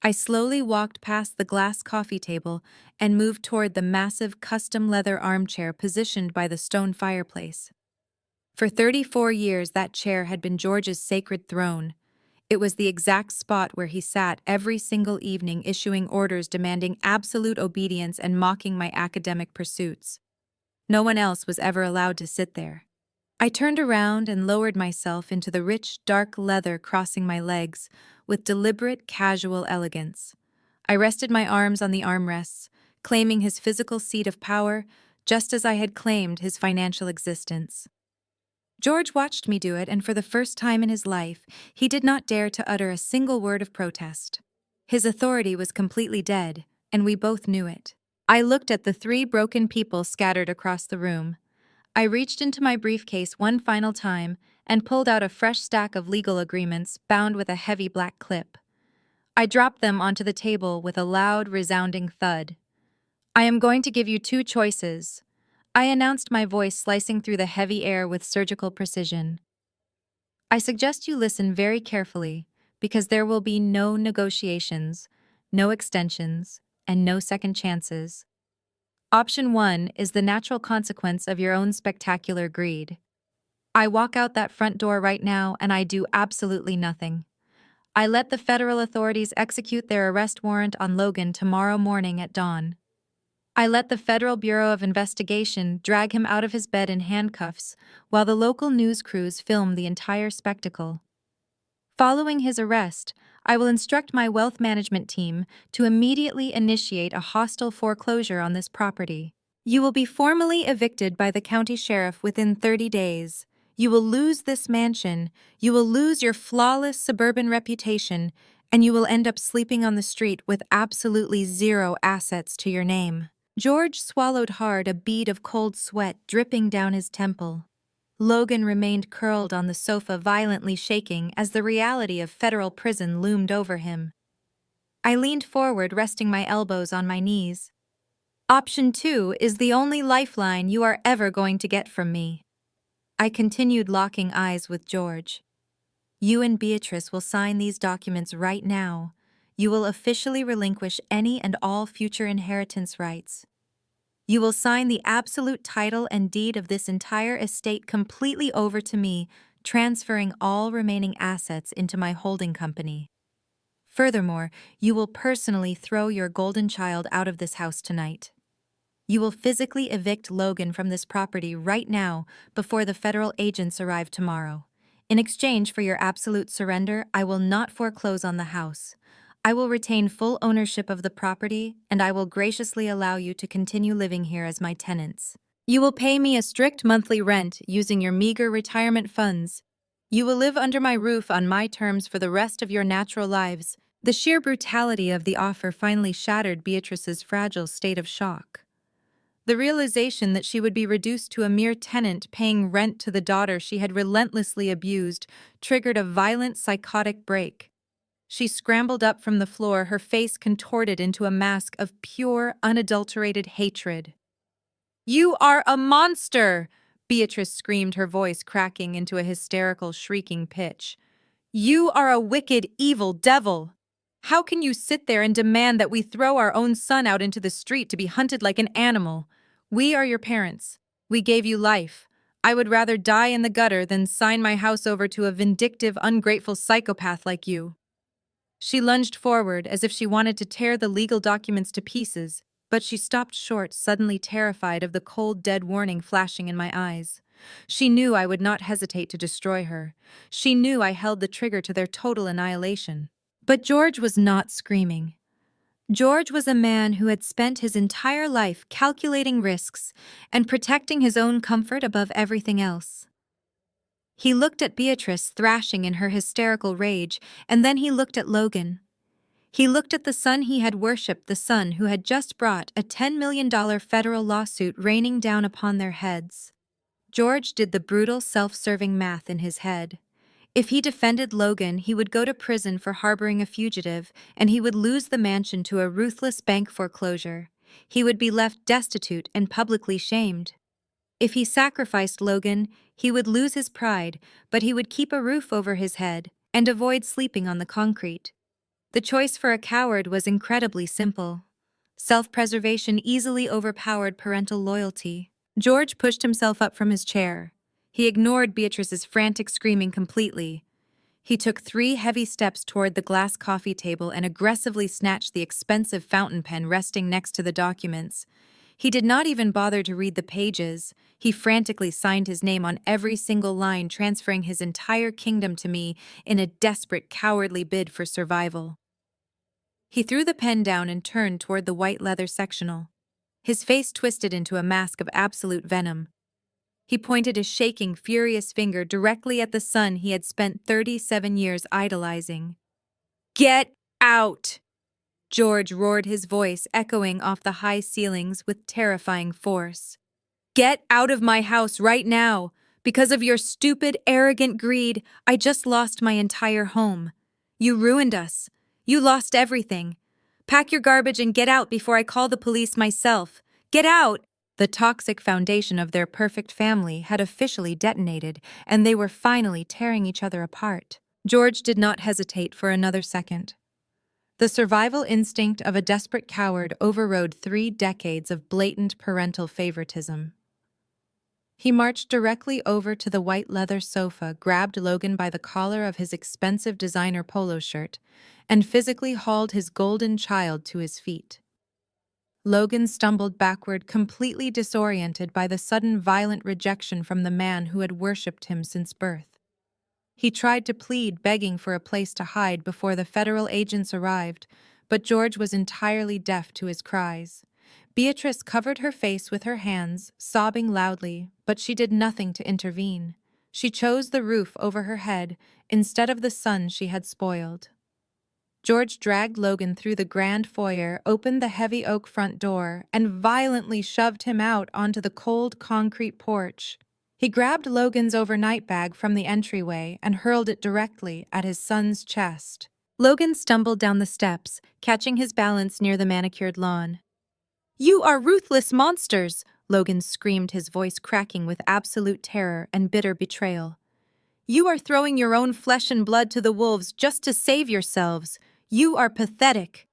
I slowly walked past the glass coffee table and moved toward the massive custom leather armchair positioned by the stone fireplace. For 34 years, that chair had been George's sacred throne. It was the exact spot where he sat every single evening, issuing orders demanding absolute obedience and mocking my academic pursuits. No one else was ever allowed to sit there. I turned around and lowered myself into the rich, dark leather crossing my legs with deliberate, casual elegance. I rested my arms on the armrests, claiming his physical seat of power, just as I had claimed his financial existence. George watched me do it, and for the first time in his life, he did not dare to utter a single word of protest. His authority was completely dead, and we both knew it. I looked at the three broken people scattered across the room. I reached into my briefcase one final time and pulled out a fresh stack of legal agreements bound with a heavy black clip. I dropped them onto the table with a loud, resounding thud. I am going to give you two choices. I announced, my voice slicing through the heavy air with surgical precision. I suggest you listen very carefully, because there will be no negotiations, no extensions, and no second chances. Option 1 is the natural consequence of your own spectacular greed. I walk out that front door right now and I do absolutely nothing. I let the federal authorities execute their arrest warrant on Logan tomorrow morning at dawn. I let the Federal Bureau of Investigation drag him out of his bed in handcuffs while the local news crews film the entire spectacle. Following his arrest, I will instruct my wealth management team to immediately initiate a hostile foreclosure on this property. You will be formally evicted by the county sheriff within 30 days. You will lose this mansion, you will lose your flawless suburban reputation, and you will end up sleeping on the street with absolutely zero assets to your name. George swallowed hard, a bead of cold sweat dripping down his temple. Logan remained curled on the sofa, violently shaking as the reality of federal prison loomed over him. I leaned forward, resting my elbows on my knees. Option 2 is the only lifeline you are ever going to get from me. I continued, locking eyes with George. You and Beatrice will sign these documents right now. You will officially relinquish any and all future inheritance rights. You will sign the absolute title and deed of this entire estate completely over to me, transferring all remaining assets into my holding company. Furthermore, you will personally throw your golden child out of this house tonight. You will physically evict Logan from this property right now before the federal agents arrive tomorrow. In exchange for your absolute surrender, I will not foreclose on the house. I will retain full ownership of the property, and I will graciously allow you to continue living here as my tenants. You will pay me a strict monthly rent using your meager retirement funds. You will live under my roof on my terms for the rest of your natural lives. The sheer brutality of the offer finally shattered Beatrice's fragile state of shock. The realization that she would be reduced to a mere tenant paying rent to the daughter she had relentlessly abused triggered a violent psychotic break. She scrambled up from the floor, her face contorted into a mask of pure, unadulterated hatred. "You are a monster!" Beatrice screamed, her voice cracking into a hysterical, shrieking pitch. "You are a wicked, evil devil!" How can you sit there and demand that we throw our own son out into the street to be hunted like an animal? We are your parents. We gave you life. I would rather die in the gutter than sign my house over to a vindictive, ungrateful psychopath like you." She lunged forward as if she wanted to tear the legal documents to pieces, but she stopped short, suddenly terrified of the cold, dead warning flashing in my eyes. She knew I would not hesitate to destroy her. She knew I held the trigger to their total annihilation. But George was not screaming. George was a man who had spent his entire life calculating risks and protecting his own comfort above everything else. He looked at Beatrice thrashing in her hysterical rage, and then he looked at Logan. He looked at the son he had worshipped, the son who had just brought a $10 million federal lawsuit raining down upon their heads. George did the brutal, self-serving math in his head. If he defended Logan, he would go to prison for harboring a fugitive, and he would lose the mansion to a ruthless bank foreclosure. He would be left destitute and publicly shamed. If he sacrificed Logan, he would lose his pride, but he would keep a roof over his head and avoid sleeping on the concrete. The choice for a coward was incredibly simple. Self-preservation easily overpowered parental loyalty. George pushed himself up from his chair. He ignored Beatrice's frantic screaming completely. He took 3 heavy steps toward the glass coffee table and aggressively snatched the expensive fountain pen resting next to the documents. He did not even bother to read the pages. He frantically signed his name on every single line, transferring his entire kingdom to me in a desperate, cowardly bid for survival. He threw the pen down and turned toward the white leather sectional. His face twisted into a mask of absolute venom. He pointed a shaking, furious finger directly at the son he had spent 37 years idolizing. "Get out!" George roared, his voice echoing off the high ceilings with terrifying force. "Get out of my house right now! Because of your stupid, arrogant greed, I just lost my entire home. You ruined us. You lost everything. Pack your garbage and get out before I call the police myself. Get out!" The toxic foundation of their perfect family had officially detonated, and they were finally tearing each other apart. George did not hesitate for another second. The survival instinct of a desperate coward overrode 3 decades of blatant parental favoritism. He marched directly over to the white leather sofa, grabbed Logan by the collar of his expensive designer polo shirt, and physically hauled his golden child to his feet. Logan stumbled backward, completely disoriented by the sudden violent rejection from the man who had worshipped him since birth. He tried to plead, begging for a place to hide before the federal agents arrived, but George was entirely deaf to his cries. Beatrice covered her face with her hands, sobbing loudly, but she did nothing to intervene. She chose the roof over her head instead of the son she had spoiled. George dragged Logan through the grand foyer, opened the heavy oak front door, and violently shoved him out onto the cold concrete porch. He grabbed Logan's overnight bag from the entryway and hurled it directly at his son's chest. Logan stumbled down the steps, catching his balance near the manicured lawn. "You are ruthless monsters!" Logan screamed, his voice cracking with absolute terror and bitter betrayal. "You are throwing your own flesh and blood to the wolves just to save yourselves. You are pathetic."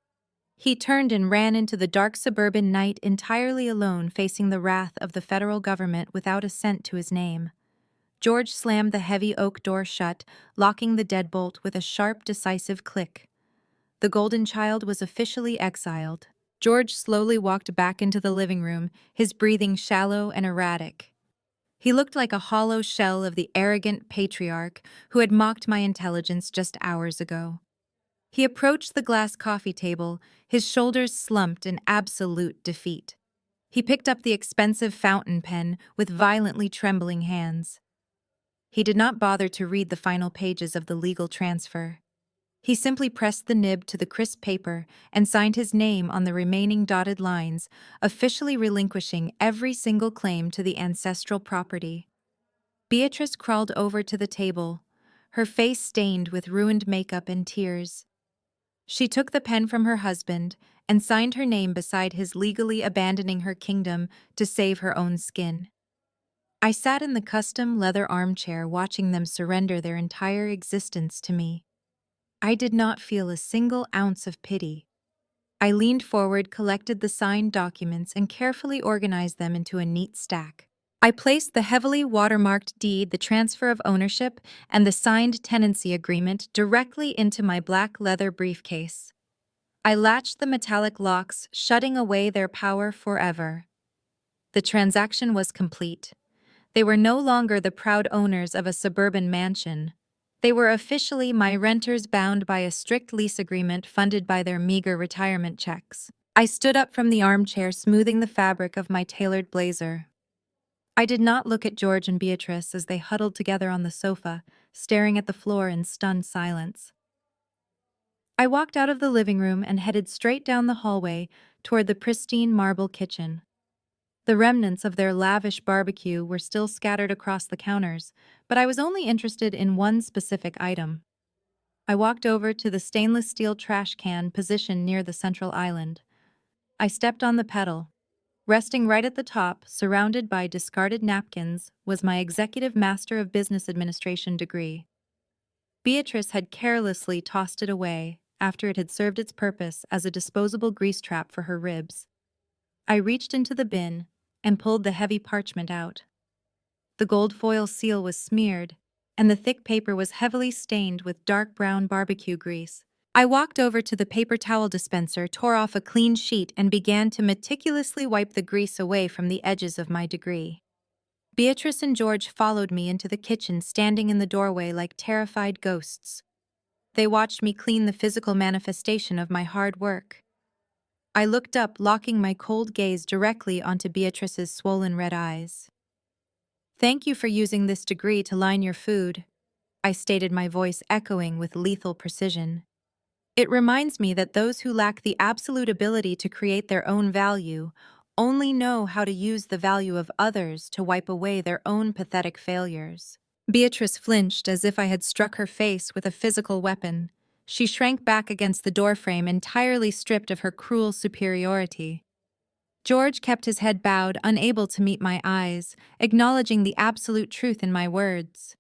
He turned and ran into the dark suburban night entirely alone, facing the wrath of the federal government without a cent to his name. George slammed the heavy oak door shut, locking the deadbolt with a sharp, decisive click. The golden child was officially exiled. George slowly walked back into the living room, his breathing shallow and erratic. He looked like a hollow shell of the arrogant patriarch who had mocked my intelligence just hours ago. He approached the glass coffee table, his shoulders slumped in absolute defeat. He picked up the expensive fountain pen with violently trembling hands. He did not bother to read the final pages of the legal transfer. He simply pressed the nib to the crisp paper and signed his name on the remaining dotted lines, officially relinquishing every single claim to the ancestral property. Beatrice crawled over to the table, her face stained with ruined makeup and tears. She took the pen from her husband and signed her name beside his, legally abandoning her kingdom to save her own skin. I sat in the custom leather armchair watching them surrender their entire existence to me. I did not feel a single ounce of pity. I leaned forward, collected the signed documents, and carefully organized them into a neat stack. I placed the heavily watermarked deed, the transfer of ownership, and the signed tenancy agreement directly into my black leather briefcase. I latched the metallic locks, shutting away their power forever. The transaction was complete. They were no longer the proud owners of a suburban mansion. They were officially my renters, bound by a strict lease agreement funded by their meager retirement checks. I stood up from the armchair, smoothing the fabric of my tailored blazer. I did not look at George and Beatrice as they huddled together on the sofa, staring at the floor in stunned silence. I walked out of the living room and headed straight down the hallway toward the pristine marble kitchen. The remnants of their lavish barbecue were still scattered across the counters, but I was only interested in one specific item. I walked over to the stainless steel trash can positioned near the central island. I stepped on the pedal. Resting right at the top, surrounded by discarded napkins, was my Executive Master of Business Administration degree. Beatrice had carelessly tossed it away after it had served its purpose as a disposable grease trap for her ribs. I reached into the bin and pulled the heavy parchment out. The gold foil seal was smeared, and the thick paper was heavily stained with dark brown barbecue grease. I walked over to the paper towel dispenser, tore off a clean sheet, and began to meticulously wipe the grease away from the edges of my degree. Beatrice and George followed me into the kitchen, standing in the doorway like terrified ghosts. They watched me clean the physical manifestation of my hard work. I looked up, locking my cold gaze directly onto Beatrice's swollen red eyes. "Thank you for using this degree to line your food," I stated, my voice echoing with lethal precision. "It reminds me that those who lack the absolute ability to create their own value only know how to use the value of others to wipe away their own pathetic failures." Beatrice flinched as if I had struck her face with a physical weapon. She shrank back against the doorframe, entirely stripped of her cruel superiority. George kept his head bowed, unable to meet my eyes, acknowledging the absolute truth in my words.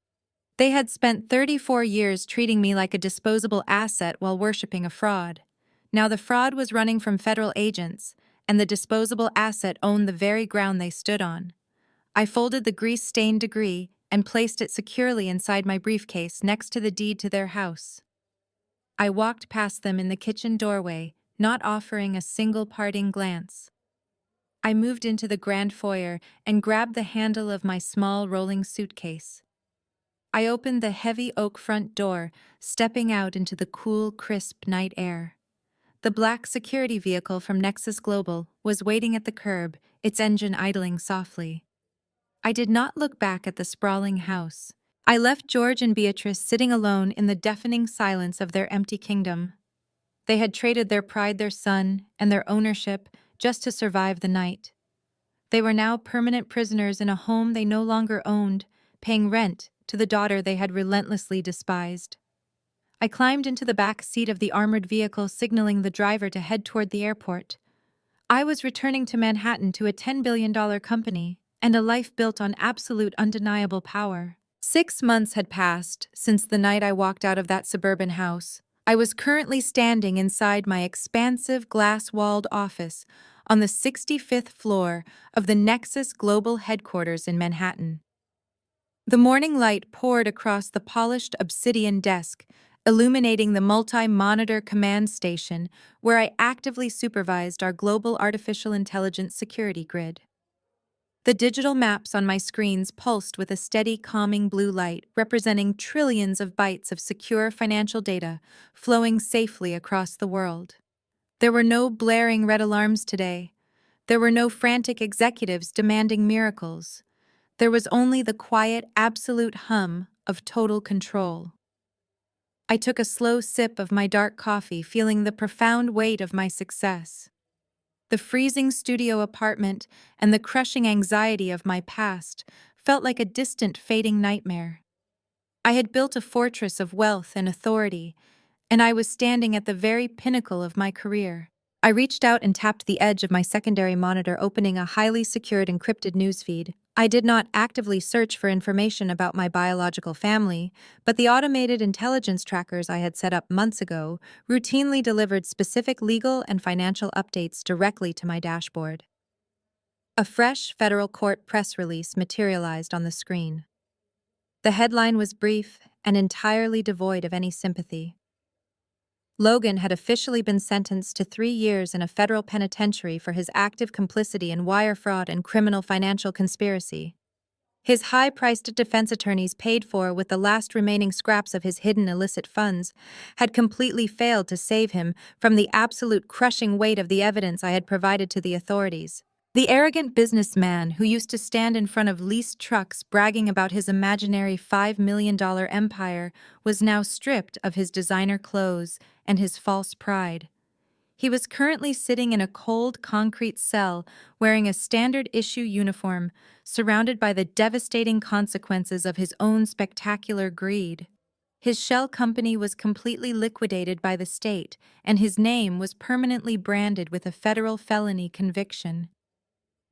They had spent 34 years treating me like a disposable asset while worshipping a fraud. Now the fraud was running from federal agents, and the disposable asset owned the very ground they stood on. I folded the grease-stained degree and placed it securely inside my briefcase next to the deed to their house. I walked past them in the kitchen doorway, not offering a single parting glance. I moved into the grand foyer and grabbed the handle of my small rolling suitcase. I opened the heavy oak front door, stepping out into the cool, crisp night air. The black security vehicle from Nexus Global was waiting at the curb, its engine idling softly. I did not look back at the sprawling house. I left George and Beatrice sitting alone in the deafening silence of their empty kingdom. They had traded their pride, their son, and their ownership just to survive the night. They were now permanent prisoners in a home they no longer owned, paying rent to the daughter they had relentlessly despised. I climbed into the back seat of the armored vehicle, signaling the driver to head toward the airport. I was returning to Manhattan, to a $10 billion company and a life built on absolute, undeniable power. 6 months had passed since the night I walked out of that suburban house. I was currently standing inside my expansive, glass-walled office on the 65th floor of the Nexus Global headquarters in Manhattan. The morning light poured across the polished obsidian desk, illuminating the multi-monitor command station where I actively supervised our global artificial intelligence security grid. The digital maps on my screens pulsed with a steady, calming blue light, representing trillions of bytes of secure financial data flowing safely across the world. There were no blaring red alarms today. There were no frantic executives demanding miracles. There was only the quiet, absolute hum of total control. I took a slow sip of my dark coffee, feeling the profound weight of my success. The freezing studio apartment and the crushing anxiety of my past felt like a distant, fading nightmare. I had built a fortress of wealth and authority, and I was standing at the very pinnacle of my career. I reached out and tapped the edge of my secondary monitor, opening a highly secured, encrypted newsfeed. I did not actively search for information about my biological family, but the automated intelligence trackers I had set up months ago routinely delivered specific legal and financial updates directly to my dashboard. A fresh federal court press release materialized on the screen. The headline was brief and entirely devoid of any sympathy. Logan had officially been sentenced to 3 years in a federal penitentiary for his active complicity in wire fraud and criminal financial conspiracy. His high-priced defense attorneys, paid for with the last remaining scraps of his hidden illicit funds, had completely failed to save him from the absolute crushing weight of the evidence I had provided to the authorities. The arrogant businessman who used to stand in front of leased trucks bragging about his imaginary $5 million empire was now stripped of his designer clothes and his false pride. He was currently sitting in a cold concrete cell wearing a standard issue uniform, surrounded by the devastating consequences of his own spectacular greed. His shell company was completely liquidated by the state, and his name was permanently branded with a federal felony conviction.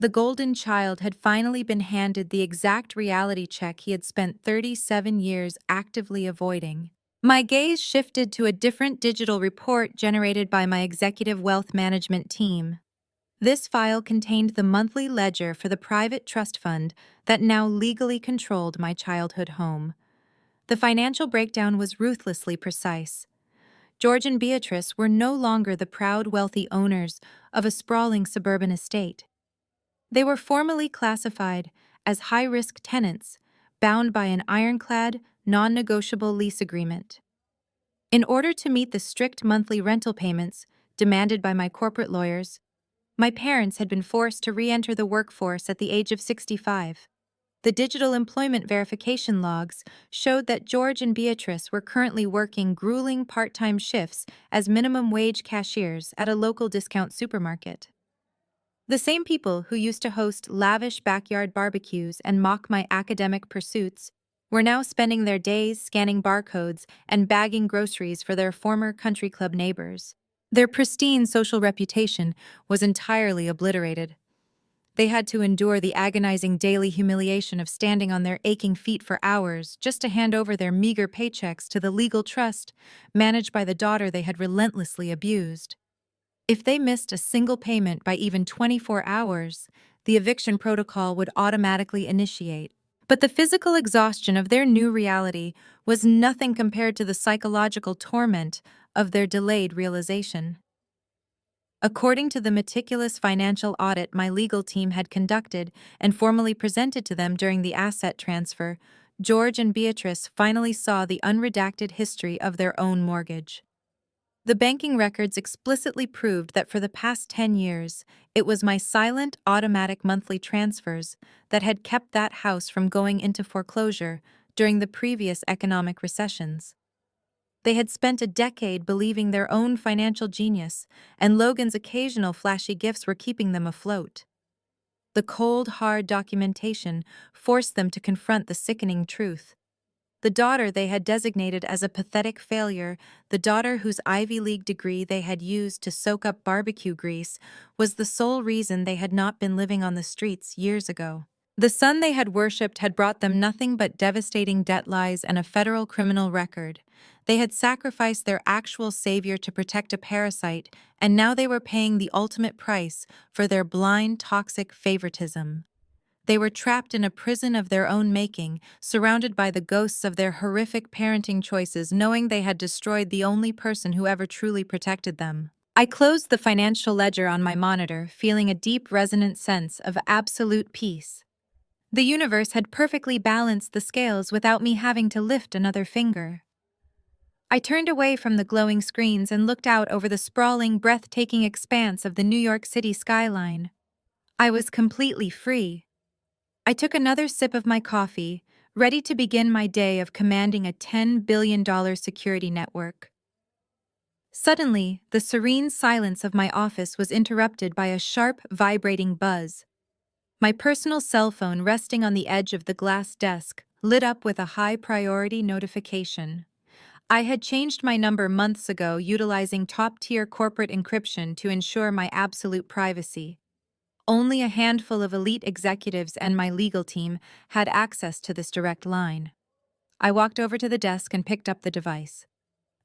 The golden child had finally been handed the exact reality check he had spent 37 years actively avoiding. My gaze shifted to a different digital report generated by my executive wealth management team. This file contained the monthly ledger for the private trust fund that now legally controlled my childhood home. The financial breakdown was ruthlessly precise. George and Beatrice were no longer the proud, wealthy owners of a sprawling suburban estate. They were formally classified as high-risk tenants, bound by an ironclad, non-negotiable lease agreement. In order to meet the strict monthly rental payments demanded by my corporate lawyers, my parents had been forced to re-enter the workforce at the age of 65. The digital employment verification logs showed that George and Beatrice were currently working grueling part-time shifts as minimum wage cashiers at a local discount supermarket. The same people who used to host lavish backyard barbecues and mock my academic pursuits were now spending their days scanning barcodes and bagging groceries for their former country club neighbors. Their pristine social reputation was entirely obliterated. They had to endure the agonizing daily humiliation of standing on their aching feet for hours just to hand over their meager paychecks to the legal trust managed by the daughter they had relentlessly abused. If they missed a single payment by even 24 hours, the eviction protocol would automatically initiate. But the physical exhaustion of their new reality was nothing compared to the psychological torment of their delayed realization. According to the meticulous financial audit my legal team had conducted and formally presented to them during the asset transfer, George and Beatrice finally saw the unredacted history of their own mortgage. The banking records explicitly proved that for the past 10 years, it was my silent, automatic monthly transfers that had kept that house from going into foreclosure during the previous economic recessions. They had spent a decade believing their own financial genius, and Logan's occasional flashy gifts were keeping them afloat. The cold, hard documentation forced them to confront the sickening truth. The daughter they had designated as a pathetic failure, the daughter whose Ivy League degree they had used to soak up barbecue grease, was the sole reason they had not been living on the streets years ago. The son they had worshipped had brought them nothing but devastating debt lies and a federal criminal record. They had sacrificed their actual savior to protect a parasite, and now they were paying the ultimate price for their blind, toxic favoritism. They were trapped in a prison of their own making, surrounded by the ghosts of their horrific parenting choices, knowing they had destroyed the only person who ever truly protected them. I closed the financial ledger on my monitor, feeling a deep, resonant sense of absolute peace. The universe had perfectly balanced the scales without me having to lift another finger. I turned away from the glowing screens and looked out over the sprawling, breathtaking expanse of the New York City skyline. I was completely free. I took another sip of my coffee, ready to begin my day of commanding a $10 billion security network. Suddenly, the serene silence of my office was interrupted by a sharp, vibrating buzz. My personal cell phone, resting on the edge of the glass desk, lit up with a high-priority notification. I had changed my number months ago, utilizing top-tier corporate encryption to ensure my absolute privacy. Only a handful of elite executives and my legal team had access to this direct line. I walked over to the desk and picked up the device.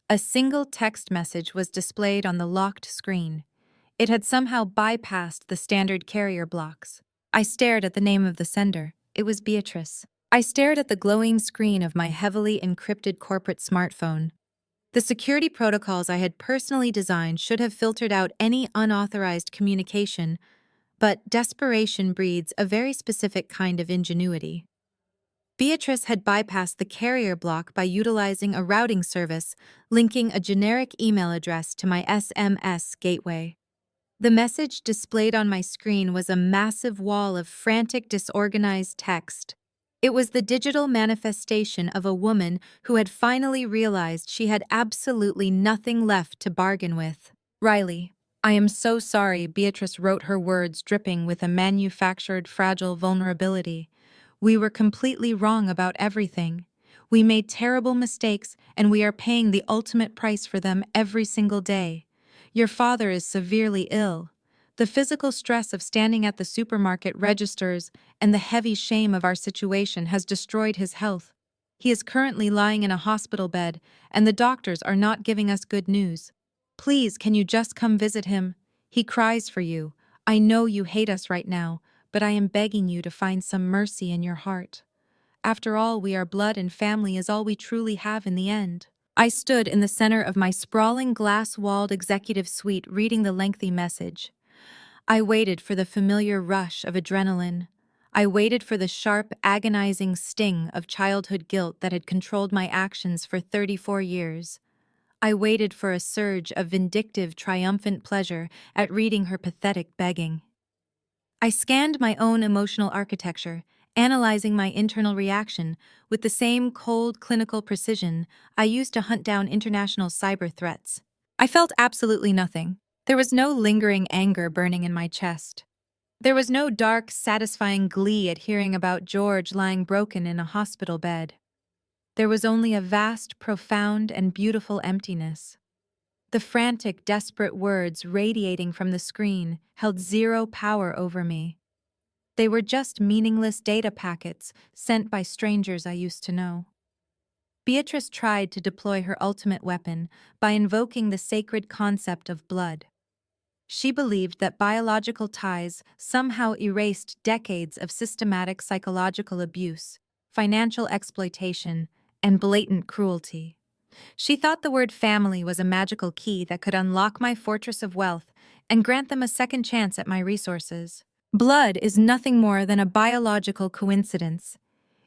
A single text message was displayed on the locked screen. It had somehow bypassed the standard carrier blocks. I stared at the name of the sender. It was Beatrice. I stared at the glowing screen of my heavily encrypted corporate smartphone. The security protocols I had personally designed should have filtered out any unauthorized communication, but desperation breeds a very specific kind of ingenuity. Beatrice had bypassed the carrier block by utilizing a routing service linking a generic email address to my SMS gateway. The message displayed on my screen was a massive wall of frantic, disorganized text. It was the digital manifestation of a woman who had finally realized she had absolutely nothing left to bargain with. Riley, I am so sorry, Beatrice wrote, her words dripping with a manufactured fragile vulnerability. We were completely wrong about everything. We made terrible mistakes, and we are paying the ultimate price for them every single day. Your father is severely ill. The physical stress of standing at the supermarket registers and the heavy shame of our situation has destroyed his health. He is currently lying in a hospital bed, and the doctors are not giving us good news. Please, can you just come visit him? He cries for you. I know you hate us right now, but I am begging you to find some mercy in your heart. After all, we are blood, and family is all we truly have in the end. I stood in the center of my sprawling glass-walled executive suite reading the lengthy message. I waited for the familiar rush of adrenaline. I waited for the sharp, agonizing sting of childhood guilt that had controlled my actions for 34 years. I waited for a surge of vindictive, triumphant pleasure at reading her pathetic begging. I scanned my own emotional architecture, analyzing my internal reaction with the same cold, clinical precision I used to hunt down international cyber threats. I felt absolutely nothing. There was no lingering anger burning in my chest. There was no dark, satisfying glee at hearing about George lying broken in a hospital bed. There was only a vast, profound, and beautiful emptiness. The frantic, desperate words radiating from the screen held zero power over me. They were just meaningless data packets sent by strangers I used to know. Beatrice tried to deploy her ultimate weapon by invoking the sacred concept of blood. She believed that biological ties somehow erased decades of systematic psychological abuse, financial exploitation, and blatant cruelty. She thought the word family was a magical key that could unlock my fortress of wealth and grant them a second chance at my resources. Blood is nothing more than a biological coincidence.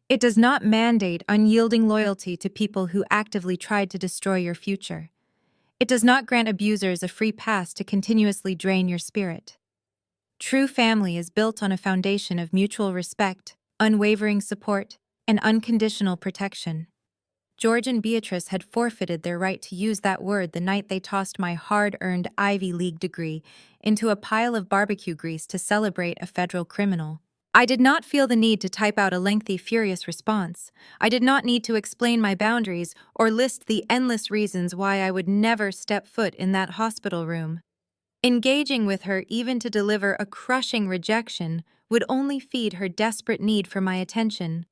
It does not mandate unyielding loyalty to people who actively tried to destroy your future. It does not grant abusers a free pass to continuously drain your spirit. True family is built on a foundation of mutual respect, unwavering support, and unconditional protection. George and Beatrice had forfeited their right to use that word the night they tossed my hard-earned Ivy League degree into a pile of barbecue grease to celebrate a federal criminal. I did not feel the need to type out a lengthy, furious response. I did not need to explain my boundaries or list the endless reasons why I would never step foot in that hospital room. Engaging with her, even to deliver a crushing rejection, would only feed her desperate need for my attention.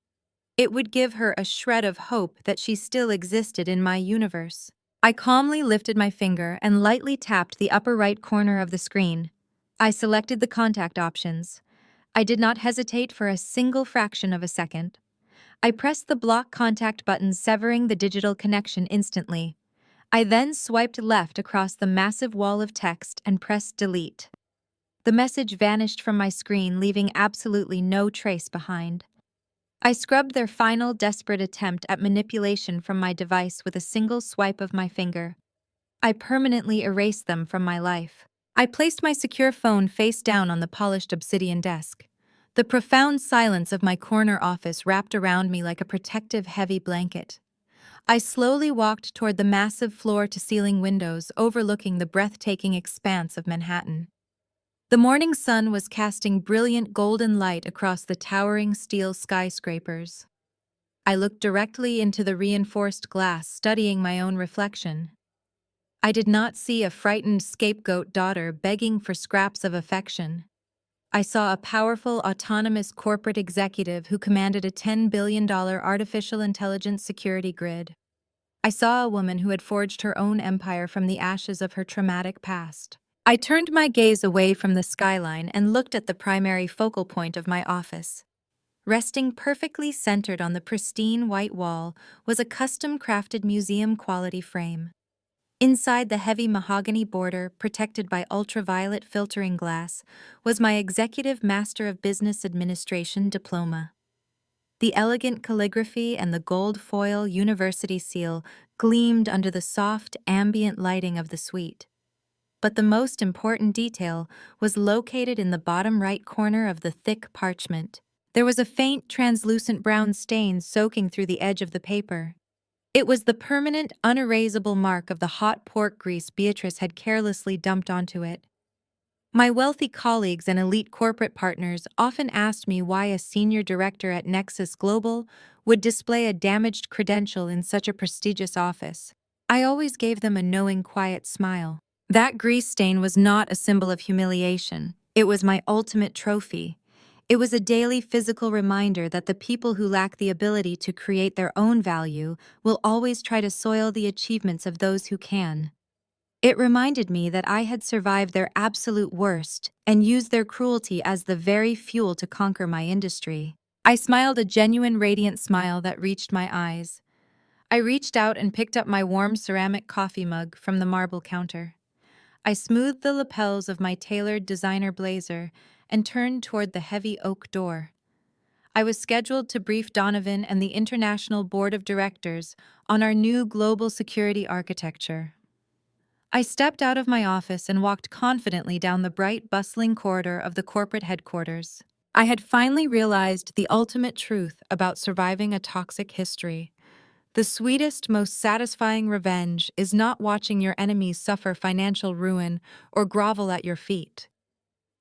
It would give her a shred of hope that she still existed in my universe. I calmly lifted my finger and lightly tapped the upper right corner of the screen. I selected the contact options. I did not hesitate for a single fraction of a second. I pressed the block contact button, severing the digital connection instantly. I then swiped left across the massive wall of text and pressed delete. The message vanished from my screen, leaving absolutely no trace behind. I scrubbed their final desperate attempt at manipulation from my device with a single swipe of my finger. I permanently erased them from my life. I placed my secure phone face down on the polished obsidian desk. The profound silence of my corner office wrapped around me like a protective, heavy blanket. I slowly walked toward the massive floor-to-ceiling windows overlooking the breathtaking expanse of Manhattan. The morning sun was casting brilliant golden light across the towering steel skyscrapers. I looked directly into the reinforced glass, studying my own reflection. I did not see a frightened scapegoat daughter begging for scraps of affection. I saw a powerful, autonomous corporate executive who commanded a $10 billion artificial intelligence security grid. I saw a woman who had forged her own empire from the ashes of her traumatic past. I turned my gaze away from the skyline and looked at the primary focal point of my office. Resting perfectly centered on the pristine white wall was a custom-crafted museum-quality frame. Inside the heavy mahogany border, protected by ultraviolet filtering glass, was my Executive Master of Business Administration diploma. The elegant calligraphy and the gold foil university seal gleamed under the soft, ambient lighting of the suite. But the most important detail was located in the bottom right corner of the thick parchment. There was a faint, translucent brown stain soaking through the edge of the paper. It was the permanent, unerasable mark of the hot pork grease Beatrice had carelessly dumped onto it. My wealthy colleagues and elite corporate partners often asked me why a senior director at Nexus Global would display a damaged credential in such a prestigious office. I always gave them a knowing, quiet smile. That grease stain was not a symbol of humiliation. It was my ultimate trophy. It was a daily physical reminder that the people who lack the ability to create their own value will always try to soil the achievements of those who can. It reminded me that I had survived their absolute worst and used their cruelty as the very fuel to conquer my industry. I smiled a genuine, radiant smile that reached my eyes. I reached out and picked up my warm ceramic coffee mug from the marble counter. I smoothed the lapels of my tailored designer blazer and turned toward the heavy oak door. I was scheduled to brief Donovan and the International Board of Directors on our new global security architecture. I stepped out of my office and walked confidently down the bright, bustling corridor of the corporate headquarters. I had finally realized the ultimate truth about surviving a toxic history. The sweetest, most satisfying revenge is not watching your enemies suffer financial ruin or grovel at your feet.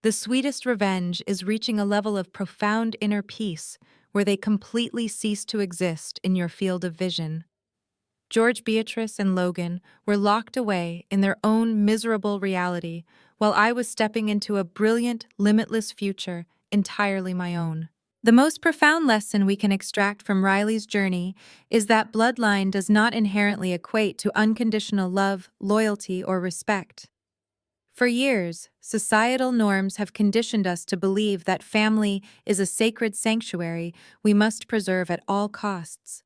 The sweetest revenge is reaching a level of profound inner peace where they completely cease to exist in your field of vision. George, Beatrice, and Logan were locked away in their own miserable reality while I was stepping into a brilliant, limitless future entirely my own. The most profound lesson we can extract from Riley's journey is that bloodline does not inherently equate to unconditional love, loyalty, or respect. For years, societal norms have conditioned us to believe that family is a sacred sanctuary we must preserve at all costs.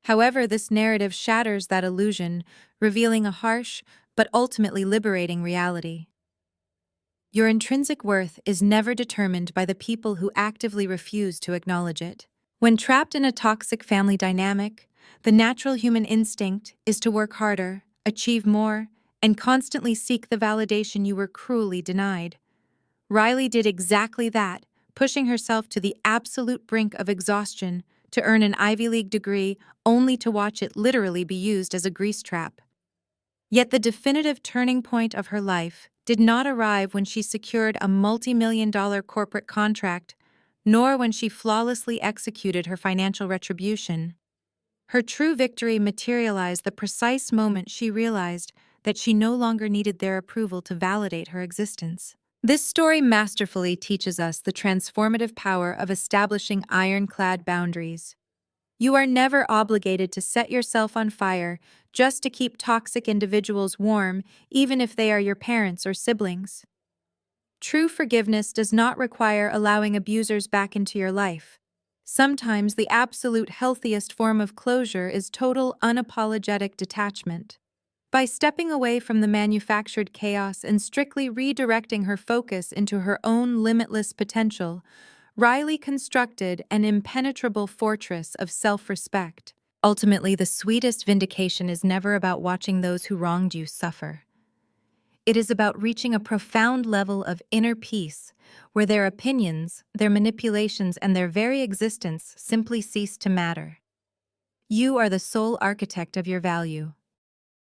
However, this narrative shatters that illusion, revealing a harsh but ultimately liberating reality. Your intrinsic worth is never determined by the people who actively refuse to acknowledge it. When trapped in a toxic family dynamic, the natural human instinct is to work harder, achieve more, and constantly seek the validation you were cruelly denied. Riley did exactly that, pushing herself to the absolute brink of exhaustion to earn an Ivy League degree only to watch it literally be used as a grease trap. Yet the definitive turning point of her life did not arrive when she secured a multi-million-dollar corporate contract, nor when she flawlessly executed her financial retribution. Her true victory materialized the precise moment she realized that she no longer needed their approval to validate her existence. This story masterfully teaches us the transformative power of establishing ironclad boundaries. You are never obligated to set yourself on fire just to keep toxic individuals warm, even if they are your parents or siblings. True forgiveness does not require allowing abusers back into your life. Sometimes the absolute healthiest form of closure is total, unapologetic detachment. By stepping away from the manufactured chaos and strictly redirecting her focus into her own limitless potential, Riley constructed an impenetrable fortress of self-respect. Ultimately, the sweetest vindication is never about watching those who wronged you suffer. It is about reaching a profound level of inner peace, where their opinions, their manipulations, and their very existence simply cease to matter. You are the sole architect of your value.